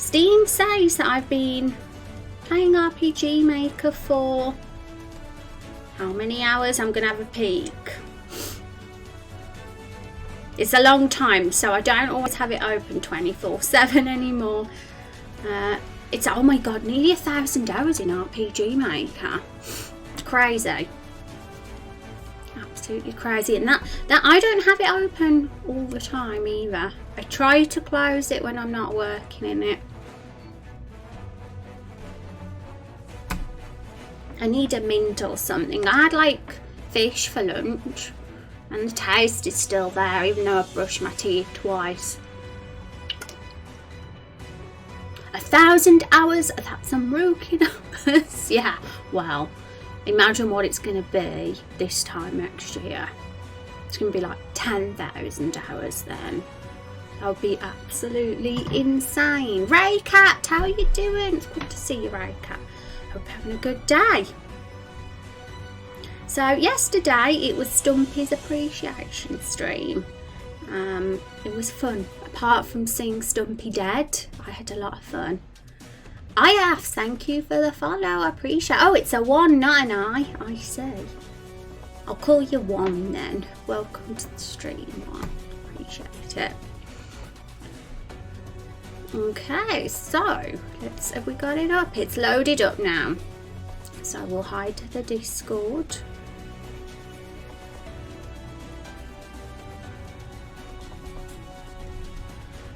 Steam says that I've been playing RPG Maker for how many hours? I'm gonna have a peek. It's a long time, so I don't always have it open 24/7 anymore. It's, oh my god, nearly 1,000 hours in RPG Maker. It's crazy. Absolutely crazy. And that I don't have it open all the time either. I try to close it when I'm not working in it. I need a mint or something. I had like fish for lunch and the taste is still there even though I've brushed my teeth twice. 1,000 hours, that's some rookie numbers. Yeah, well, imagine what it's going to be this time next year. It's going to be like 10,000 hours then. That would be absolutely insane. Ray Cat, how are you doing? It's good to see you, Ray Cat. Hope you're having a good day. So yesterday it was Stumpy's appreciation stream. It was fun. Apart from seeing Stumpy dead, I had a lot of fun. IF, thank you for the follow. I appreciate. Oh, it's a 1, not an I see. I'll call you 1 then. Welcome to the stream, 1. Appreciate it. Okay, so have we got it up? It's loaded up now. So we'll hide the Discord.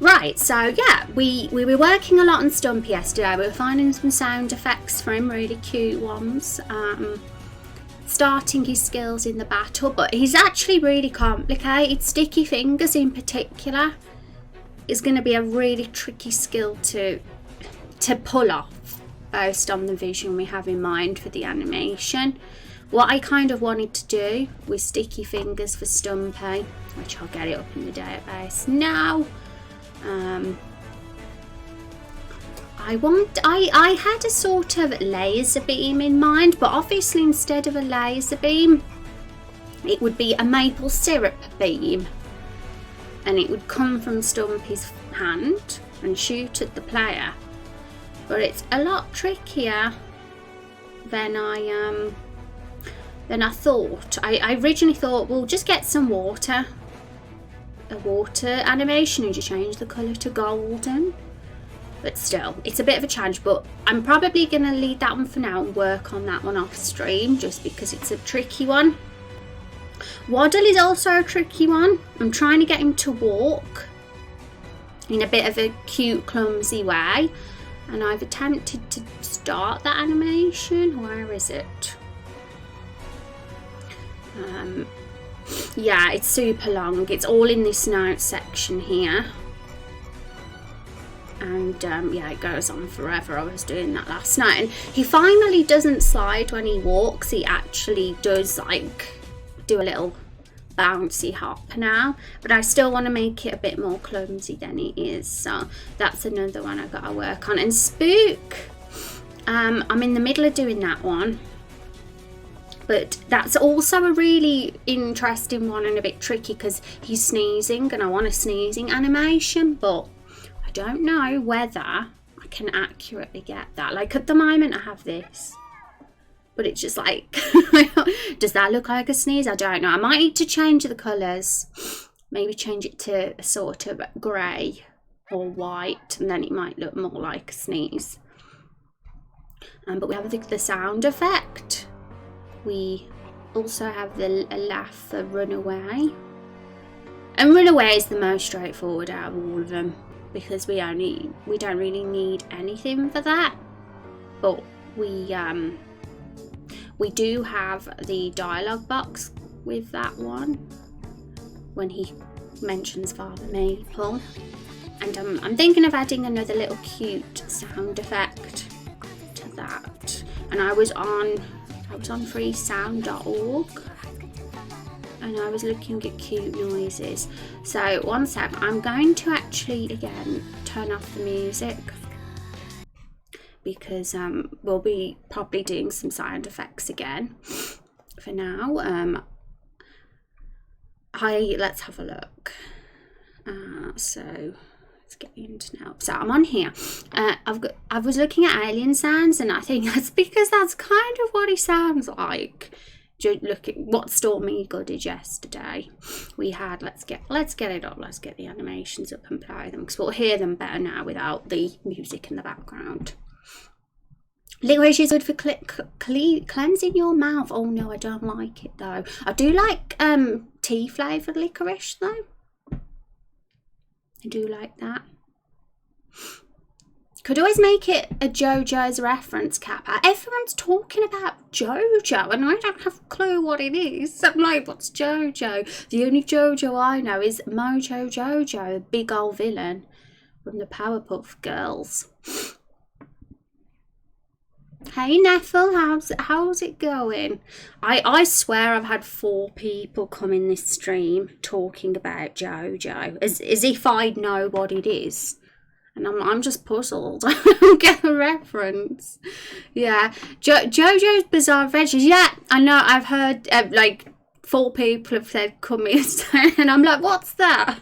Right, so yeah, we were working a lot on Stumpy yesterday. We were finding some sound effects for him, really cute ones. Starting his skills in the battle, but he's actually really complicated. Sticky fingers in particular is going to be a really tricky skill to pull off based on the vision we have in mind for the animation. What I kind of wanted to do with sticky fingers for Stumpy, which I'll get it up in the database now. I had a sort of laser beam in mind, but obviously instead of a laser beam it would be a maple syrup beam, and it would come from Stumpy's hand and shoot at the player. But it's a lot trickier than I thought. I originally thought we'll just get some water. A water animation and just change the colour to golden. But still, it's a bit of a challenge, but I'm probably going to leave that one for now and work on that one off stream just because it's a tricky one. Waddle is also a tricky one. I'm trying to get him to walk in a bit of a cute, clumsy way, and I've attempted to start that animation. Where is it? Yeah, it's super long. It's all in this note section here. And yeah, it goes on forever. I was doing that last night. And he finally doesn't slide when he walks. He actually does like do a little bouncy hop now. But I still want to make it a bit more clumsy than it is. So that's another one I've got to work on. And Spook, I'm in the middle of doing that one. But that's also a really interesting one and a bit tricky because he's sneezing and I want a sneezing animation, but I don't know whether I can accurately get that. Like at the moment I have this, but it's just like, does that look like a sneeze? I don't know. I might need to change the colours. Maybe change it to a sort of grey or white, and then it might look more like a sneeze. But we have the sound effect. We also have the laugh for Runaway. And Runaway is the most straightforward out of all of them because we don't really need anything for that. But we do have the dialogue box with that one when he mentions Father Maple. And I'm thinking of adding another little cute sound effect to that. And I was on freesound.org and I was looking at cute noises. So one sec, I'm going to actually again turn off the music because we'll be probably doing some sound effects again. For now, let's have a look. So Let's get the internet. So I'm on here. I was looking at alien sounds, and I think that's because that's kind of what he sounds like. Look at what Stormy Eagle did yesterday. We had let's get it up. Let's get the animations up and play them, because we'll hear them better now without the music in the background. Licorice is good for cleansing your mouth. Oh no, I don't like it though. I do like tea flavoured licorice though. I do like that. Could always make it a JoJo's reference, Kappa. Everyone's talking about JoJo and I don't have a clue what it is. I'm like, what's JoJo? The only JoJo I know is Mojo Jojo, the big old villain from the Powerpuff Girls. Hey Neffel, how's it going? I swear I've had 4 people come in this stream talking about JoJo as if I'd know what it is. And I'm just puzzled. I don't get the reference. Yeah. JoJo's Bizarre Adventures. Yeah, I know. I've heard like 4 people have said come in, and I'm like, what's that?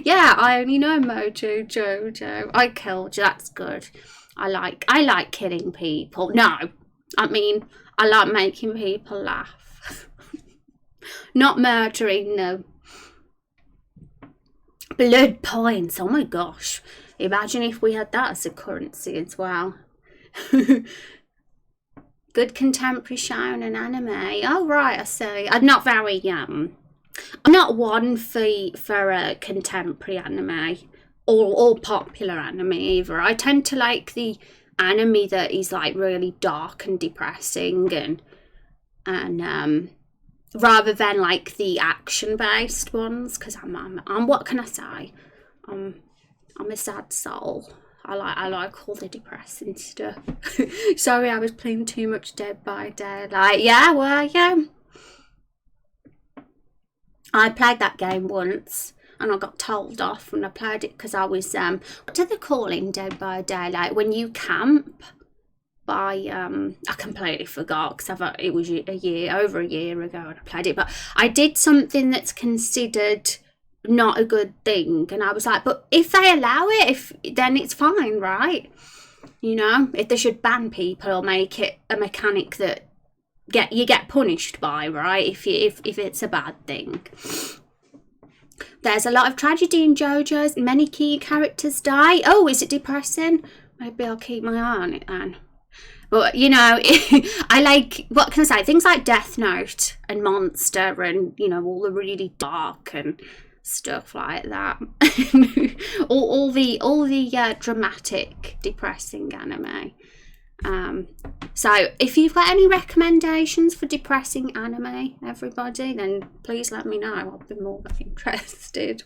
Yeah, I only know Mojo Jojo. I killed you. That's good. I like killing people. No, I mean I like making people laugh. Not murdering them. Blood points. Oh my gosh. Imagine if we had that as a currency as well. Good contemporary shonen anime. Oh right, I see. I'm not very I'm not one for contemporary anime or popular anime either. I tend to like the anime that is like really dark and depressing and rather than like the action based ones, because I'm what can I say? I'm a sad soul. I like all the depressing stuff. Sorry, I was playing too much Dead by Daylight. Yeah, well, yeah. I played that game once and I got told off when I played it because I was what do they call it in Dead by Daylight when you camp by I completely forgot because it was over a year ago when I played it, but I did something that's considered not a good thing, and I was like, but if they allow it, then it's fine, right? You know, if they should ban people or make it a mechanic that you get punished by, right? If it's a bad thing. There's a lot of tragedy in JoJo's. Many key characters die. Oh, is it depressing? Maybe I'll keep my eye on it then. But, you know, I like, what can I say? Things like Death Note and Monster and, you know, all the really dark and stuff like that. all the dramatic, depressing anime. So if you've got any recommendations for depressing anime, everybody, then please let me know. I'll be more than interested.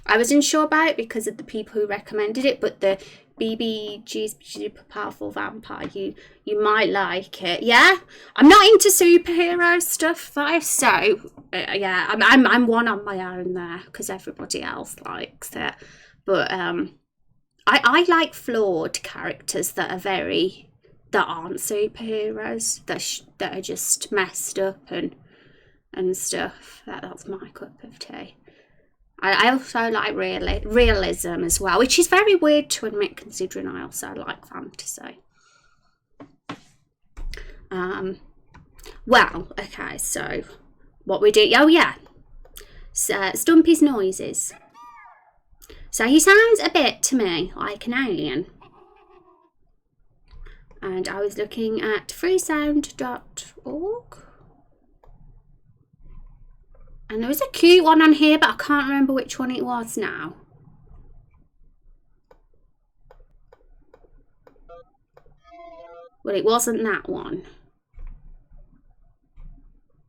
I was unsure about it because of the people who recommended it, but the BBG's Super Powerful Vampire, you might like it. Yeah, I'm not into superhero stuff though, so yeah, I'm one on my own there because everybody else likes it. But I like flawed characters that aren't superheroes, that are just messed up and stuff. That's my cup of tea. I also like realism as well, which is very weird to admit considering I also like fantasy. Well, okay, so what we do, oh yeah, so Stumpy's noises. So he sounds a bit to me like an alien. And I was looking at freesound.org. And there was a cute one on here, but I can't remember which one it was now. Well, it wasn't that one.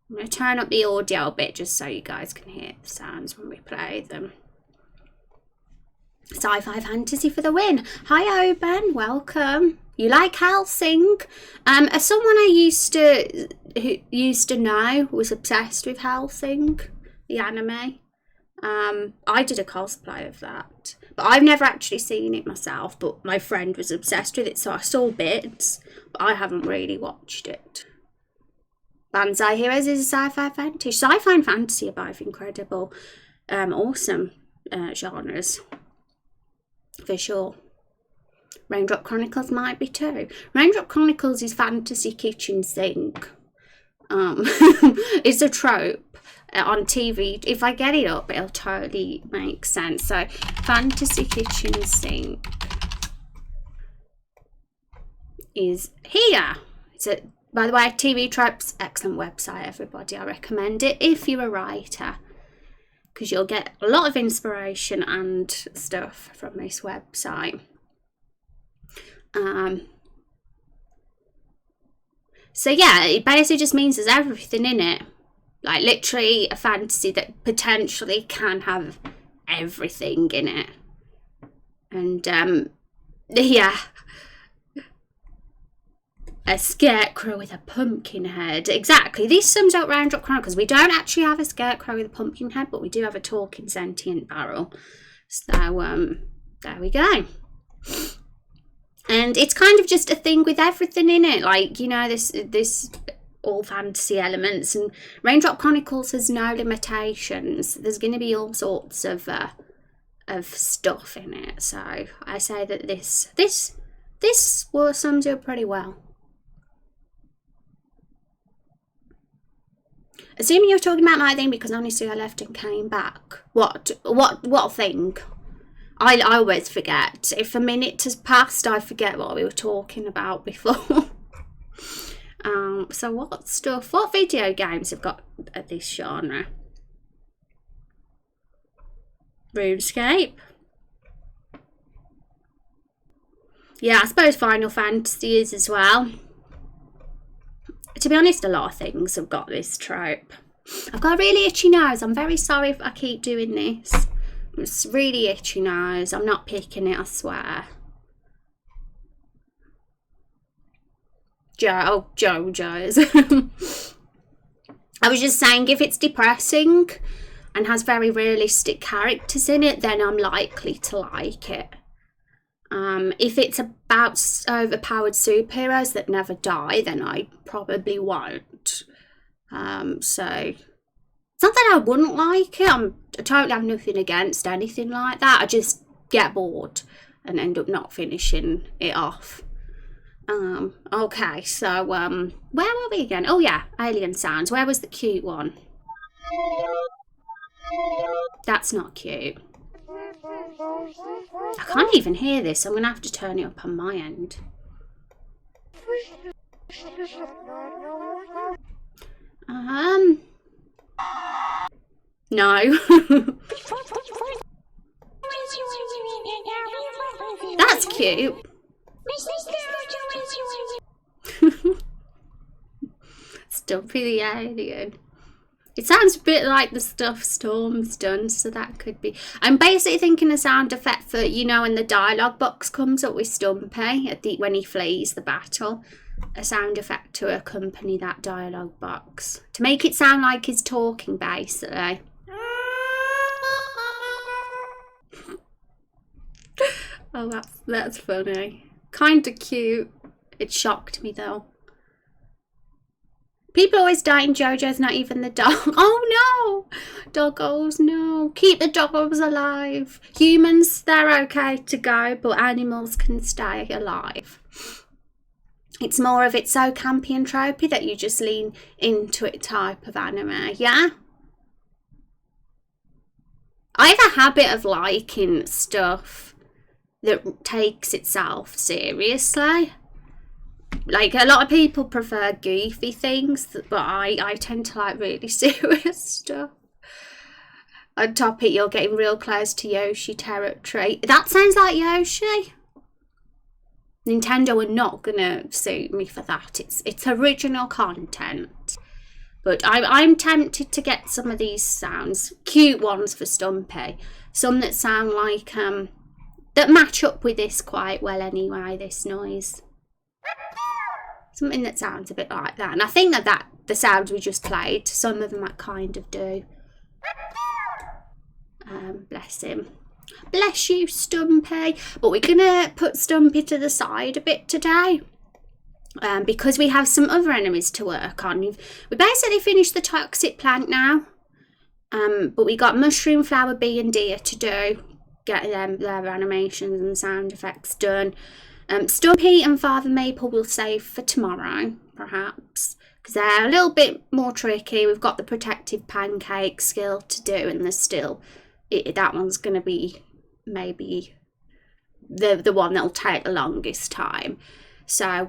I'm going to turn up the audio a bit just so you guys can hear the sounds when we play them. Sci-fi fantasy for the win. Hi, Oben. Welcome. You like Hellsing? As someone who used to know was obsessed with Hellsing, the anime. I did a cosplay of that, but I've never actually seen it myself. But my friend was obsessed with it, so I saw bits, but I haven't really watched it. Banzai Heroes is a sci-fi fantasy. Sci-fi and fantasy are both incredible, awesome genres. for sure. Raindrop Chronicles might be too. Raindrop Chronicles is fantasy kitchen sink. It's a trope on TV. If I get it up, it'll totally make sense. So, fantasy kitchen sink is here. By the way, TV Tropes, excellent website, everybody. I recommend it if you're a writer, because you'll get a lot of inspiration and stuff from this website. So yeah, it basically just means there's everything in it. Like literally a fantasy that potentially can have everything in it. And yeah. A scarecrow with a pumpkin head. Exactly. This sums up Raindrop Chronicles. We don't actually have a scarecrow with a pumpkin head, but we do have a talking sentient barrel. So there we go. And it's kind of just a thing with everything in it, like, you know, this all fantasy elements. And Raindrop Chronicles has no limitations. There's going to be all sorts of stuff in it. So I say that this sums it up pretty well. Assuming you're talking about my thing, because honestly I left and came back. What thing? I always forget. If a minute has passed, I forget what we were talking about before. So what video games have got this genre? RuneScape. Yeah, I suppose Final Fantasy is as well. To be honest, a lot of things have got this trope. I've got a really itchy nose. I'm very sorry if I keep doing this. It's really itchy nose. I'm not picking it, I swear. JoJo's. I was just saying, if it's depressing and has very realistic characters in it, then I'm likely to like it. If it's about overpowered superheroes that never die, then I probably won't. So it's not that I wouldn't like it. I totally have nothing against anything like that. I just get bored and end up not finishing it off. Okay, so where were we again? Oh yeah, alien sounds. Where was the cute one? That's not cute. I can't even hear this. I'm gonna have to turn it up on my end. No. That's cute. Stumpy the alien. It sounds a bit like the stuff Storm's done, so that could be. I'm basically thinking a sound effect for, you know, when the dialogue box comes up with Stumpy when he flees the battle. A sound effect to accompany that dialogue box. To make it sound like he's talking, basically. Oh, that's funny. Kinda cute. It shocked me though. People always die in JoJo's, not even the dog. Oh no! Doggos, no. Keep the doggos alive. Humans, they're okay to go, but animals can stay alive. It's more of it's so campy and tropey that you just lean into it type of anime, yeah? I have a habit of liking stuff that takes itself seriously. Like, a lot of people prefer goofy things, but I tend to like really serious stuff. On top of it, you're getting real close to Yoshi territory. That sounds like Yoshi. Nintendo are not gonna sue me for that. It's original content. But I'm tempted to get some of these sounds, cute ones for Stumpy. Some that sound like that match up with this quite well anyway, this noise. Something that sounds a bit like that. And I think that the sounds we just played, some of them that kind of do. Bless him. Bless you, Stumpy. But we're going to put Stumpy to the side a bit today. Because we have some other enemies to work on. We basically finished the toxic plant now. But we got mushroom, flower, bee and deer to do. getting their animations and sound effects done. Stumpy and Father Maple will save for tomorrow, perhaps, because they're a little bit more tricky. We've got the protective pancake skill to do, and there's still that one's going to be maybe the one that'll take the longest time. So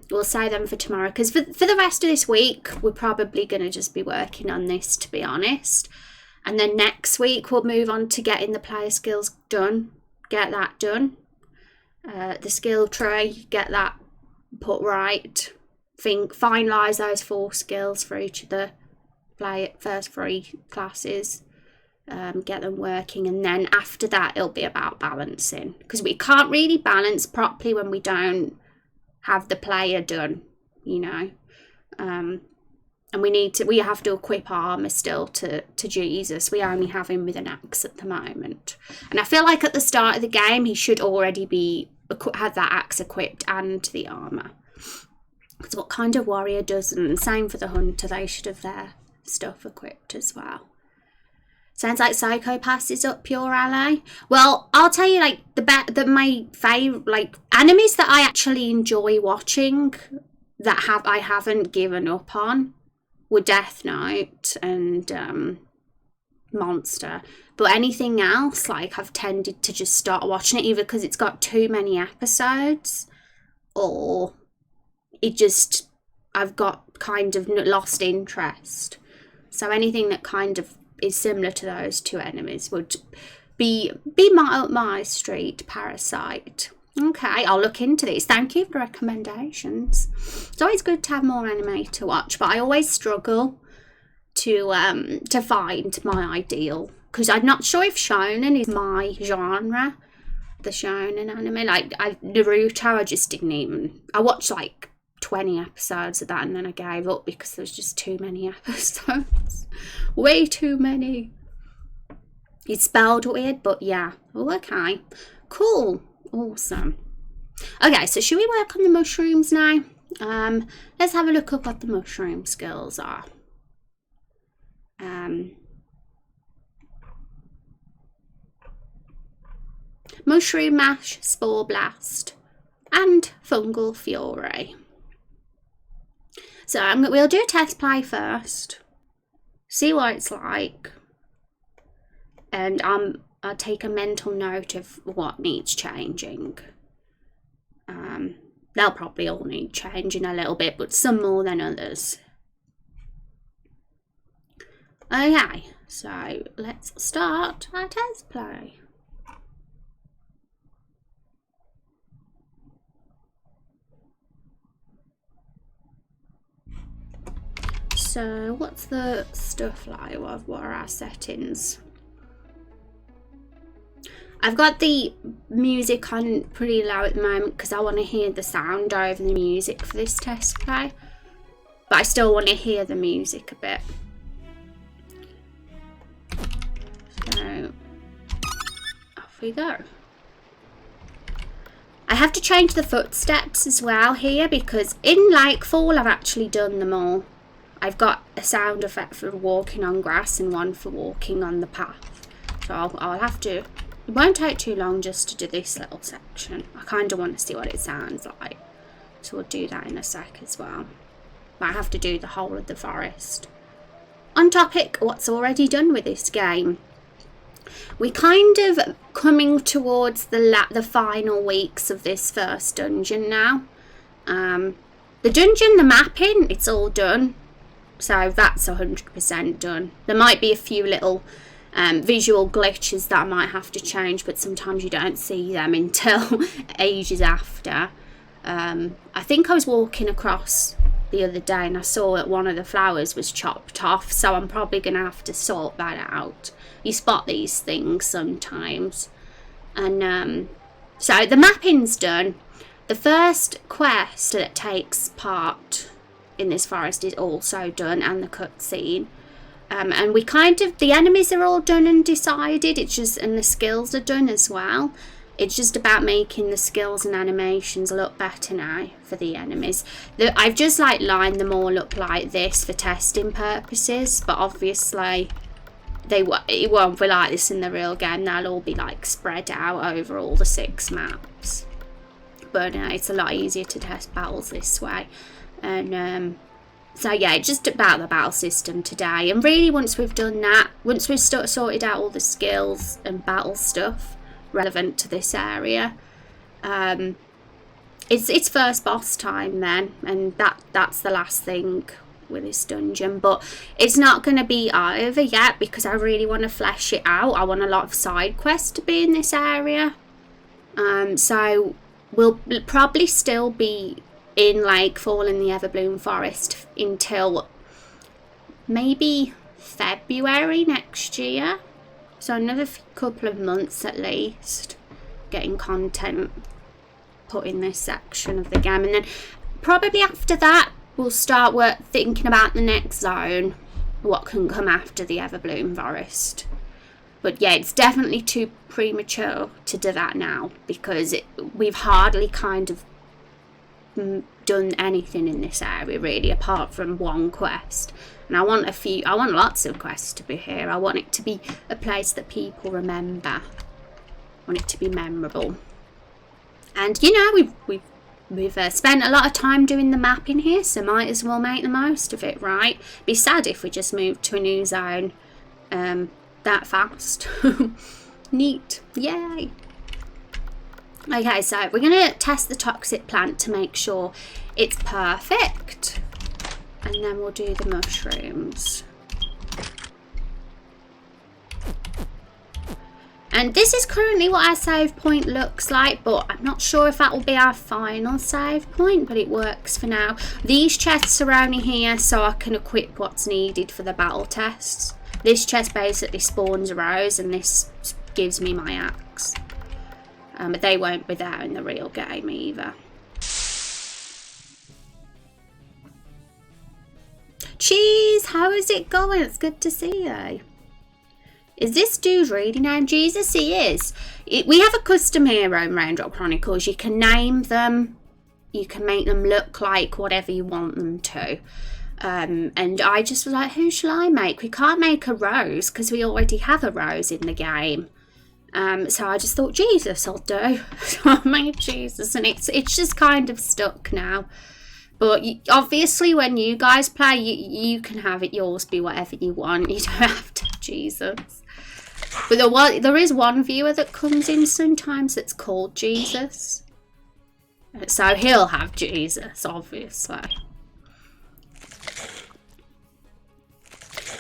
we'll save them for tomorrow, because for the rest of this week we're probably going to just be working on this, to be honest. And then next week we'll move on to getting the player skills done, get that done. The skill tree, get that put right. Finalise those 4 skills for each of the first 3 classes. Get them working, and then after that it'll be about balancing, because we can't really balance properly when we don't have the player done, you know. And we have to equip our armour still to Jesus. We only have him with an axe at the moment, and I feel like at the start of the game he should already have that axe equipped and the armour, because what kind of warrior doesn't? Same for the hunter, they should have their stuff equipped as well. Sounds like Psychopaths is up your alley. Well, I'll tell you, like, my favourite, like, animes that I actually enjoy watching that I haven't given up on were Death Note and Monster. But anything else, like, I've tended to just start watching it either because it's got too many episodes, or I've got kind of lost interest. So anything that kind of is similar to those 2 enemies would be my street. Parasite. Okay, I'll look into these. Thank you for the recommendations. It's always good to have more anime to watch, but I always struggle to find my ideal, because I'm not sure if shonen is my genre. The shonen anime, like Naruto, I just didn't even. I watched like 20 episodes of that, and then I gave up because there was just too many episodes. Way too many. It's spelled weird, but yeah. Oh, okay. Cool. Awesome. Okay, so should we work on the mushrooms now? Let's have a look at what the mushroom skills are. Mushroom Mash, Spore Blast, and Fungal Fury. So we'll do a test play first, see what it's like, and I'll take a mental note of what needs changing. They'll probably all need changing a little bit, but some more than others. Okay, so let's start our test play. So what's the stuff like? What are our settings? I've got the music on pretty low at the moment because I want to hear the sound over the music for this test play. But I still want to hear the music a bit. So off we go. I have to change the footsteps as well here, because in Lakefall I've actually done them all. I've got a sound effect for walking on grass and one for walking on the path. So I'll have to, it won't take too long just to do this little section. I kind of want to see what it sounds like. So we'll do that in a sec as well. But I have to do the whole of the forest. On topic, what's already done with this game. We're kind of coming towards the final weeks of this first dungeon now. The dungeon, the mapping, it's all done. So that's 100% done. There might be a few little visual glitches that I might have to change, but sometimes you don't see them until ages after. I think I was walking across the other day and I saw that one of the flowers was chopped off, so I'm probably going to have to sort that out. You spot these things sometimes. And so the mapping's done. The first quest that takes part in this forest is also done, and the cutscene. And we kind of, the enemies are all done and decided. It's just, and the skills are done as well. It's just about making the skills and animations look better now for the enemies. I've just like lined them all up like this for testing purposes, but obviously it won't be like this in the real game. They'll all be like spread out over all the 6 maps. But it's a lot easier to test battles this way. And so yeah, just about the battle system today. And really, once we've done that, once we've sorted out all the skills and battle stuff relevant to this area, it's first boss time then, and that's the last thing with this dungeon. But it's not going to be over yet because I really want to flesh it out. I want a lot of side quests to be in this area. So we'll probably still be in Lakefall in the Everbloom Forest until maybe February next year. So another couple of months at least getting content put in this section of the game. And then probably after that we'll start thinking about the next zone, what can come after the Everbloom Forest. But yeah, it's definitely too premature to do that now because we've hardly kind of done anything in this area really, apart from one quest. And I want lots of quests to be here. I want it to be a place that people remember. I want it to be memorable. And you know, we've spent a lot of time doing the map in here, so might as well make the most of it, right? Be sad if we just moved to a new zone that fast. Neat. Yay. Okay, so we're going to test the toxic plant to make sure it's perfect. And then we'll do the mushrooms. And this is currently what our save point looks like, but I'm not sure if that will be our final save point, but it works for now. These chests are only here so I can equip what's needed for the battle tests. This chest basically spawns a rose and this gives me my axe. But they won't be there in the real game either. Cheese, how is it going? It's good to see you. Is this dude really named Jesus? He is. We have a custom hero in Raindrop Chronicles. You can name them. You can make them look like whatever you want them to. And I just was like, who shall I make? We can't make a rose because we already have a rose in the game. So I just thought Jesus will do. So I made Jesus, and it's just kind of stuck now. But obviously when you guys play, you can have it yours be whatever you want. You don't have to have Jesus. But there is one viewer that comes in sometimes that's called Jesus. So he'll have Jesus, obviously.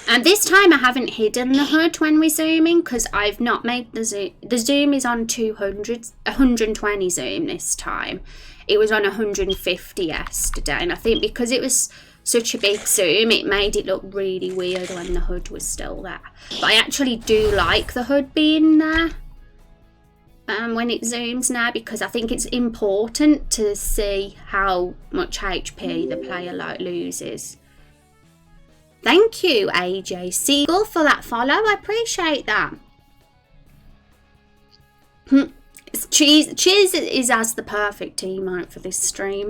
And this time I haven't hidden the HUD when we're zooming because I've not made the zoom. The zoom is on 120 zoom this time. It was on 150 yesterday, and I think because it was such a big zoom, it made it look really weird when the HUD was still there. But I actually do like the HUD being there when it zooms now, because I think it's important to see how much HP the player loses. Thank you, AJ Siegel, for that follow. I appreciate that. Cheers is as the perfect emote for this stream.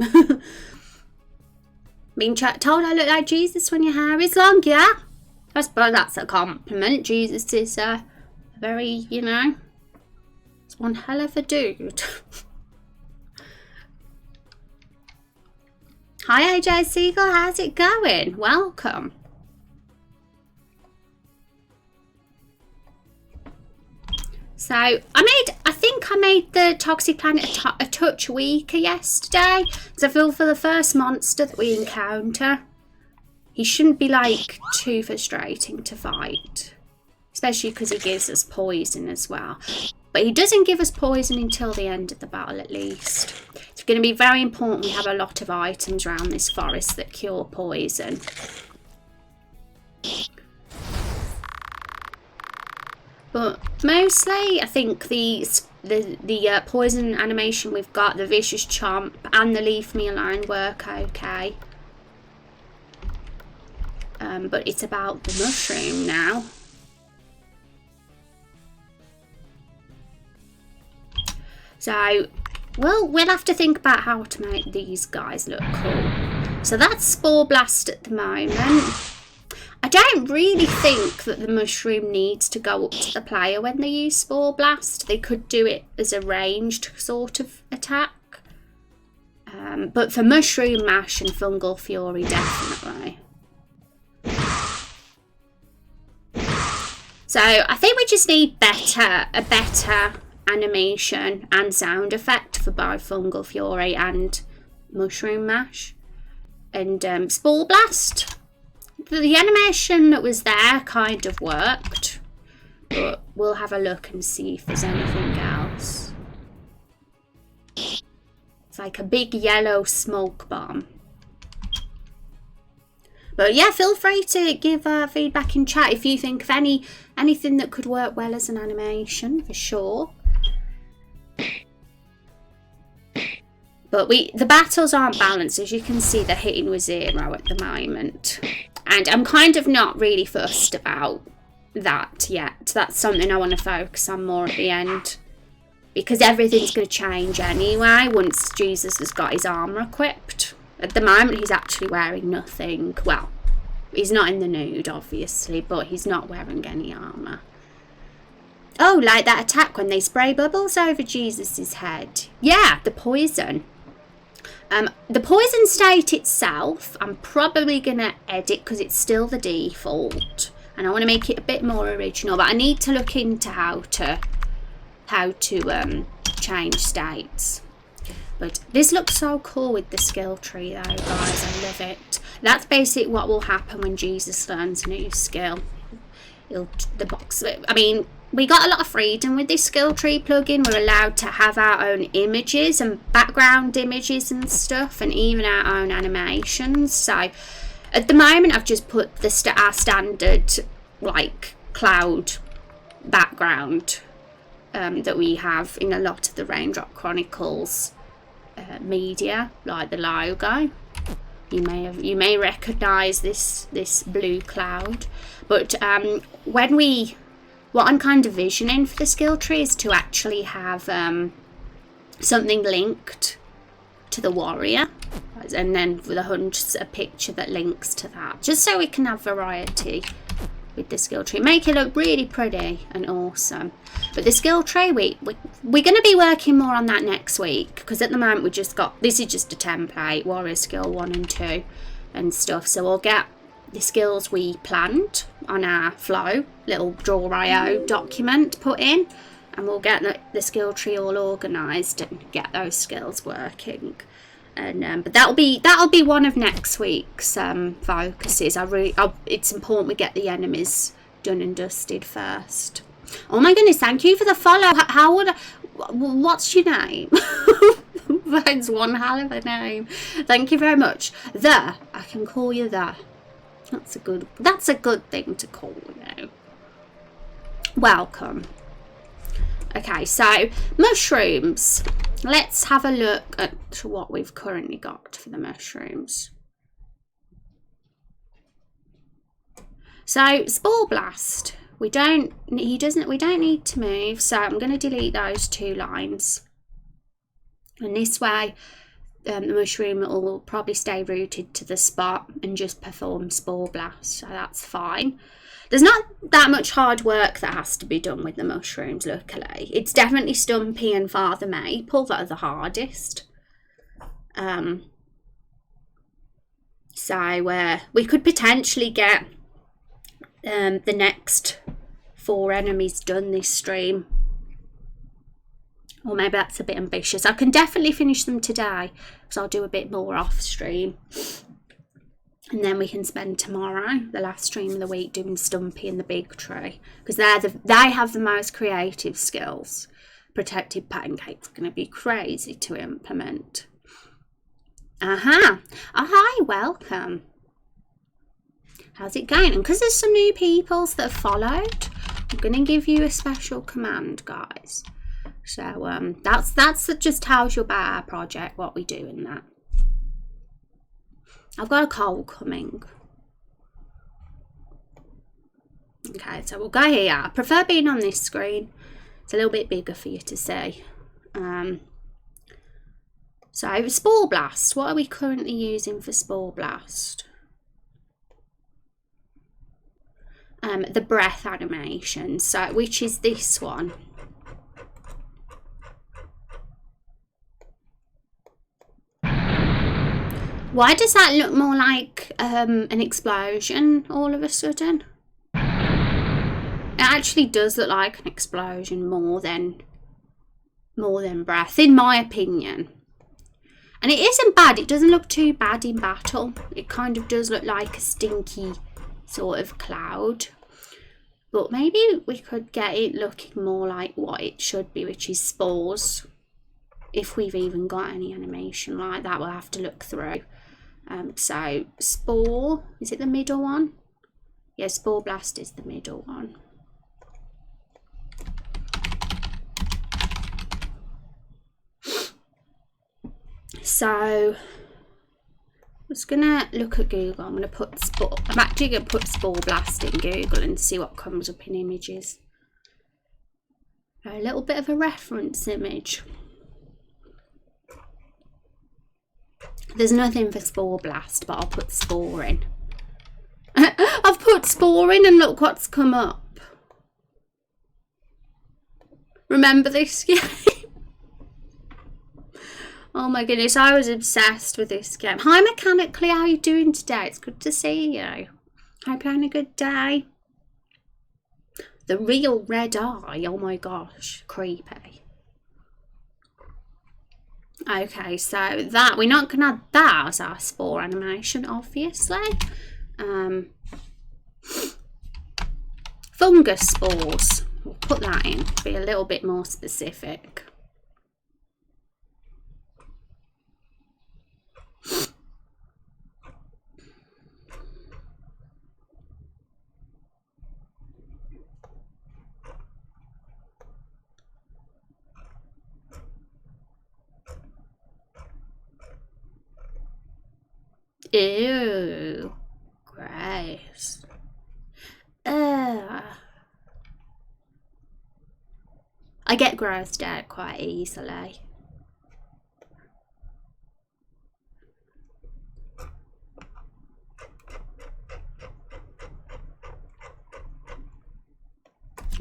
Being told I look like Jesus when your hair is long, yeah? I suppose that's a compliment. Jesus is very, you know, it's one hell of a dude. Hi, AJ Siegel, how's it going? Welcome. So I think I made the Toxic Planet a touch weaker yesterday. So I feel for the first monster that we encounter, he shouldn't be like too frustrating to fight. Especially because he gives us poison as well. But he doesn't give us poison until the end of the battle at least. It's going to be very important we have a lot of items around this forest that cure poison. But mostly, I think the poison animation we've got, the Vicious Chomp and the Leave Me Alone work okay. But it's about the mushroom now. So, well, we'll have to think about how to make these guys look cool. So that's Spore Blast at the moment. I don't really think that the mushroom needs to go up to the player when they use Spore Blast. They could do it as a ranged sort of attack. But for Mushroom Mash and Fungal Fury, definitely. So I think we just need a better animation and sound effect for both Fungal Fury and Mushroom Mash. And Spore Blast. The animation that was there kind of worked, but we'll have a look and see if there's anything else. It's like a big yellow smoke bomb. But yeah, feel free to give feedback in chat if you think of anything that could work well as an animation, for sure. But the battles aren't balanced. As you can see, they're hitting with 0 at the moment. And I'm kind of not really fussed about that yet. That's something I want to focus on more at the end. Because everything's going to change anyway once Jesus has got his armour equipped. At the moment, he's actually wearing nothing. Well, he's not in the nude, obviously, but he's not wearing any armour. Oh, like that attack when they spray bubbles over Jesus' head. Yeah, the poison. The poison state itself, I'm probably going to edit because it's still the default. And I want to make it a bit more original, but I need to look into how to change states. But this looks so cool with the skill tree though, guys. I love it. That's basically what will happen when Jesus learns a new skill. I mean, we got a lot of freedom with this skill tree plugin. We're allowed to have our own images and background images and stuff, and even our own animations. So at the moment I've just put our standard like cloud background that we have in a lot of the Raindrop Chronicles media, like the logo. You may recognise this blue cloud, but what I'm kind of visioning for the skill tree is to actually have something linked to the warrior, and then for the hunt a picture that links to that, just so we can have variety with the skill tree, make it look really pretty and awesome. But the skill tree, we're going to be working more on that next week, because at the moment this is just a template, warrior skill 1 and 2 and stuff. So we'll get the skills we planned on our flow little draw.io document put in, and we'll get the skill tree all organised and get those skills working. And but that'll be one of next week's focuses. It's important we get the enemies done and dusted first. Oh my goodness, thank you for the follow. What's your name? That's one hell of a name. Thank you very much. I can call you the. That's a good thing to call you. Welcome. Okay, so mushrooms. Let's have a look at what we've currently got for the mushrooms. So Spore Blast, we don't need to move, so I'm going to delete those 2 lines. And this way the mushroom will probably stay rooted to the spot and just perform Spore Blast, so that's fine. There's not that much hard work that has to be done with the mushrooms, luckily. It's definitely Stumpy and Father Maple that are the hardest. So we could potentially get the next 4 enemies done this stream. Or maybe that's a bit ambitious. I can definitely finish them today, because I'll do a bit more off stream. And then we can spend tomorrow, the last stream of the week, doing Stumpy and the Big Tree, because they have the most creative skills. Protected Pancake's going to be crazy to implement. Oh, hi, welcome. How's it going? And because there's some new peoples that have followed, I'm going to give you a special command, guys. So that's just tells you about our project, what we do in that. I've got a cold coming. Okay, so we'll go here. I prefer being on this screen. It's a little bit bigger for you to see. So Spore Blast. What are we currently using for Spore Blast? the breath animation, so which is this one. Why does that look more like an explosion all of a sudden? It actually does look like an explosion more than breath, in my opinion. And it isn't bad. It doesn't look too bad in battle. It kind of does look like a stinky sort of cloud. But maybe we could get it looking more like what it should be, which is spores. If we've even got any animation like that, we'll have to look through. So spore, is it the middle one? Yeah, spore blast is the middle one. So I'm just gonna look at Google. I'm actually gonna put spore blast in Google and see what comes up in images. A little bit of a reference image. There's nothing for spore blast, but I'll put spore in. I've put spore in and look what's come up. Remember this game? Oh my goodness, I was obsessed with this game. Hi Mechanically, how are you doing today? It's good to see you. Hope you're having a good day. The real red eye, oh my gosh, creepy. Okay, so that, we're not going to add that as our spore animation, obviously. Fungus spores, we'll put that in, be a little bit more specific. Ew, gross. I get grossed out quite easily.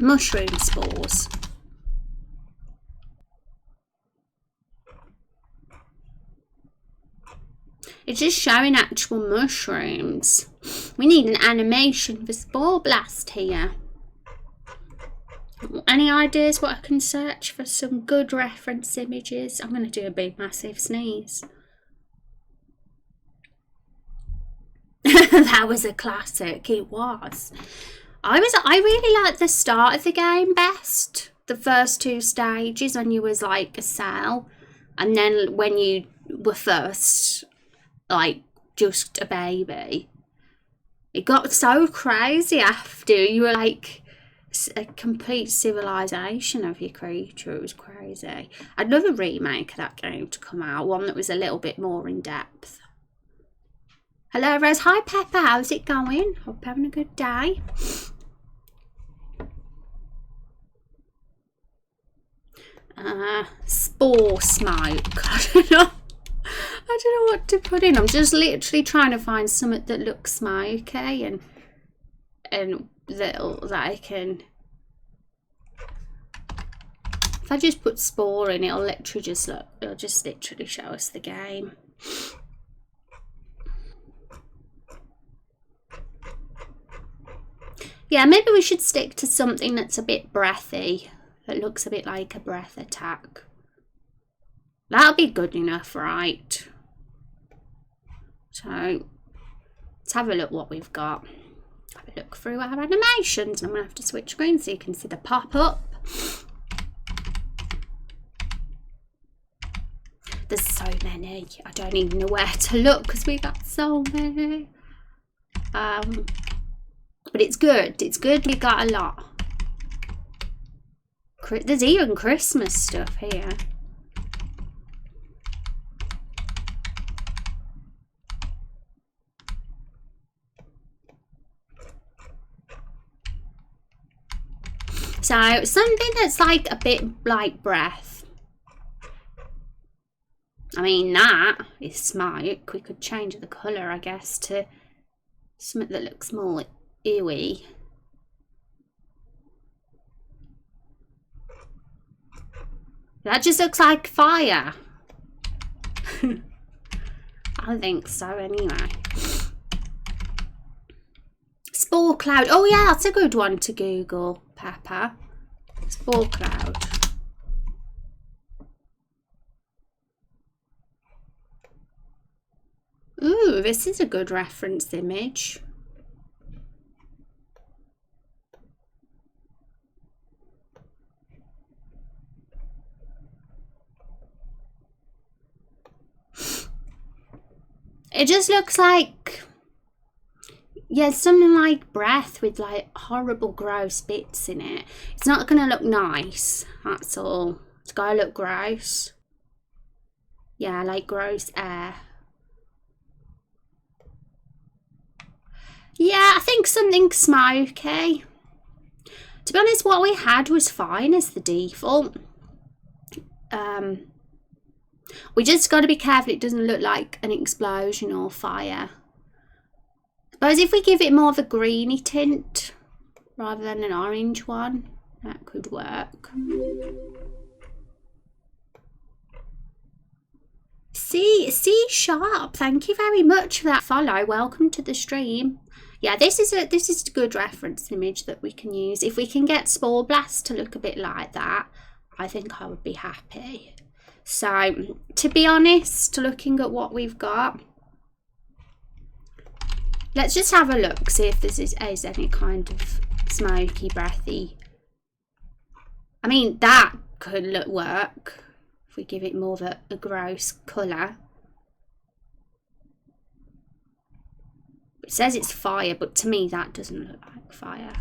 Mushroom spores. It's just showing actual mushrooms. We need an animation for spore blast here. Any ideas what I can search for some good reference images? I'm going to do a big massive sneeze. That was a classic. It was. I really liked the start of the game best. The first two stages when you was like a cell, and then when you were first like just a baby. It got so crazy after you were like a complete civilization of your creature. It was crazy. I'd love a remake of that game to come out, one that was a little bit more in depth. Hello Rose, hi Pepper, how's it going? Hope you're having a good day. Spore smoke. I don't know what to put in. I'm just literally trying to find something that looks smoky and that I can. If I just put spore in, it'll literally just look. It'll just literally show us the game. Yeah, maybe we should stick to something that's a bit breathy. That looks a bit like a breath attack. That'll be good enough, right? So, let's have a look what we've got. Have a look through our animations. I'm going to have to switch screens so you can see the pop-up. There's so many. I don't even know where to look because we got so many. But it's good. It's good we got a lot. There's even Christmas stuff here. So something that's like a bit like breath. I mean, that is smoke. We could change the colour, I guess, to something that looks more ewy. That just looks like fire. I think so anyway. Spore cloud. Oh yeah, that's a good one to Google, Pepper. Spore cloud. Ooh, this is a good reference image. It just looks like, yeah, something like breath with like horrible gross bits in it. It's not gonna look nice, that's all. It's gotta look gross. Yeah, like gross air. Yeah, I think something smoky. To be honest, what we had was fine as the default. We just got to be careful it doesn't look like an explosion or fire. I suppose if we give it more of a greeny tint rather than an orange one, that could work. C Sharp, thank you very much for that follow. Welcome to the stream. Yeah, this is a good reference image that we can use. If we can get Spore Blast to look a bit like that, I think I would be happy. So, to be honest, looking at what we've got, let's just have a look, see if this is any kind of smoky, breathy. I mean, that could work if we give it more of a gross colour. It says it's fire, but to me that doesn't look like fire.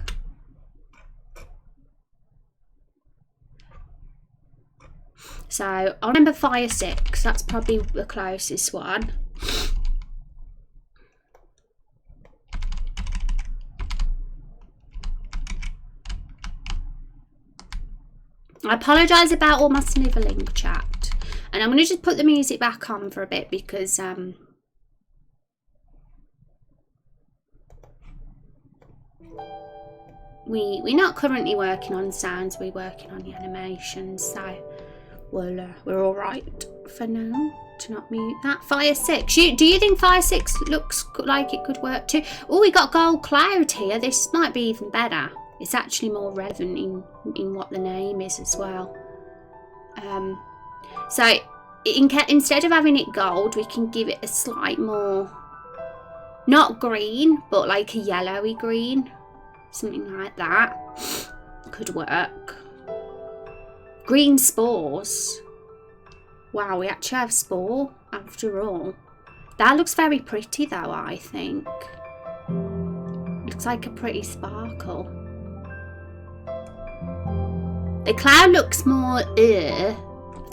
So I remember Fire 6, that's probably the closest one. I apologise about all my snivelling, chat. And I'm going to just put the music back on for a bit because we're not currently working on sounds, we're working on the animations, so we're all right for now to not mute that. Fire 6. Do you think Fire 6 looks like it could work too? Oh, we got Gold Cloud here. This might be even better. It's actually more relevant in what the name is as well. So instead of having it gold, we can give it a slight more, not green, but like a yellowy green. Something like that could work. Green spores. Wow, we actually have spore after all. That looks very pretty though, I think. Looks like a pretty sparkle. The cloud looks more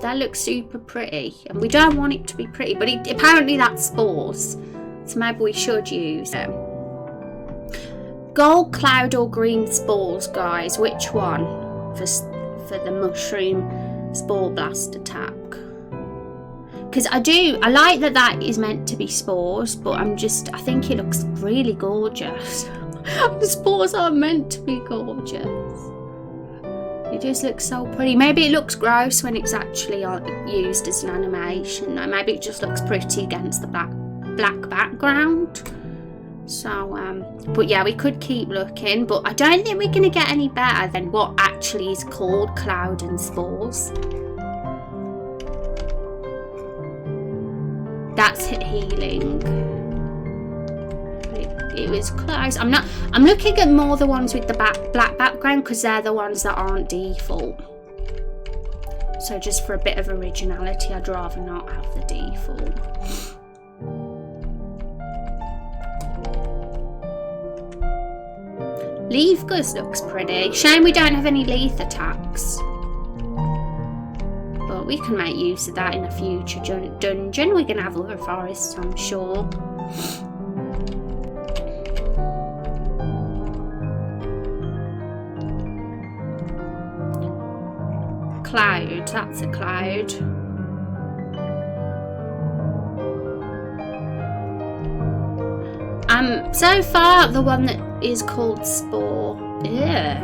that looks super pretty, and we don't want it to be pretty, but apparently that's spores, so maybe we should use them. Gold cloud or green spores, guys? Which one for the mushroom spore blast attack? Because I like that is meant to be spores, but I think it looks really gorgeous. The spores aren't meant to be gorgeous. It just looks so pretty. Maybe it looks gross when it's actually used as an animation. No, maybe it just looks pretty against the black background. So, but yeah, we could keep looking, but I don't think we're going to get any better than what actually is called cloud and spores. That's healing. It was close. I'm looking at more the ones with the black background because they're the ones that aren't default. So just for a bit of originality, I'd rather not have the default. Leaf Gus looks pretty. Shame we don't have any leaf attacks. But we can make use of that in a future dungeon. We can have other forests, I'm sure. Cloud, that's a cloud. So far the one that is called Spore. Yeah.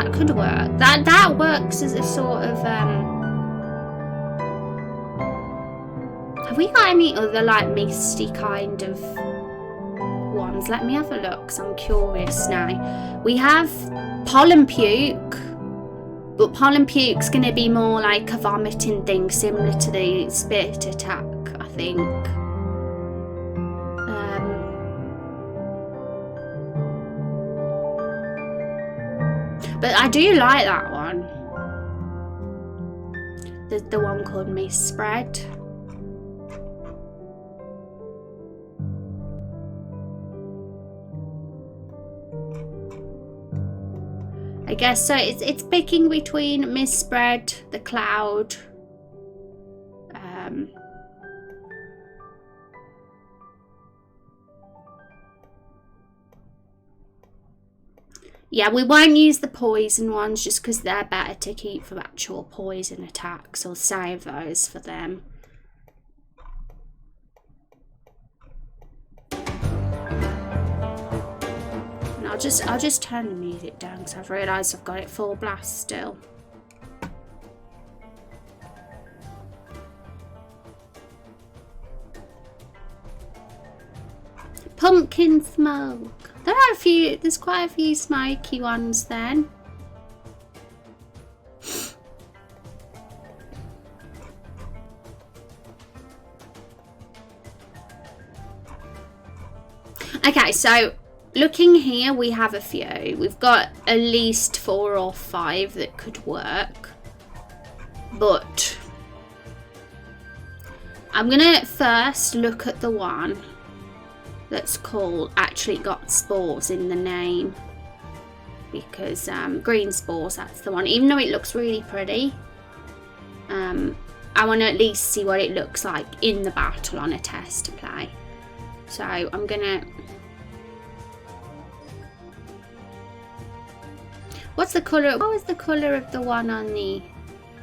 That could work. That works as a sort of have we got any other like misty kind of ones? Let me have a look, 'cause I'm curious now. We have pollen puke, but pollen puke's going to be more like a vomiting thing, similar to the spit attack, I think. But I do like that one. The one called Mist-Spread. I guess so. It's picking between Mist-Spread, the Cloud. Yeah, we won't use the poison ones just because they're better to keep for actual poison attacks. I'll save those for them. And I'll just turn the music down because I've realised I've got it full blast still. Pumpkin smoke. There's quite a few smoky ones then. Okay, so looking here, we have a few. We've got at least 4 or 5 that could work. But I'm gonna first look at the one that's actually got spores in the name, because green spores, that's the one. Even though it looks really pretty, I want to at least see what it looks like in the battle on a test play. So I'm gonna, what's the colour? What was the colour of the one on the,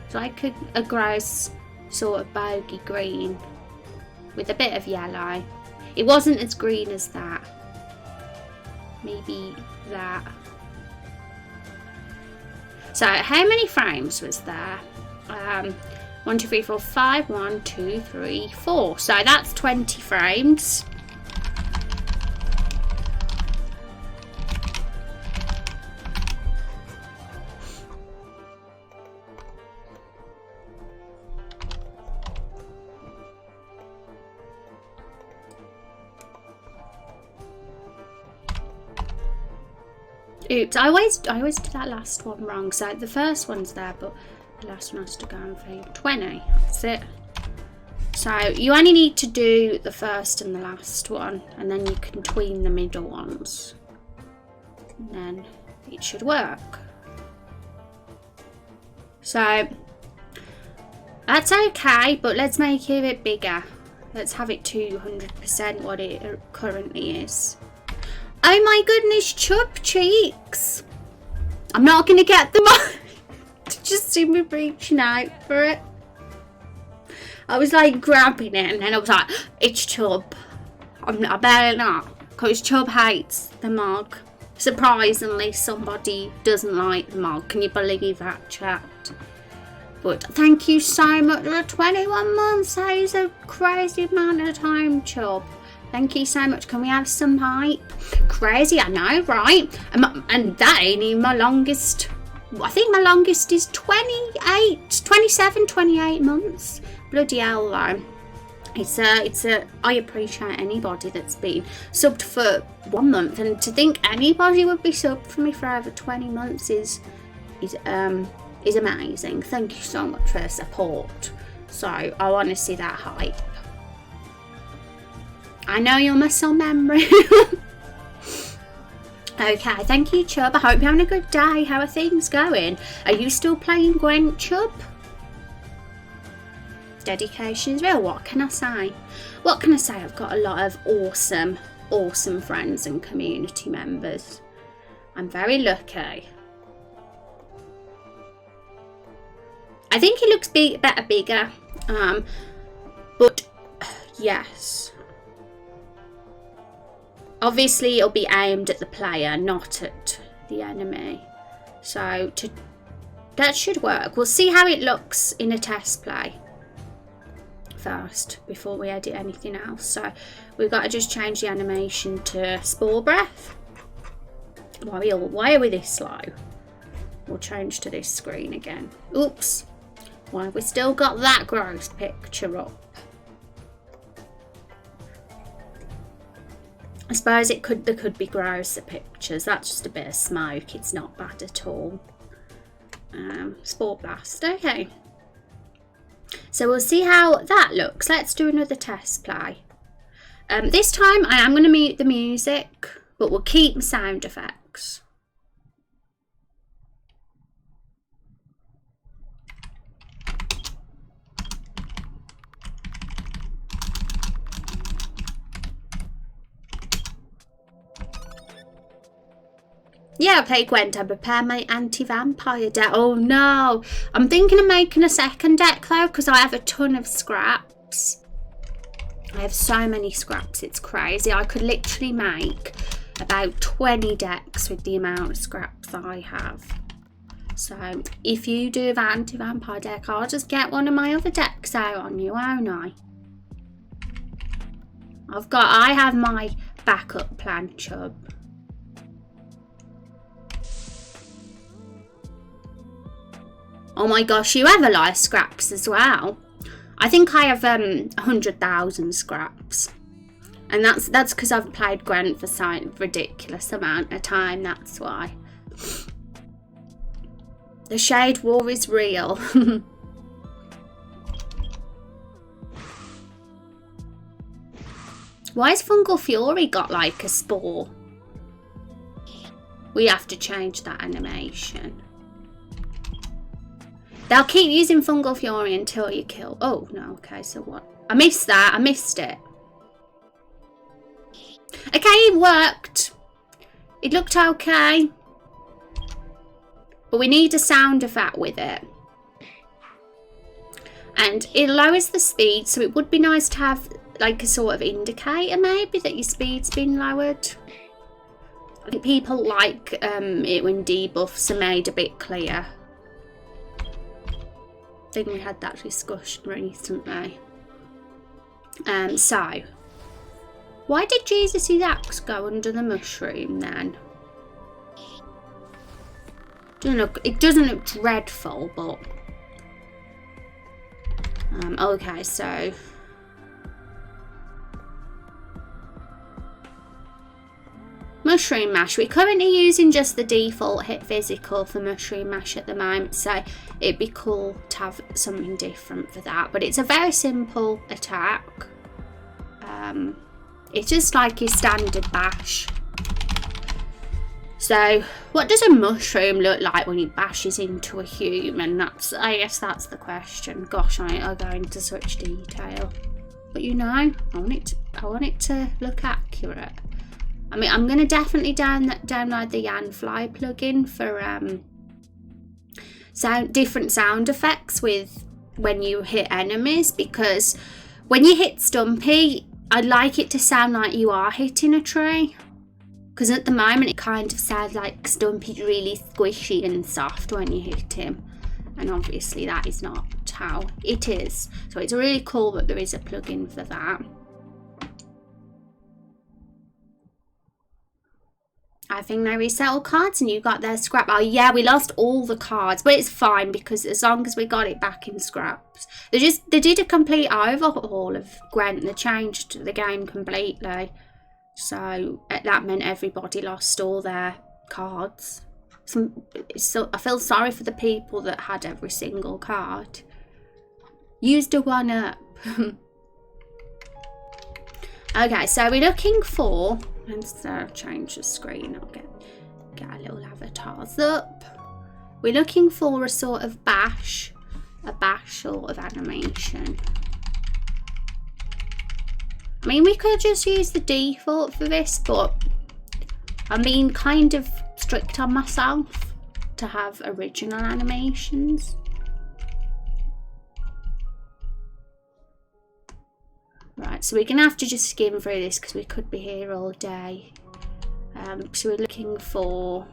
it's like a gross sort of bogey green with a bit of yellow. It wasn't as green as that. Maybe that. So how many frames was there? 1, 2, 3, 4, 5. 1, 2, 3, 4. So that's 20 frames. Oops, I always do that last one wrong. So the first one's there, but the last one has to go on frame 20. That's it. So you only need to do the first and the last one, and then you can tween the middle ones. And then it should work. So that's okay, but let's make it a bit bigger. Let's have it 200% what it currently is. Oh my goodness, chub cheeks. I'm not going to get them on. Just see me reaching out for it. I was like grabbing it and then I was like, it's Chub. I better not, because Chub hates the mug. Surprisingly, somebody doesn't like the mug. Can you believe that, chat? But thank you so much for 21 months. That is a crazy amount of time, Chub. Thank you so much. Can we have some hype? Crazy, I know, right? And that ain't even my longest. I think my longest is 27, 28 months. Bloody hell, though. I appreciate anybody that's been subbed for 1 month, and to think anybody would be subbed for me for over 20 months is amazing. Thank you so much for the support. So I want to see that hype. I know your muscle memory. Okay, thank you, Chub. I hope you're having a good day. How are things going? Are you still playing Gwent, Chub? Dedication's real. What can I say? What can I say? I've got a lot of awesome friends and community members. I'm very lucky. I think it looks bigger. But yes. Obviously, it'll be aimed at the player, not at the enemy. So that should work. We'll see how it looks in a test play first before we edit anything else. So we've got to just change the animation to spore breath. Why are we this slow? We'll change to this screen again. Oops. Why have we still got that gross picture up? I suppose there could be grosser pictures. That's just a bit of smoke. It's not bad at all. Spore blast. Okay. So we'll see how that looks. Let's do another test play. This time I am going to mute the music, but we'll keep sound effects. Yeah, I played Gwent. I prepare my anti-vampire deck. Oh no! I'm thinking of making a second deck though, because I have a ton of scraps. I have so many scraps, it's crazy. I could literally make about 20 decks with the amount of scraps I have. So if you do an anti-vampire deck, I'll just get one of my other decks out on you, won't I? I have my backup plan, Chub. Oh my gosh, you have a lot of scraps as well. I think I have 100,000 scraps. And that's because I've played Gwent for some ridiculous amount of time, that's why. The Shade War is real. Why has Fungal Fury got like a spore? We have to change that animation. They'll keep using Fungal Fury until you kill. Oh, no, okay, so what? I missed that. I missed it. Okay, it worked. It looked okay. But we need a sound effect with it. And it lowers the speed, so it would be nice to have like a sort of indicator maybe that your speed's been lowered. I think people like it when debuffs are made a bit clear. I think we had that discussion recently. So, why did Jesus' axe go under the mushroom then? It doesn't look dreadful, but okay, so Mushroom Mash. We're currently using just the default hit physical for Mushroom Mash at the moment, so it'd be cool to have something different for that. But it's a very simple attack. It's just like your standard bash. So, what does a mushroom look like when it bashes into a human? I guess that's the question. Gosh, I go into such detail. But you know, I want it to look accurate. I mean, I'm going to definitely download the Yanfly plugin for different sound effects with when you hit enemies, because when you hit Stumpy, I'd like it to sound like you are hitting a tree. Because at the moment, it kind of sounds like Stumpy's really squishy and soft when you hit him. And obviously, that is not how it is. So it's really cool that there is a plugin for that. I think they reset all cards and you got their scrap. Oh yeah, we lost all the cards, but it's fine because as long as we got it back in scraps. They did a complete overhaul of Gwent. They changed the game completely. So that meant everybody lost all their cards. I feel sorry for the people that had every single card. Used a 1-up. Okay, so we're looking for... Let's change the screen. I'll get our little avatars up. We're looking for a sort of bash sort of animation. I mean, we could just use the default for this, but I'm being kind of strict on myself to have original animations. Right, so we're going to have to just skim through this because we could be here all day. So we're looking for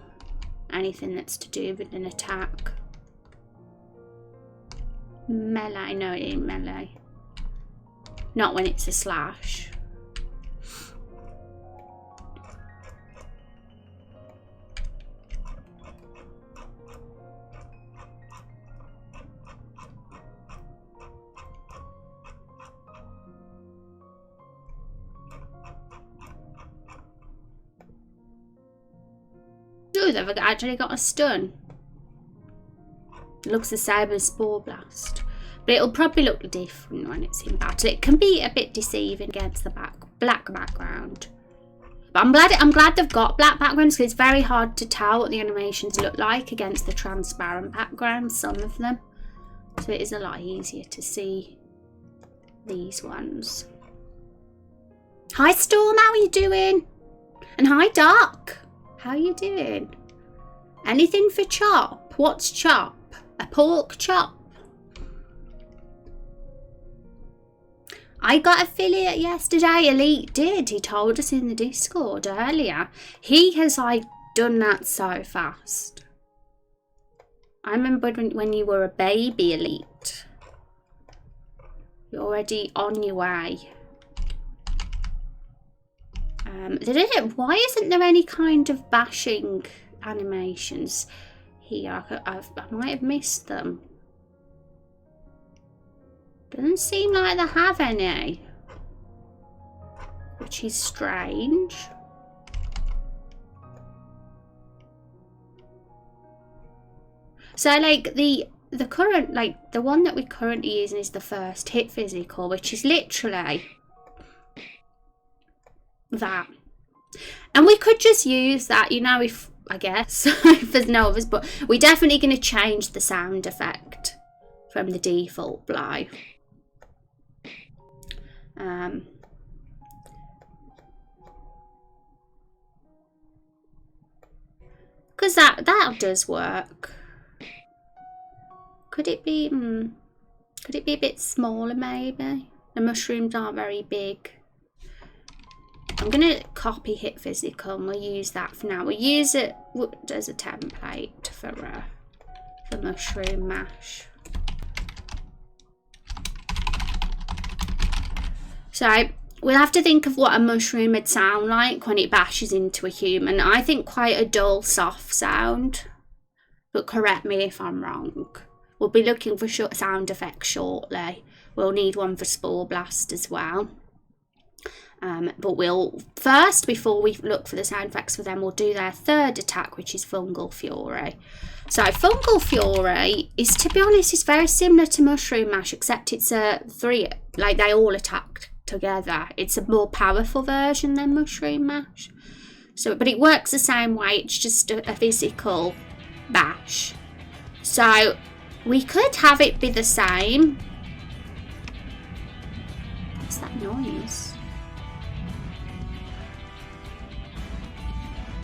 anything that's to do with an attack. Melee, no it ain't melee. Not when it's a slash. Ooh, they've actually got a stun. It looks the same as Spore Blast. But it'll probably look different when it's in battle. It can be a bit deceiving against the black background. But I'm glad they've got black backgrounds, because it's very hard to tell what the animations look like against the transparent backgrounds, some of them. So it is a lot easier to see these ones. Hi Storm, how are you doing? And hi Dark, how are you doing? Anything for Chop? What's Chop? A pork chop? I got affiliate yesterday. Elite did. He told us in the Discord earlier. He has like done that so fast. I remember when you were a baby, Elite. You're already on your way. Why isn't there any kind of bashing animations here? I might have missed them. Doesn't seem like they have any, which is strange. So like the current, like the one that we're currently using is the first hit physical, which is literally that. And we could just use that, you know, if I guess if there's no others, but we're definitely going to change the sound effect from the default blow. Because that does work. Could it be a bit smaller maybe? The mushrooms aren't very big. I'm gonna copy hit physical and we'll use that for now. We'll use it as a template for mushroom mash. So we'll have to think of what a mushroom would sound like when it bashes into a human. I think quite a dull, soft sound, but correct me if I'm wrong. We'll be looking for sound effects shortly. We'll need one for Spore Blast as well. But we'll first, before we look for the sound effects for them, we'll do their third attack, which is Fungal Fury. So Fungal Fury is, to be honest, is very similar to Mushroom Mash, except it's a like they all attack together. It's a more powerful version than Mushroom Mash. So, but it works the same way. It's just a physical bash. So we could have it be the same. What's that noise?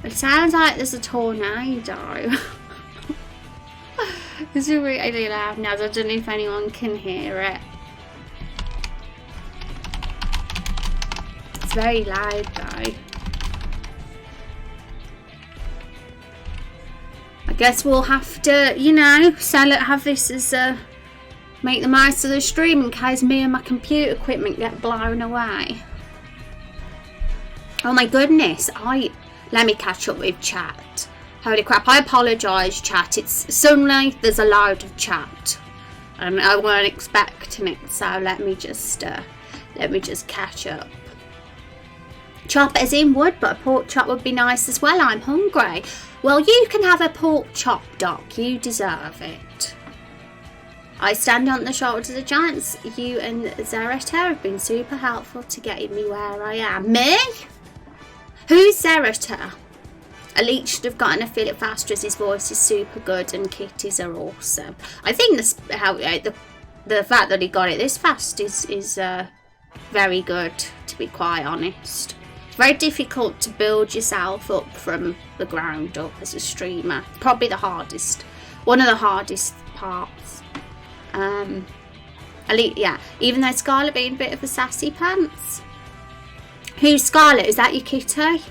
It sounds like there's a tornado. It's really loud now. I don't know if anyone can hear it. It's very loud though. I guess we'll have to, you know, have this as make the most of the stream in case me and my computer equipment get blown away. Oh my goodness, let me catch up with chat. Holy crap, I apologise chat, it's suddenly there's a load of chat and I weren't expecting it, so let me just catch up. Chop as in wood, but a pork chop would be nice as well. I'm hungry. Well, you can have a pork chop, Doc, you deserve it. I stand on the shoulders of giants. You and Zareta have been super helpful to getting me where I am. Me? Who's Zareta? Elite should have gotten a affiliate faster as his voice is super good and kitties are awesome. I think the fact that he got it this fast is very good, to be quite honest. It's very difficult to build yourself up from the ground up as a streamer. Probably the hardest, one of the hardest parts. Elite, yeah. Even though Scarlet being a bit of a sassy pants. Who's Scarlet? Is that your kitty?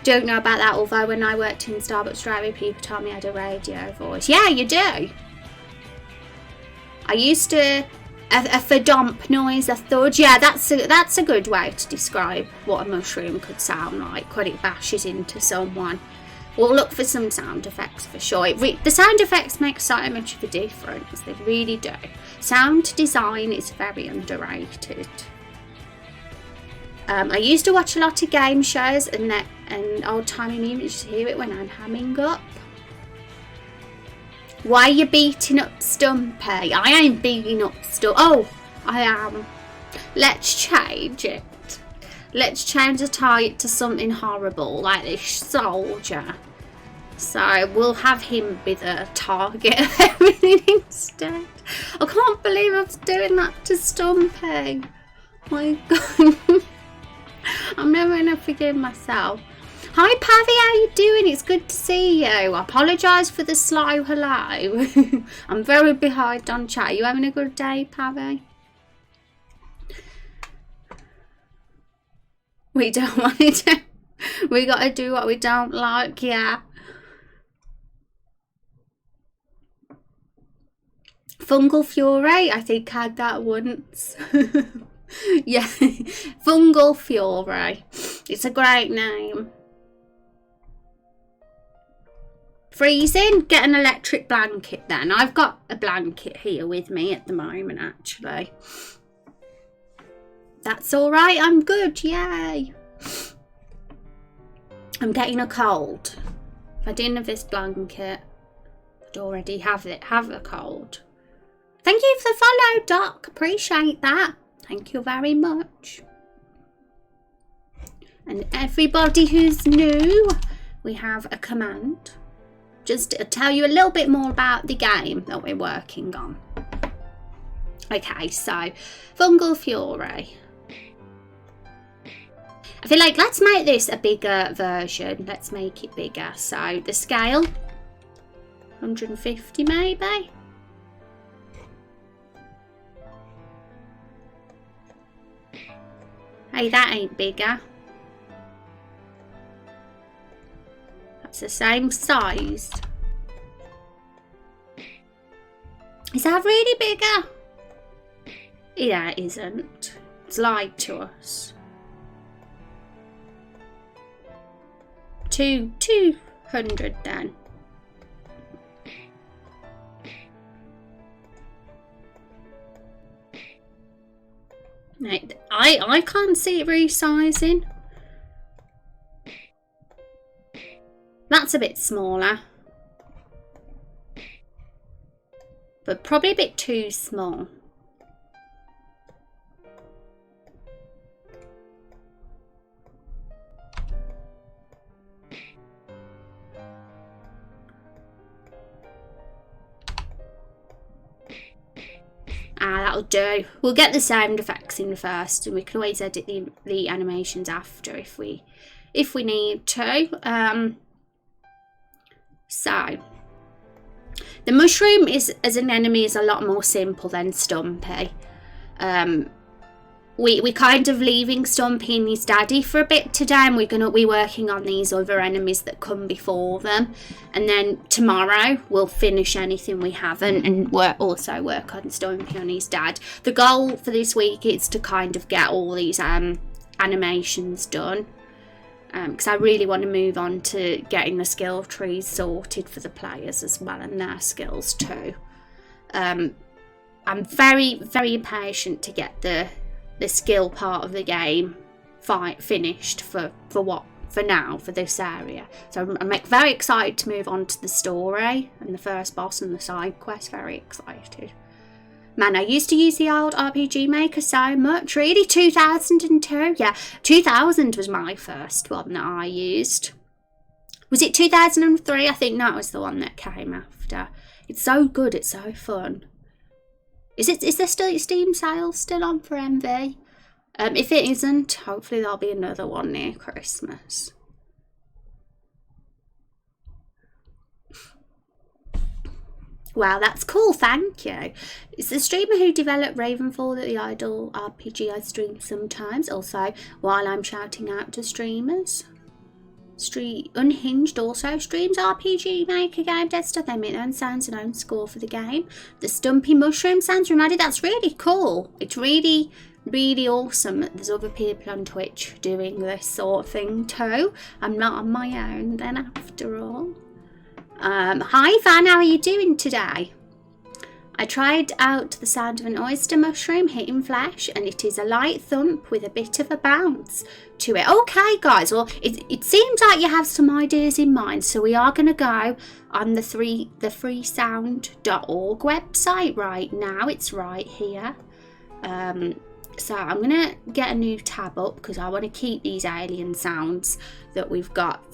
Don't know about that, although when I worked in Starbucks driving, people told me I had a radio voice. Yeah, you do. I used to... A thump noise, a thud. Yeah, that's a good way to describe what a mushroom could sound like when it bashes into someone. We'll look for some sound effects for sure. The sound effects make so much of a difference. They really do. Sound design is very underrated. I used to watch a lot of game shows and old-timey moments to hear it when I'm hamming up. Why are you beating up Stumpy? I ain't beating up Stumpy. Oh, I am. Let's change it. Let's change the target to something horrible, like this soldier. So we'll have him be the target of everything instead. I can't believe I was doing that to Stumpy. My God. I'm never going to forgive myself. Hi Pavy, how you doing? It's good to see you. I apologise for the slow hello. I'm very behind on chat. Are you having a good day, Pavy? We don't want to do. We got to do what we don't like, yeah. Fungal Fury, I think I had that once. Yeah, Fungal Fury. It's a great name. Freezing, get an electric blanket then. I've got a blanket here with me at the moment, actually. That's all right, I'm good, yay. I'm getting a cold. If I didn't have this blanket, I'd already have a cold. Thank you for the follow, Doc. Appreciate that. Thank you very much. And everybody who's new, we have a command. Just to tell you a little bit more about the game that we're working on. Okay, so Fungal Fury. I feel like let's make this a bigger version. Let's make it bigger. So the scale, 150 maybe. Hey, that ain't bigger. That's the same size. Is that really bigger? Yeah, it isn't. It's lied to us. 200 then. I can't see it resizing. That's a bit smaller. But probably a bit too small. That'll do. We'll get the sound effects in first, and we can always edit the animations after if we need to. So the mushroom as an enemy is a lot more simple than Stumpy. We kind of leaving Stumpy and his daddy for a bit today, and we're gonna be working on these other enemies that come before them, and then tomorrow we'll finish anything we haven't, and also work on Stumpy and his dad. The goal for this week is to kind of get all these animations done, because I really want to move on to getting the skill trees sorted for the players as well, and their skills too. I'm very, very impatient to get the skill part of the game finished for now for this area. So I'm very excited to move on to the story and the first boss and the side quest. Very excited. Man, I used to use the old RPG Maker so much. Really, 2002? Yeah, 2000 was my first one that I used. Was it 2003? I think that was the one that came after. It's so good. It's so fun. Is there still Steam sales still on for MV? If it isn't, hopefully there'll be another one near Christmas. Wow, that's cool, thank you. It's the streamer who developed Ravenfall that the idle RPG I stream sometimes, also while I'm shouting out to streamers. Unhinged also streams RPG Maker game tester. They make their own sounds and own score for the game. The Stumpy Mushroom sounds reminded. That's really cool. It's really, really awesome that there's other people on Twitch doing this sort of thing too. I'm not on my own then after all. Hi Van, how are you doing today? I tried out the sound of an oyster mushroom hitting flesh, and it is a light thump with a bit of a bounce to it. Okay guys, well it seems like you have some ideas in mind, so we are going to go on the freesound.org website right now. It's right here. So I'm going to get a new tab up because I want to keep these alien sounds that we've got.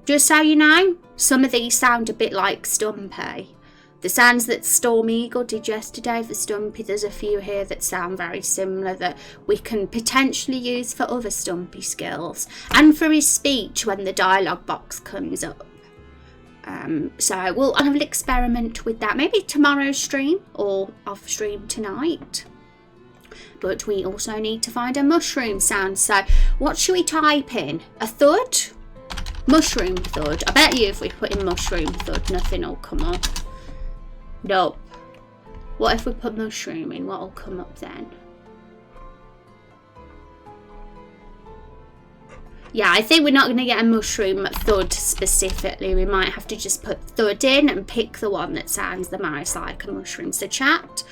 Just so you know, some of these sound a bit like Stumpy. The sounds that Storm Eagle did yesterday for Stumpy, there's a few here that sound very similar that we can potentially use for other Stumpy skills. And for his speech when the dialogue box comes up. So I will experiment with that. Maybe tomorrow's stream or off stream tonight. But we also need to find a mushroom sound. So what should we type in? A thud? Mushroom thud. I bet you if we put in mushroom thud, nothing will come up. Nope. What if we put mushroom in? What will come up then? Yeah, I think we're not going to get a mushroom thud specifically. We might have to just put thud in and pick the one that sounds the most like a mushroom. So chat,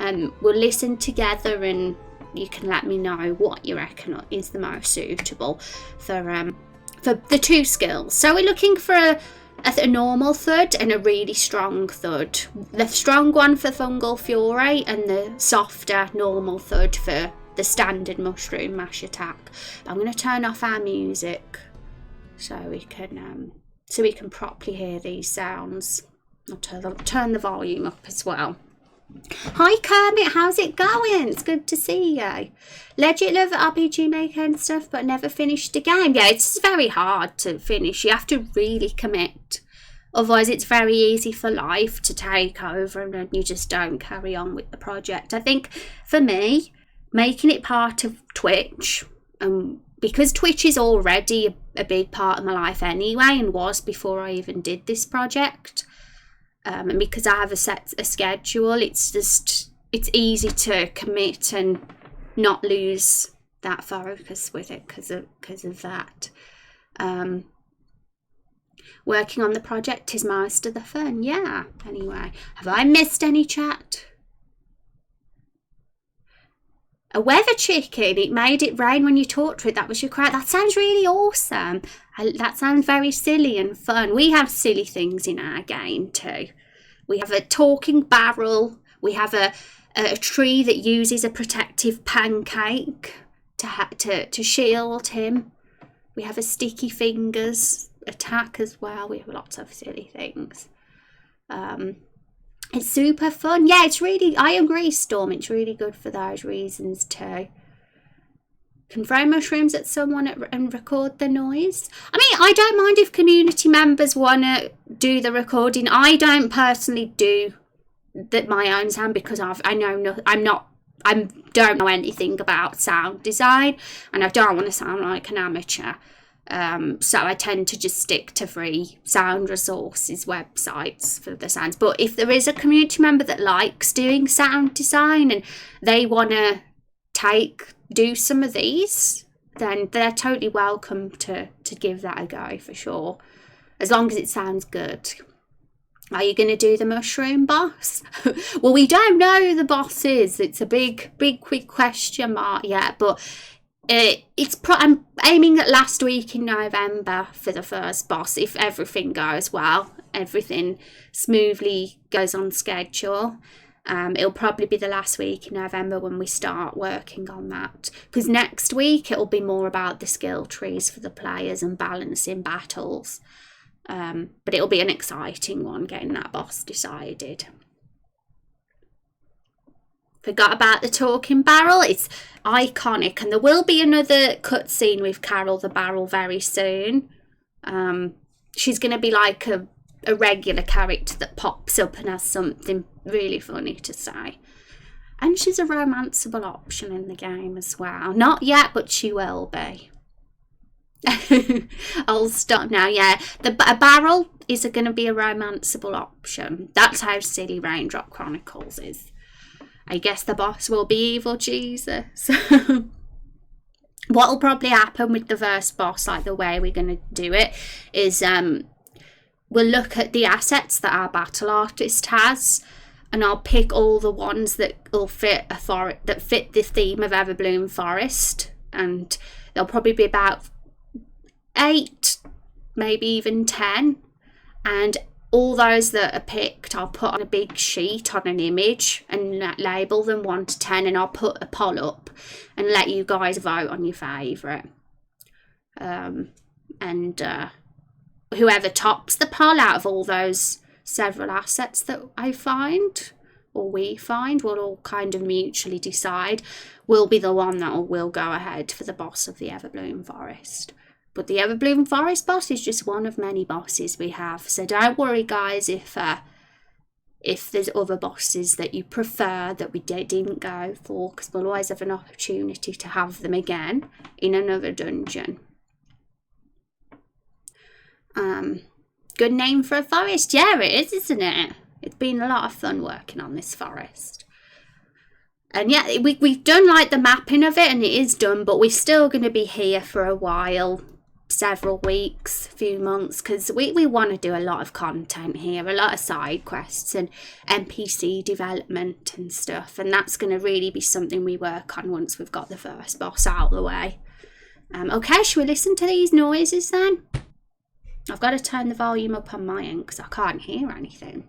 we'll listen together and you can let me know what you reckon is the most suitable for the two skills. So we're looking for a normal thud and a really strong thud. The strong one for Fungal Fury and the softer normal thud for the standard mushroom mash attack. I'm going to turn off our music so we can properly hear these sounds. I'll turn the volume up as well. Hi Kermit, how's it going? It's good to see you. Legit love RPG Maker and stuff, but never finished the game. Yeah, it's very hard to finish. You have to really commit. Otherwise, it's very easy for life to take over and you just don't carry on with the project. I think for me, making it part of Twitch, because Twitch is already a big part of my life anyway and was before I even did this project. And because I have a schedule, it's easy to commit and not lose that focus with it because of that. Working on the project is most of the fun. Yeah. Anyway, have I missed any chat? A weather chicken. It made it rain when you talked to it. That was your cry. That sounds really awesome. That sounds very silly and fun. We have silly things in our game too. We have a talking barrel. We have a tree that uses a protective pancake to shield him. We have a sticky fingers attack as well. We have lots of silly things. It's super fun. Yeah, it's really, I agree, Storm. It's really good for those reasons too. Can throw mushrooms at someone and record the noise. I mean, I don't mind if community members want to do the recording. I don't personally do my own sound because I don't know anything about sound design and I don't want to sound like an amateur. So I tend to just stick to free sound resources websites for the sounds. But if there is a community member that likes doing sound design and they want to do some of these, then they're totally welcome to give that a go for sure, as long as it sounds good. Are you going to do the mushroom boss? Well, we don't know who the boss is. It's a big question mark yet, but I'm aiming at last week in November for the first boss, if everything goes well, everything smoothly goes on schedule. It'll probably be the last week in November when we start working on that, because next week it'll be more about the skill trees for the players and balancing battles, but it'll be an exciting one getting that boss decided. Forgot about the talking barrel. It's iconic, and there will be another cutscene with Carol the Barrel very soon. She's going to be like a regular character that pops up and has something really funny to say. And she's a romanceable option in the game as well. Not yet, but she will be. I'll stop now. Yeah, a barrel is going to be a romanceable option. That's how silly Raindrop Chronicles is. I guess the boss will be evil Jesus. What'll probably happen with the first boss, like the way we're going to do it, is we'll look at the assets that our battle artist has, and I'll pick all the ones that will fit that fit the theme of Everbloom Forest, and there'll probably be about 8, maybe even 10, and all those that are picked I'll put on a big sheet on an image and label them 1 to 10, and I'll put a poll up and let you guys vote on your favourite, and whoever tops the poll out of all those several assets that I find, or we find, we'll all kind of mutually decide, will be the one that will go ahead for the boss of the Everbloom Forest. But the Everbloom Forest boss is just one of many bosses we have, so don't worry guys if there's other bosses that you prefer that we didn't go for, because we'll always have an opportunity to have them again in another dungeon. Good name for a forest. Yeah, it is, isn't it? It's been a lot of fun working on this forest. And yeah, we've done like the mapping of it, and it is done, but we're still going to be here for a while, several weeks, few months, because we want to do a lot of content here, a lot of side quests and NPC development and stuff, and that's going to really be something we work on once we've got the first boss out of the way. Okay, shall we listen to these noises then? I've got to turn the volume up on my end because I can't hear anything.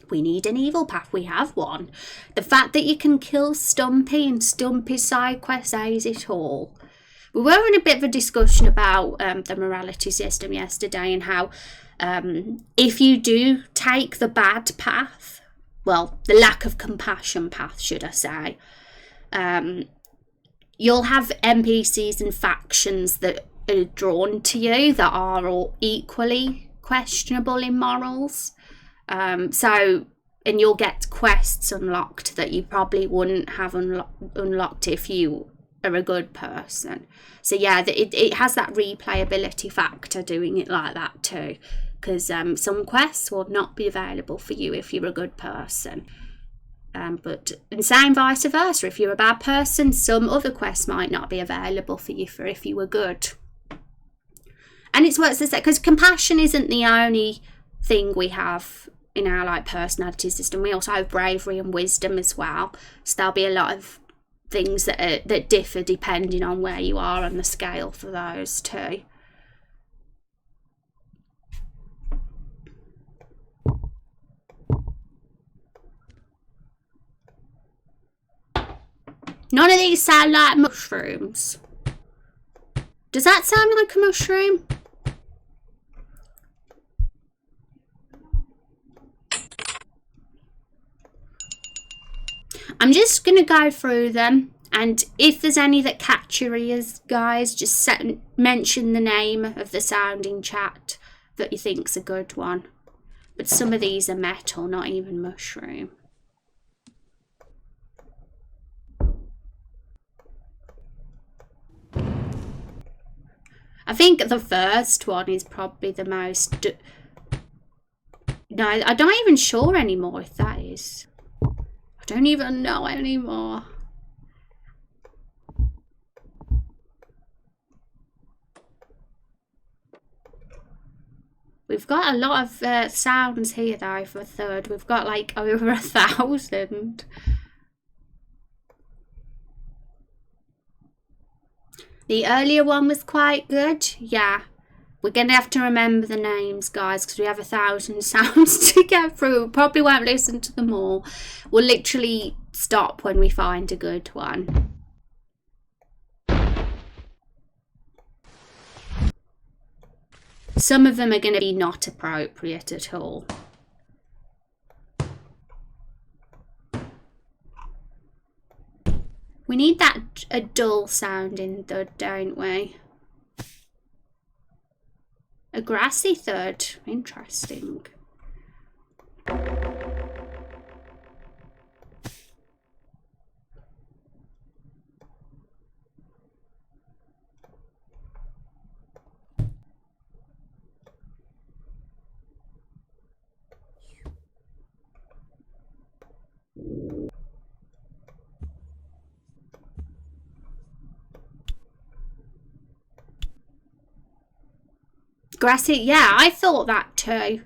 We need an evil path. We have one. The fact that you can kill Stumpy and Stumpy's side quest says it all. We were in a bit of a discussion about the morality system yesterday, and how if you do take the bad path, well, the lack of compassion path, should I say, you'll have NPCs and factions that are drawn to you that are all equally questionable in morals. And you'll get quests unlocked that you probably wouldn't have unlocked if you are a good person. So yeah, it has that replayability factor doing it like that too, because some quests will not be available for you if you're a good person. But and same vice versa, if you're a bad person, some other quests might not be available for you if you were good. And it's worth to say, because compassion isn't the only thing we have in our like personality system. We also have bravery and wisdom as well. So there'll be a lot of things that differ depending on where you are on the scale for those too. None of these sound like mushrooms. Does that sound like a mushroom? I'm just going to go through them, and if there's any that catch your ears, guys, just mention the name of the sound in chat that you think's a good one. But some of these are metal, not even mushroom. I think the first one is probably the most... No, I'm not even sure anymore if that is. I don't even know anymore. We've got a lot of sounds here though for a third. We've got like over 1,000. The earlier one was quite good. Yeah. We're going to have to remember the names, guys, because we have 1,000 sounds to get through. We probably won't listen to them all. We'll literally stop when we find a good one. Some of them are going to be not appropriate at all. We need a dull sounding thud, don't we? A grassy thud. Interesting. Grassy, yeah, I thought that too.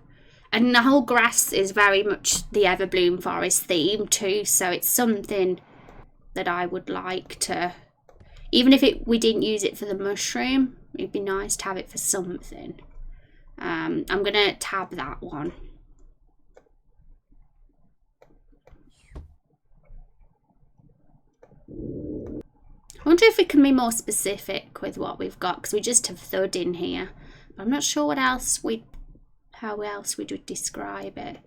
And the whole grass is very much the Everbloom Forest theme too, so it's something that I would like to, even if we didn't use it for the mushroom, it'd be nice to have it for something. I'm going to tab that one. I wonder if we can be more specific with what we've got, because we just have thud in here. But I'm not sure what else how else we would describe it.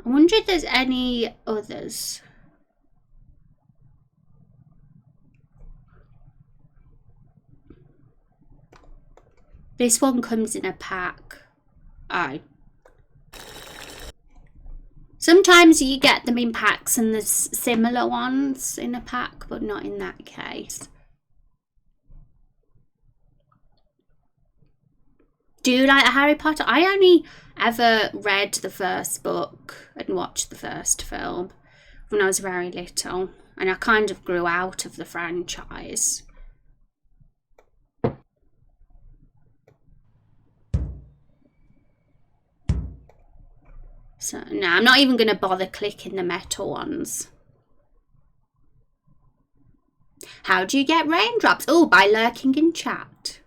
I wonder if there's any others. This one comes in a pack. Oh. Sometimes you get them in packs and there's similar ones in a pack, but not in that case. Do you like Harry Potter? I only ever read the first book and watched the first film when I was very little, and I kind of grew out of the franchise. So no, I'm not even going to bother clicking the metal ones. How do you get raindrops? Oh, by lurking in chat.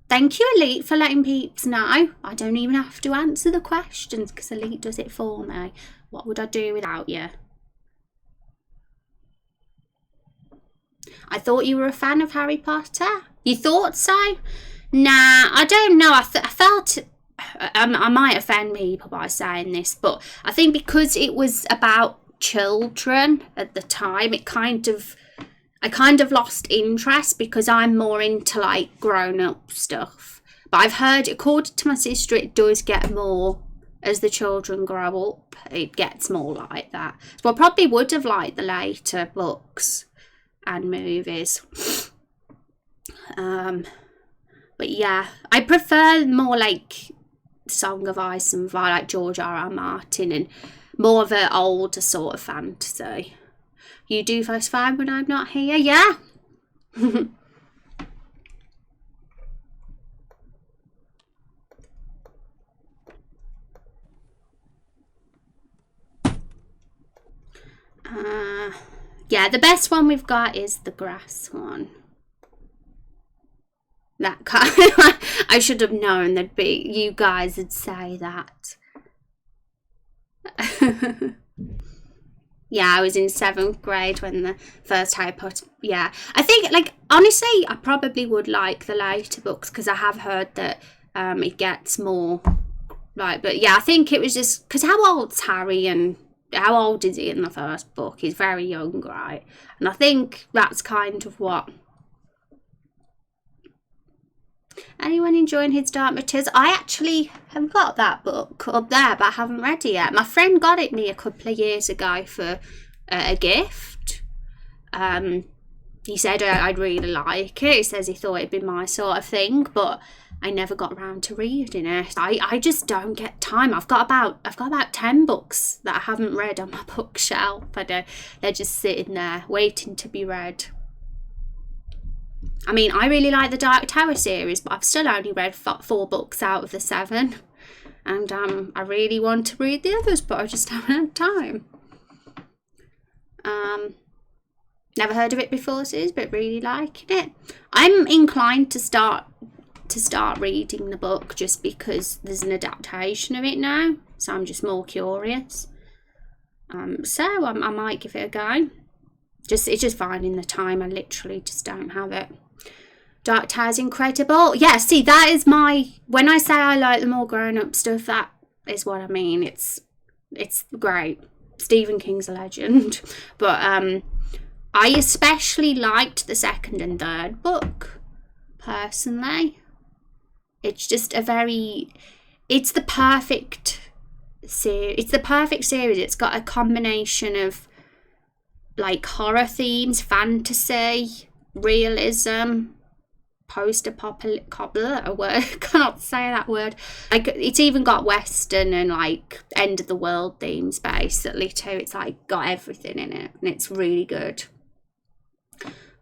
Thank you, Elite, for letting peeps know. I don't even have to answer the questions because Elite does it for me. What would I do without you? I thought you were a fan of Harry Potter. You thought so? Nah, I don't know. I felt... I might offend people by saying this, but I think because it was about children at the time, I kind of lost interest because I'm more into like grown-up stuff. But I've heard, according to my sister, it does get more as the children grow up. It gets more like that. So I probably would have liked the later books and movies. But yeah, I prefer more like Song of Ice and Fire, like George R.R. Martin, and more of an older sort of fantasy. You do first fine when I'm not here? Yeah. Yeah, the best one we've got is the grass one. That kind of, I should have known that you guys would say that. Yeah, I was in 7th grade when the first Harry Potter, yeah. I think, like, honestly, I probably would like the later books because I have heard that it gets more, like, but yeah, I think it was just, because how old's Harry and how old is he in the first book? He's very young, right? And I think that's kind of what... Anyone enjoying his Dark Materials? I actually have got that book up there, but I haven't read it yet. My friend got it me a couple of years ago for a gift. He said I'd really like it. He says he thought it'd be my sort of thing, but I never got around to reading it. I just don't get time. I've got about 10 books that I haven't read on my bookshelf. They're just sitting there waiting to be read. I mean, I really like the Dark Tower series, but I've still only read 4 books out of the 7. And I really want to read the others, but I just haven't had time. Never heard of it before, Sis, but really liking it. I'm inclined to start reading the book just because there's an adaptation of it now, so I'm just more curious. So I might give it a go. It's just finding the time. I literally just don't have it. Dark Tower's incredible. Yeah, see, that is when I say I like the more grown-up stuff, that is what I mean. It's great. Stephen King's a legend. But I especially liked the 2nd and 3rd book, personally. It's just it's the perfect series. It's the perfect series. It's got a combination of like horror themes, fantasy, realism, post-apocalyptic a word. Cannot say that word. Like, it's even got Western and like end of the world themes basically too. It's like got everything in it, and it's really good.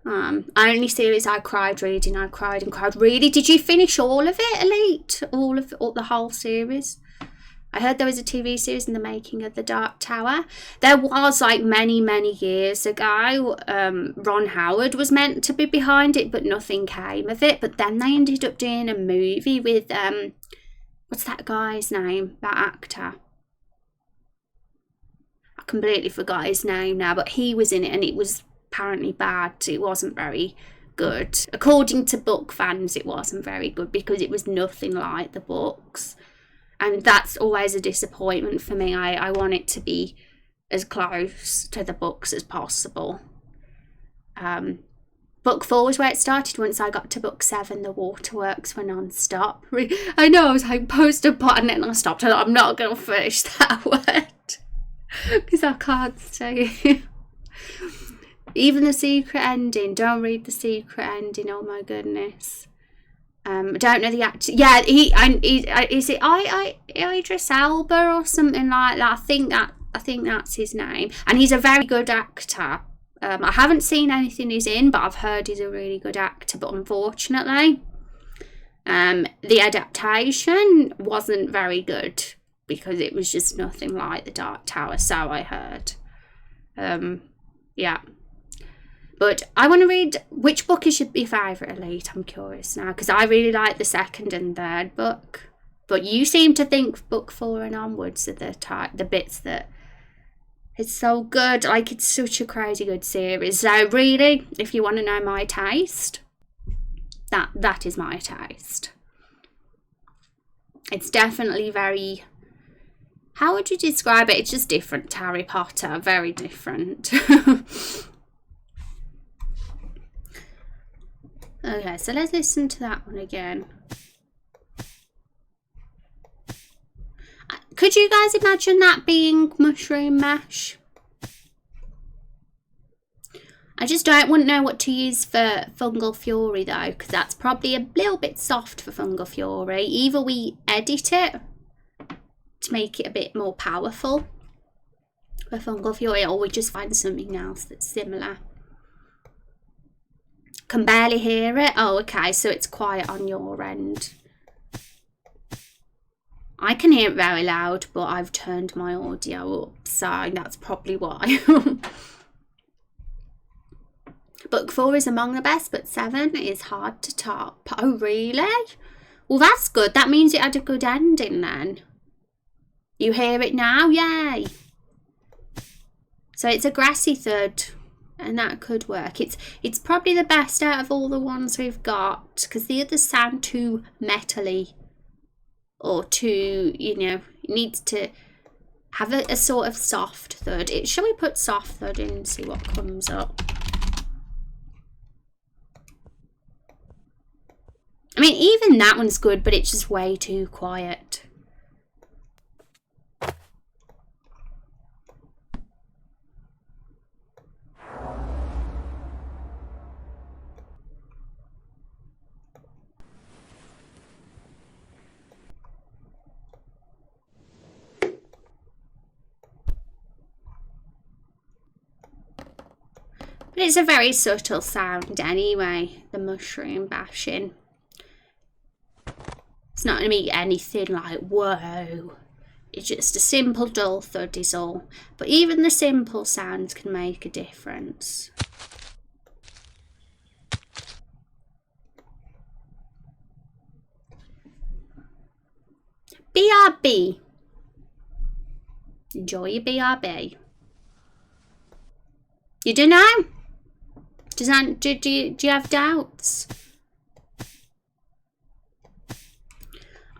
Only series I cried reading. I cried and cried. Really? Did you finish all of it, Elite? All the whole series? I heard there was a TV series in the making of The Dark Tower. There was, like, many years ago. Ron Howard was meant to be behind it, but nothing came of it. But then they ended up doing a movie with what's that guy's name? That actor. I completely forgot his name now, but he was in it, and it was apparently bad. It wasn't very good. According to book fans, it wasn't very good because it was nothing like the books, and that's always a disappointment for me. I want it to be as close to the books as possible. Book 4 was where it started. Once I got to book 7, the waterworks were non-stop. I know, I was like, post a button, and I stopped. I'm not going to finish that word because I can't say it. Even the secret ending. Don't read the secret ending. Oh my goodness. I don't know the actor. Yeah, is it Idris Elba or something like that? I think that's his name. And he's a very good actor. I haven't seen anything he's in, but I've heard he's a really good actor. But unfortunately, the adaptation wasn't very good because it was just nothing like The Dark Tower. So I heard. Yeah. But I want to read, which book is your favourite, Elite? I'm curious now, because I really like the second and third book. But you seem to think book 4 and onwards are the bits that it's so good. Like, it's such a crazy good series. So really, if you want to know my taste, that is my taste. It's definitely very, how would you describe it? It's just different to Harry Potter, very different. Okay, so let's listen to that one again. Could you guys imagine that being mushroom mash? I just don't know what to use for fungal fury though, because that's probably a little bit soft for fungal fury. Either we edit it to make it a bit more powerful for fungal fury, or we just find something else that's similar. Can barely hear it. Oh, okay, so it's quiet on your end. I can hear it very loud, but I've turned my audio up, so that's probably why. Book 4 is among the best, but 7 is hard to top. Oh, really? Well, that's good. That means it had a good ending then. You hear it now? Yay! So it's a grassy thud. And that could work. It's probably the best out of all the ones we've got, because the others sound too metally or too, you know, it needs to have a sort of soft thud. Shall we put soft thud in and see what comes up? I mean, even that one's good, but it's just way too quiet. But it's a very subtle sound anyway, the mushroom bashing. It's not going to be anything like, whoa. It's just a simple dull thud is all. But even the simple sounds can make a difference. BRB. Enjoy your BRB. You don't know? Do you have doubts?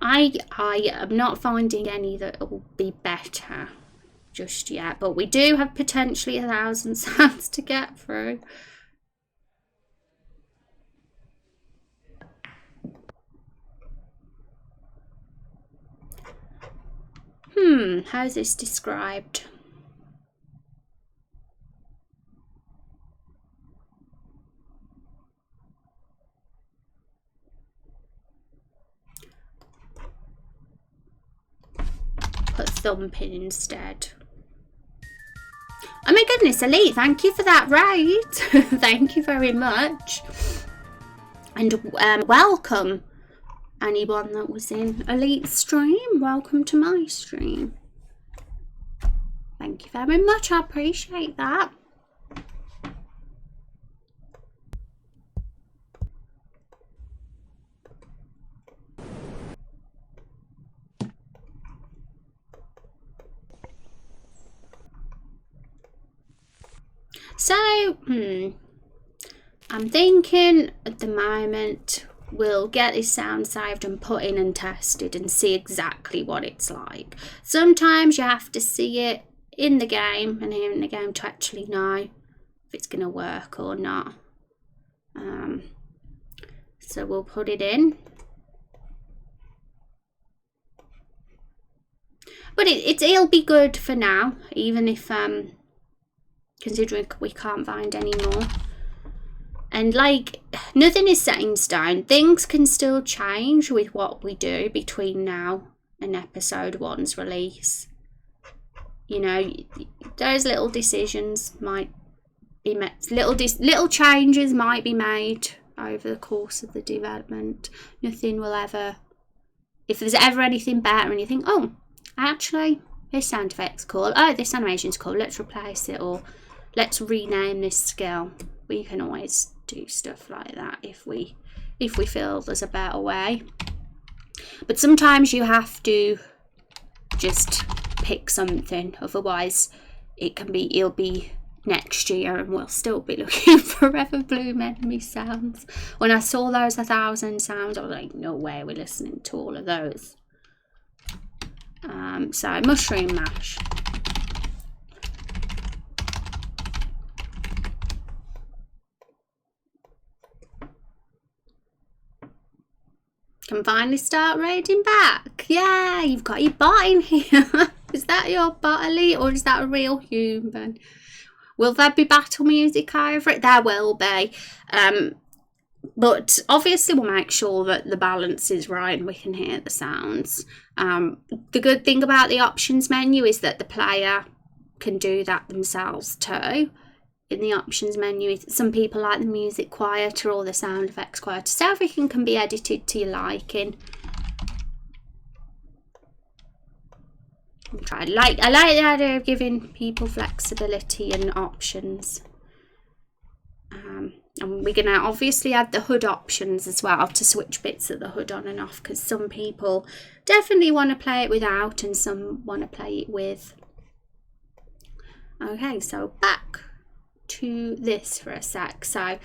I am not finding any that will be better just yet, but we do have potentially 1,000 sounds to get through. How's this described? thumping instead. Oh my goodness, Elite, thank you for that raid. Thank you very much. And welcome anyone that was in Elite's stream. Welcome to my stream. Thank you very much, I appreciate that. So, I'm thinking at the moment we'll get this sound saved and put in and tested and see exactly what it's like. Sometimes you have to see it in the game and hear in the game to actually know if it's going to work or not. So we'll put it in. But it'll be good for now, even if considering we can't find any more. And like, nothing is set in stone. Things can still change with what we do between now and episode 1's release. You know, those little decisions might be made, little changes might be made over the course of the development. Nothing will ever, if there's ever anything better and you think, oh, actually, this sound effect's cool, oh, this animation's cool, let's replace it, or let's rename this skill. We can always do stuff like that if we feel there's a better way. But sometimes you have to just pick something, otherwise it'll be next year and we'll still be looking for Forever Bloom enemy sounds. When I saw those 1,000 sounds, I was like, no way we're listening to all of those. So Mushroom Mash. Can finally start raiding back. Yeah, you've got your bot in here. Is that your bot, Elite, or is that a real human? Will there be battle music over it? There will be. But obviously we'll make sure that the balance is right and we can hear the sounds. The good thing about the options menu is that the player can do that themselves too. In the options menu, some people like the music quieter or the sound effects quieter, so everything can be edited to your liking. I like the idea of giving people flexibility and options. And we're going to obviously add the HUD options as well to switch bits of the HUD on and off, because some people definitely want to play it without and some want to play it with. Okay, so back to this for a sec. So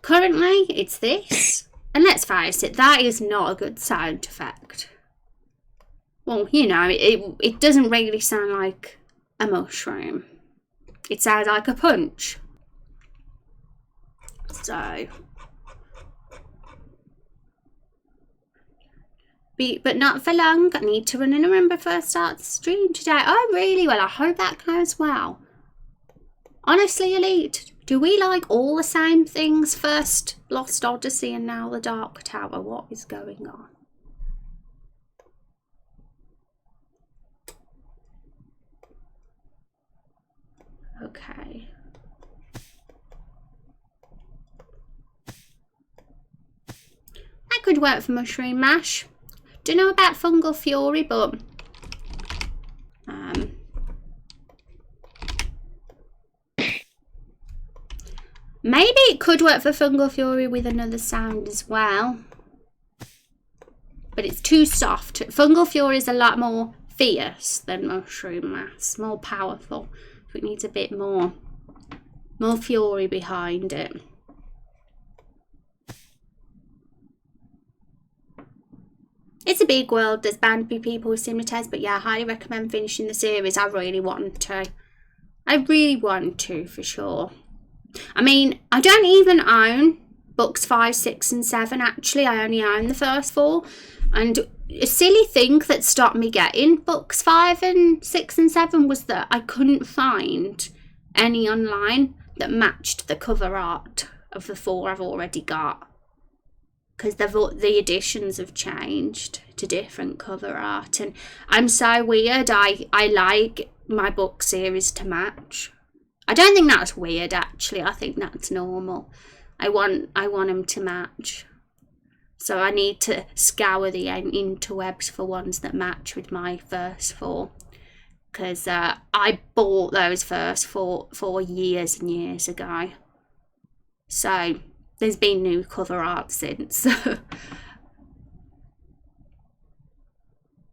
currently it's this, and let's face it, that is not a good sound effect. Well, you know, it doesn't really sound like a mushroom. It sounds like a punch. So, but not for long. I need to run and remember first start the stream today. Oh, really? Well, I hope that goes well. Honestly, Elite, do we like all the same things? First Lost Odyssey and now the Dark Tower. What is going on? Okay. That could work for Mushroom Mash. Don't know about Fungal Fury, but maybe it could work for Fungal Fury with another sound as well. But it's too soft. Fungal Fury is a lot more fierce than Mushroom Mash, more powerful. So it needs a bit more fury behind it. It's a big world. There's bound to be people with similar tastes, but yeah, I highly recommend finishing the series. I really want to. I really want to, for sure. I mean, I don't even own books 5, 6 and 7 actually. I only own the first 4. And a silly thing that stopped me getting books 5 and 6 and 7 was that I couldn't find any online that matched the cover art of the 4 I've already got. because the editions have changed to different cover art, and I'm so weird. I like my book series to match. I don't think that's weird, actually. I think that's normal. I want them to match. So I need to scour the interwebs for ones that match with my first 4. Because I bought those first 4 years and years ago. So there's been new cover art since.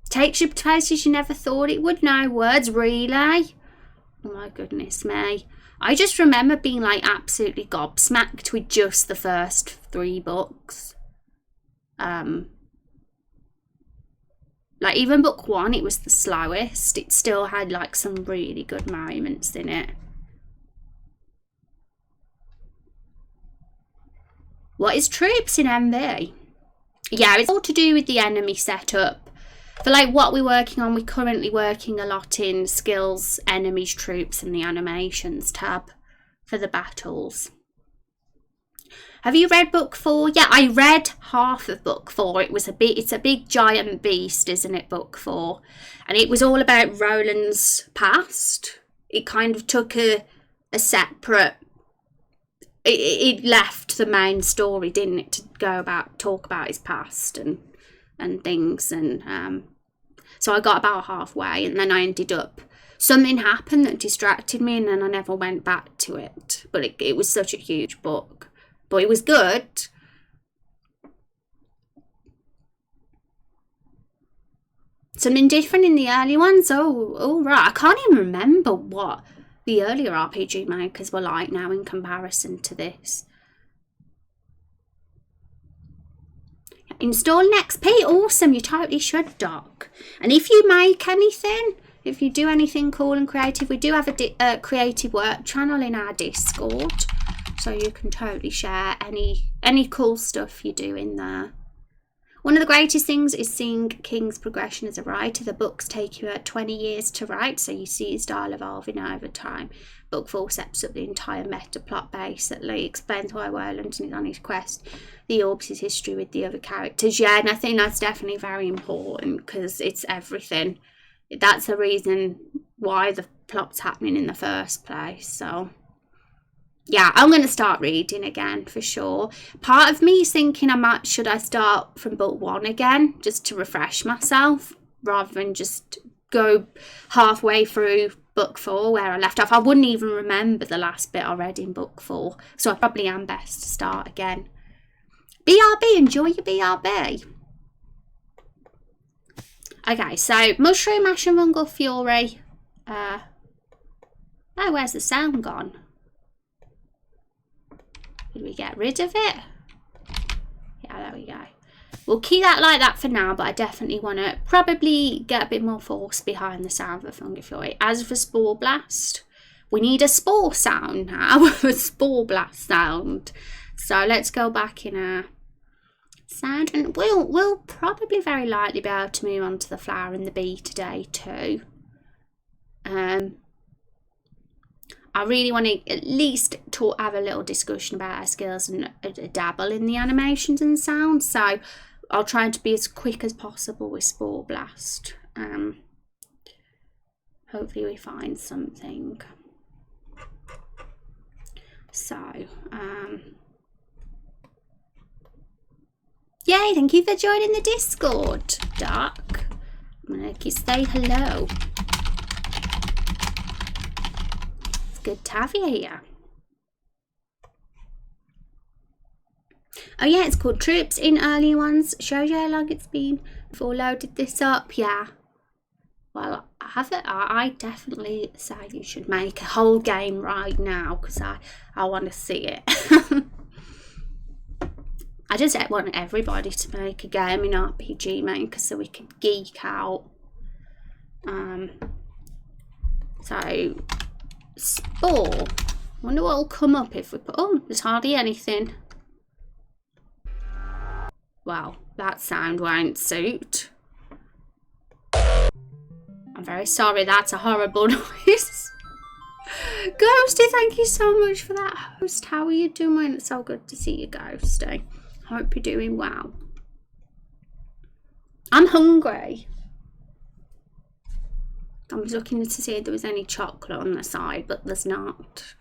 Takes you places you never thought it would. No words, really? Oh my goodness me. I just remember being like absolutely gobsmacked with just the first 3 books. Like even book 1, it was the slowest. It still had like some really good moments in it. What is troops in MV? Yeah, it's all to do with the enemy setup. For like what we're working on, we're currently working a lot in skills, enemies, troops, and the animations tab for the battles. Have you read book 4? Yeah, I read half of book 4. It's a big giant beast, isn't it, book 4? And it was all about Roland's past. It kind of took a separate... It left the main story, didn't it, to talk about his past and things. And so I got about halfway, and then I ended up... Something happened that distracted me, and then I never went back to it. But it was such a huge book. But it was good. Something different in the early ones. Oh right. I can't even remember what the earlier RPG makers were like now in comparison to this. Install an XP. Awesome. You totally should, Doc. And if you make anything, if you do anything cool and creative, we do have a creative work channel in our Discord. So you can totally share any cool stuff you do in there. One of the greatest things is seeing King's progression as a writer. The books take you 20 years to write, so you see his style evolving over time. Book 4 sets up the entire meta plot basically, explains why Wayland is on his quest, the Orbs' history with the other characters. Yeah, and I think that's definitely very important because it's everything. That's the reason why the plot's happening in the first place, so... Yeah, I'm going to start reading again for sure. Part of me is thinking should I start from book 1 again, just to refresh myself, rather than just go halfway through book 4 where I left off. I wouldn't even remember the last bit I read in book 4, so I probably am best to start again. BRB, enjoy your BRB. Okay, so Mushroom, Ash and Rungle Fury. Oh, where's the sound gone? Did we get rid of it? Yeah, there we go. We'll keep that like that for now, but I definitely want to probably get a bit more force behind the sound of Fungi Fury. As for Spore Blast, we need a Spore sound now, a Spore Blast sound. So let's go back in our sound, and we'll probably very likely be able to move on to the Flower and the Bee today too. I really want to at least have a little discussion about our skills and dabble in the animations and sounds. So I'll try to be as quick as possible with Spore Blast. Hopefully we find something. So, yay, thank you for joining the Discord, Doc. I'm going to say hello. Good to have you here. Oh yeah, it's called Troops in early ones. Shows you how long it's been before I loaded this up. Yeah. Well, I definitely say you should make a whole game right now because I want to see it. I just want everybody to make a game in RPG Maker so we can geek out. So Spore. Wonder what will come up if we put... Oh, there's hardly anything. Well, that sound won't suit. I'm very sorry, that's a horrible noise. Ghosty, thank you so much for that, host. How are you doing? It's so good to see you, Ghosty. Hope you're doing well. I'm hungry. I was looking to see if there was any chocolate on the side, but there's not.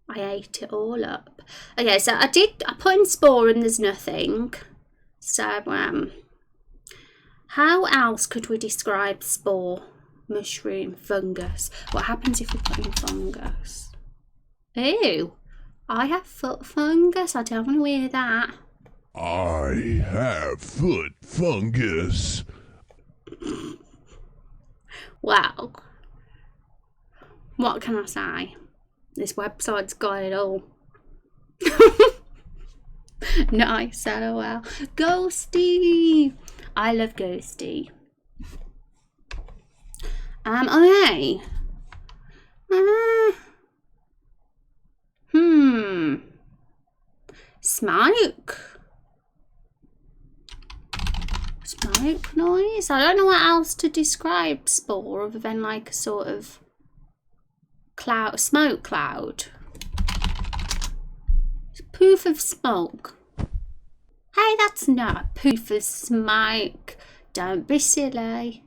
I ate it all up. Okay, so I put in spore and there's nothing. So, how else could we describe spore, mushroom, fungus? What happens if we put in fungus? Ew, I have foot fungus. I don't want to hear that. I have foot fungus. Well, what can I say? This website's got it all. Nice, LOL. Ghosty! I love Ghosty. Okay. Smoke. Smoke noise? I don't know what else to describe spore other than like a sort of cloud, smoke cloud. It's a poof of smoke. Hey, that's not a poof of smoke. Don't be silly.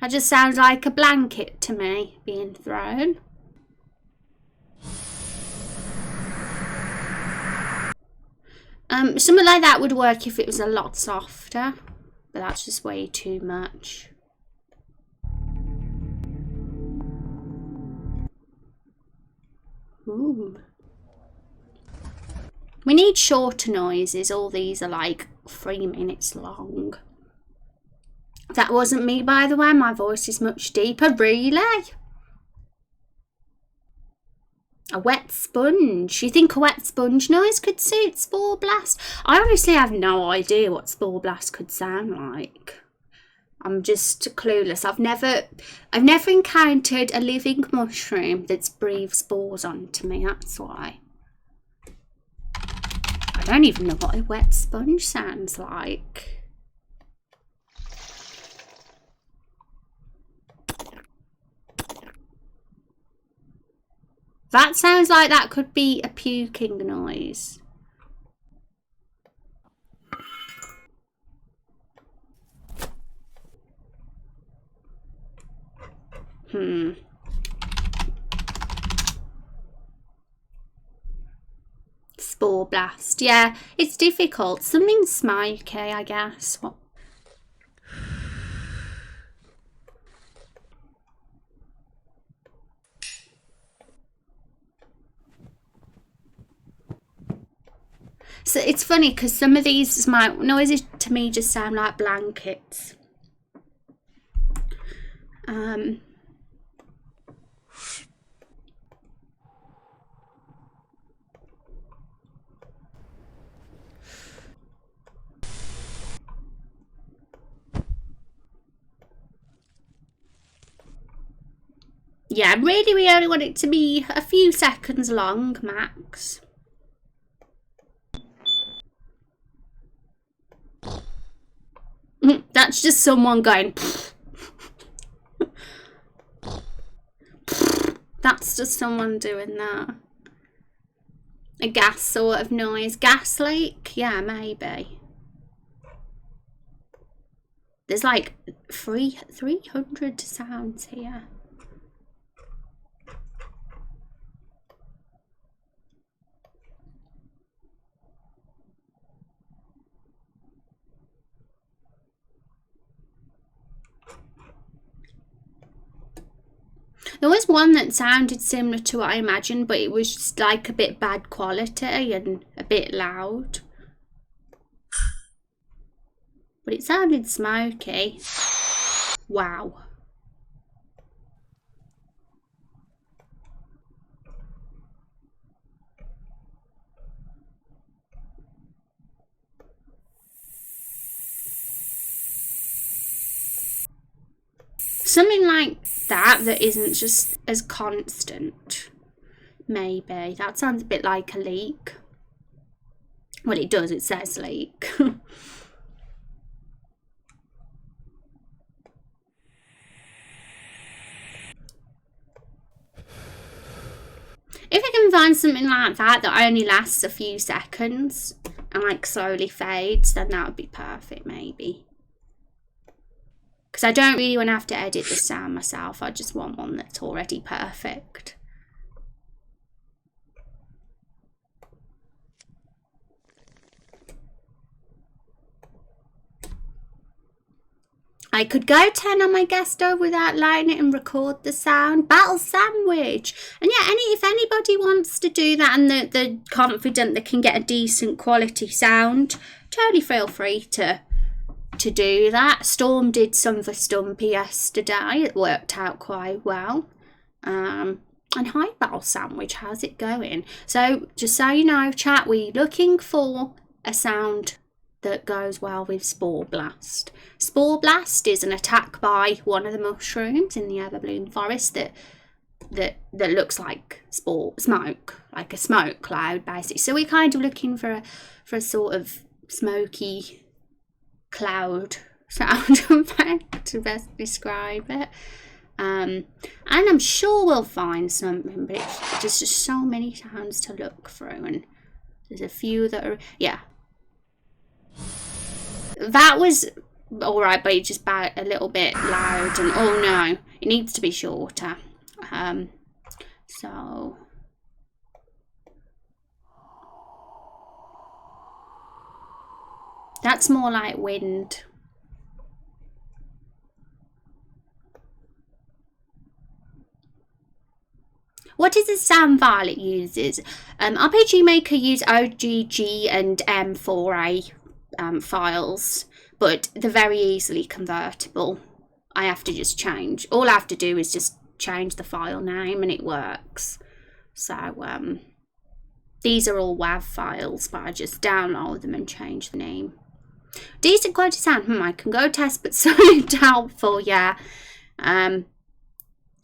That just sounds like a blanket to me being thrown. Something like that would work if it was a lot softer, but that's just way too much. Ooh. We need shorter noises. All these are like 3 minutes long. That wasn't me, by the way. My voice is much deeper. Really? A wet sponge. You think a wet sponge noise could suit Spore Blast? I honestly have no idea what Spore Blast could sound like. I'm just clueless. I've never encountered a living mushroom that's breathed spores onto me. That's why. I don't even know what a wet sponge sounds like. That sounds like that could be a puking noise. Spore Blast. Yeah, it's difficult. Something smoky, I guess. What? So it's funny because some of these smoke noises to me just sound like blankets. Yeah, really we only want it to be a few seconds long, max. That's just someone going. That's just someone doing that. A gas sort of noise. Gas leak? Yeah, maybe. There's like 300 sounds here. There was one that sounded similar to what I imagined, but it was just like a bit bad quality and a bit loud. But it sounded smoky. Wow. Something like that isn't just as constant. Maybe. That sounds a bit like a leak. Well, it does. It says leak. If I can find something like that that only lasts a few seconds and like slowly fades, then that would be perfect maybe. Because I don't really want to have to edit the sound myself. I just want one that's already perfect. I could go 10 on my guest stove without lighting it and record the sound. Battle sandwich. And yeah, if anybody wants to do that and they're confident they can get a decent quality sound, totally feel free to do that. Storm did some for Stumpy yesterday. It worked out quite well. And hi, Battle Sandwich, how's it going? So just so you know, chat, we're looking for a sound that goes well with Spore Blast. Spore Blast is an attack by one of the mushrooms in the Everbloom Forest that looks like smoke, like a smoke cloud basically. So we're kind of looking for a sort of smoky cloud sound effect to best describe it. And I'm sure we'll find something, but there's just so many sounds to look through, and there's a few that are, yeah. That was alright, but it's just a little bit loud, and oh no, it needs to be shorter. So that's more like wind. What is the sound file it uses? RPG Maker use OGG and M4A files, but they're very easily convertible. I have to just change. All I have to do is just change the file name and it works. So these are all WAV files, but I just download them and change the name. Decent quality sound. I can go test, but so doubtful. Yeah.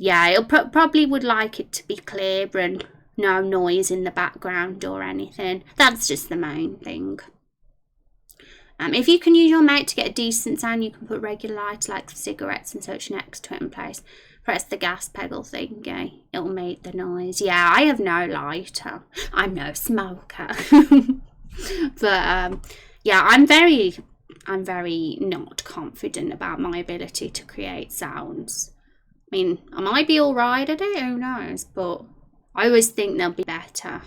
Yeah, it'll probably would like it to be clear and no noise in the background or anything. That's just the main thing. If you can use your mount to get a decent sound, you can put regular lights like cigarettes and such next to it and press the gas pedal thingy. It'll make the noise. Yeah, I have no lighter. I'm no smoker. But yeah, I'm very not confident about my ability to create sounds. I mean, I might be alright at it, who knows, but I always think they'll be better.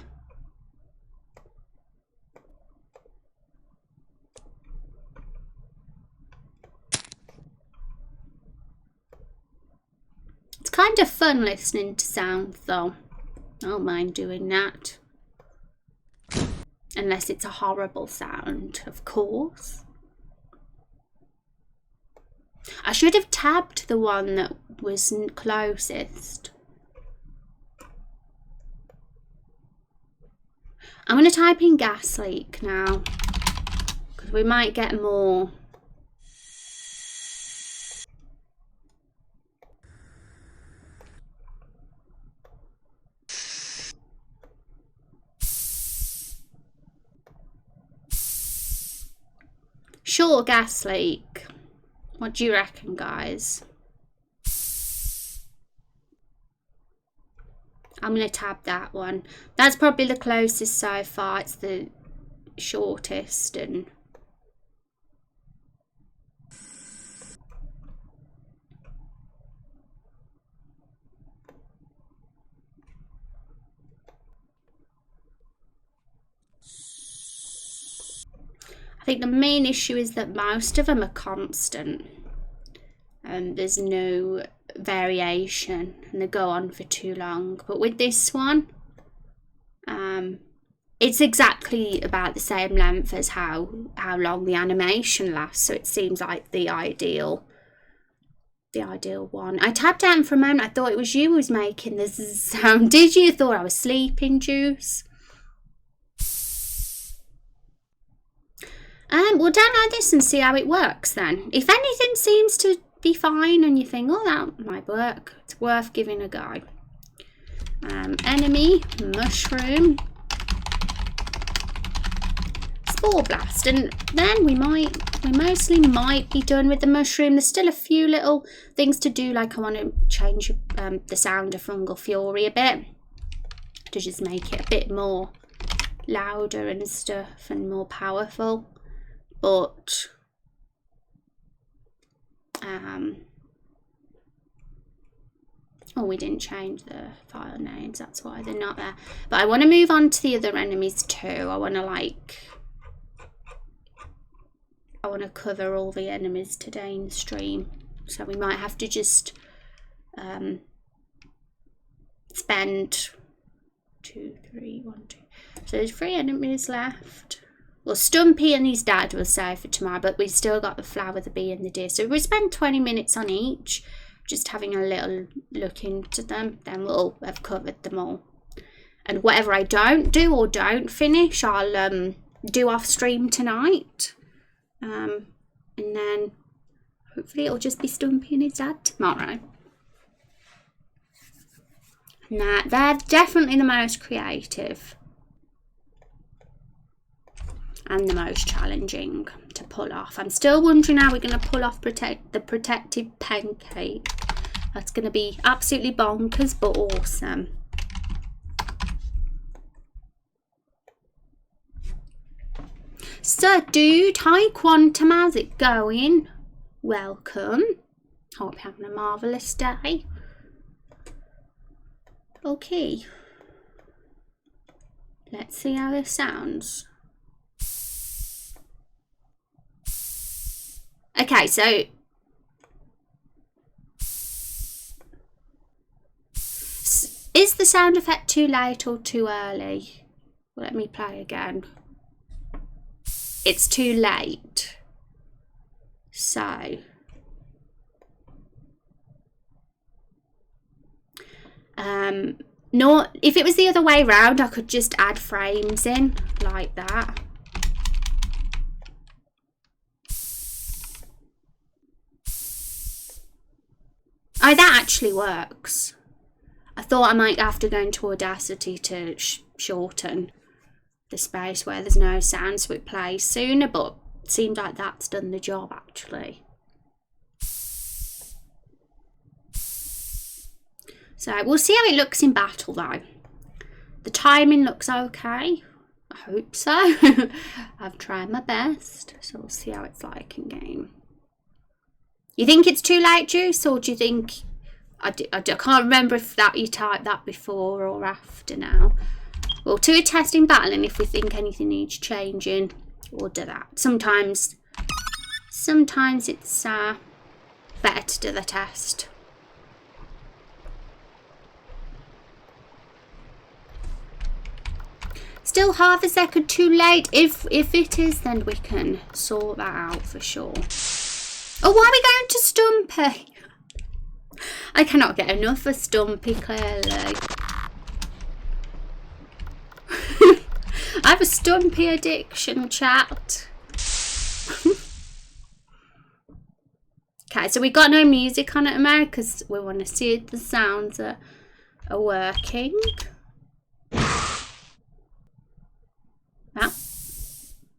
It's kind of fun listening to sound though. I don't mind doing that. Unless it's a horrible sound, of course. I should have tabbed the one that was closest. I'm going to type in gas leak now, because we might get more. Sure, gas leak. What do you reckon, guys? I'm going to tab that one. That's probably the closest so far. It's the shortest. And I think the main issue is that most of them are constant. There's no variation and they go on for too long. But with this one, it's exactly about the same length as how long the animation lasts. So it seems like the ideal one. I tapped out for a moment. I thought it was you who was making this sound. Did you? Thought I was sleeping, Juice? We'll download this and see how it works then. If anything seems to be fine and you think, oh, that might work, it's worth giving a go. Enemy, mushroom, spore blast, and then we mostly might be done with the mushroom. There's still a few little things to do, like I want to change the sound of Fungal Fury a bit. to just make it a bit more louder and stuff and more powerful. But oh, we didn't change the file names, that's why they're not there. But I want to move on to the other enemies too. I want to cover all the enemies today in the stream, so we might have to just spend 2, 3, 1, 2. So there's 3 enemies left. Well, Stumpy and his dad will save for tomorrow, but we've still got the flower, the bee and the deer. So we spend 20 minutes on each, just having a little look into them. Then we'll have covered them all. And whatever I don't do or don't finish, I'll do off stream tonight. And then hopefully it'll just be Stumpy and his dad tomorrow. Nah, they're definitely the most creative and the most challenging to pull off. I'm still wondering how we're going to pull off the protective pancake. That's going to be absolutely bonkers, but awesome. So, dude, hi Quantum, how's it going? Welcome. Hope you're having a marvellous day. Okay. Let's see how this sounds. Okay, so is the sound effect too late or too early? Let me play again. It's too late. So no, if it was the other way round, I could just add frames in like that. Oh, that actually works. I thought I might have to go into Audacity to shorten the space where there's no sound so it plays sooner, but it seemed like that's done the job actually. So we'll see how it looks in battle though. The timing looks okay. I hope so. I've tried my best, so we'll see how it's like in game. You think it's too late, Juice, or do you think... I can't remember if you typed that before or after now. We'll do a test in battle, and if we think anything needs changing, we'll do that. Sometimes it's better to do the test. Still half a second too late. If it is, then we can sort that out for sure. Oh, why are we going to Stumpy? I cannot get enough of Stumpy, clearly. I have a Stumpy addiction, chat. Okay, so we got no music on it, Mary, because we want to see if the sounds are working.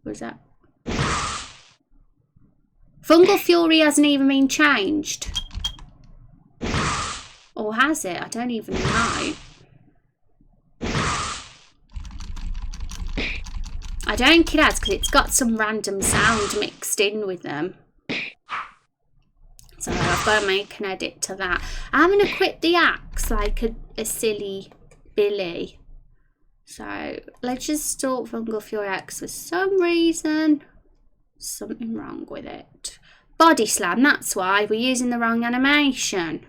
What was that? Fungal Fury hasn't even been changed. Or has it? I don't even know. I don't think it has because it's got some random sound mixed in with them. So I've got to make an edit to that. I'm going to quit the axe like a silly Billy. So let's just start Fungal Fury X. For some reason, something wrong with it. Body Slam, that's why we're using the wrong animation.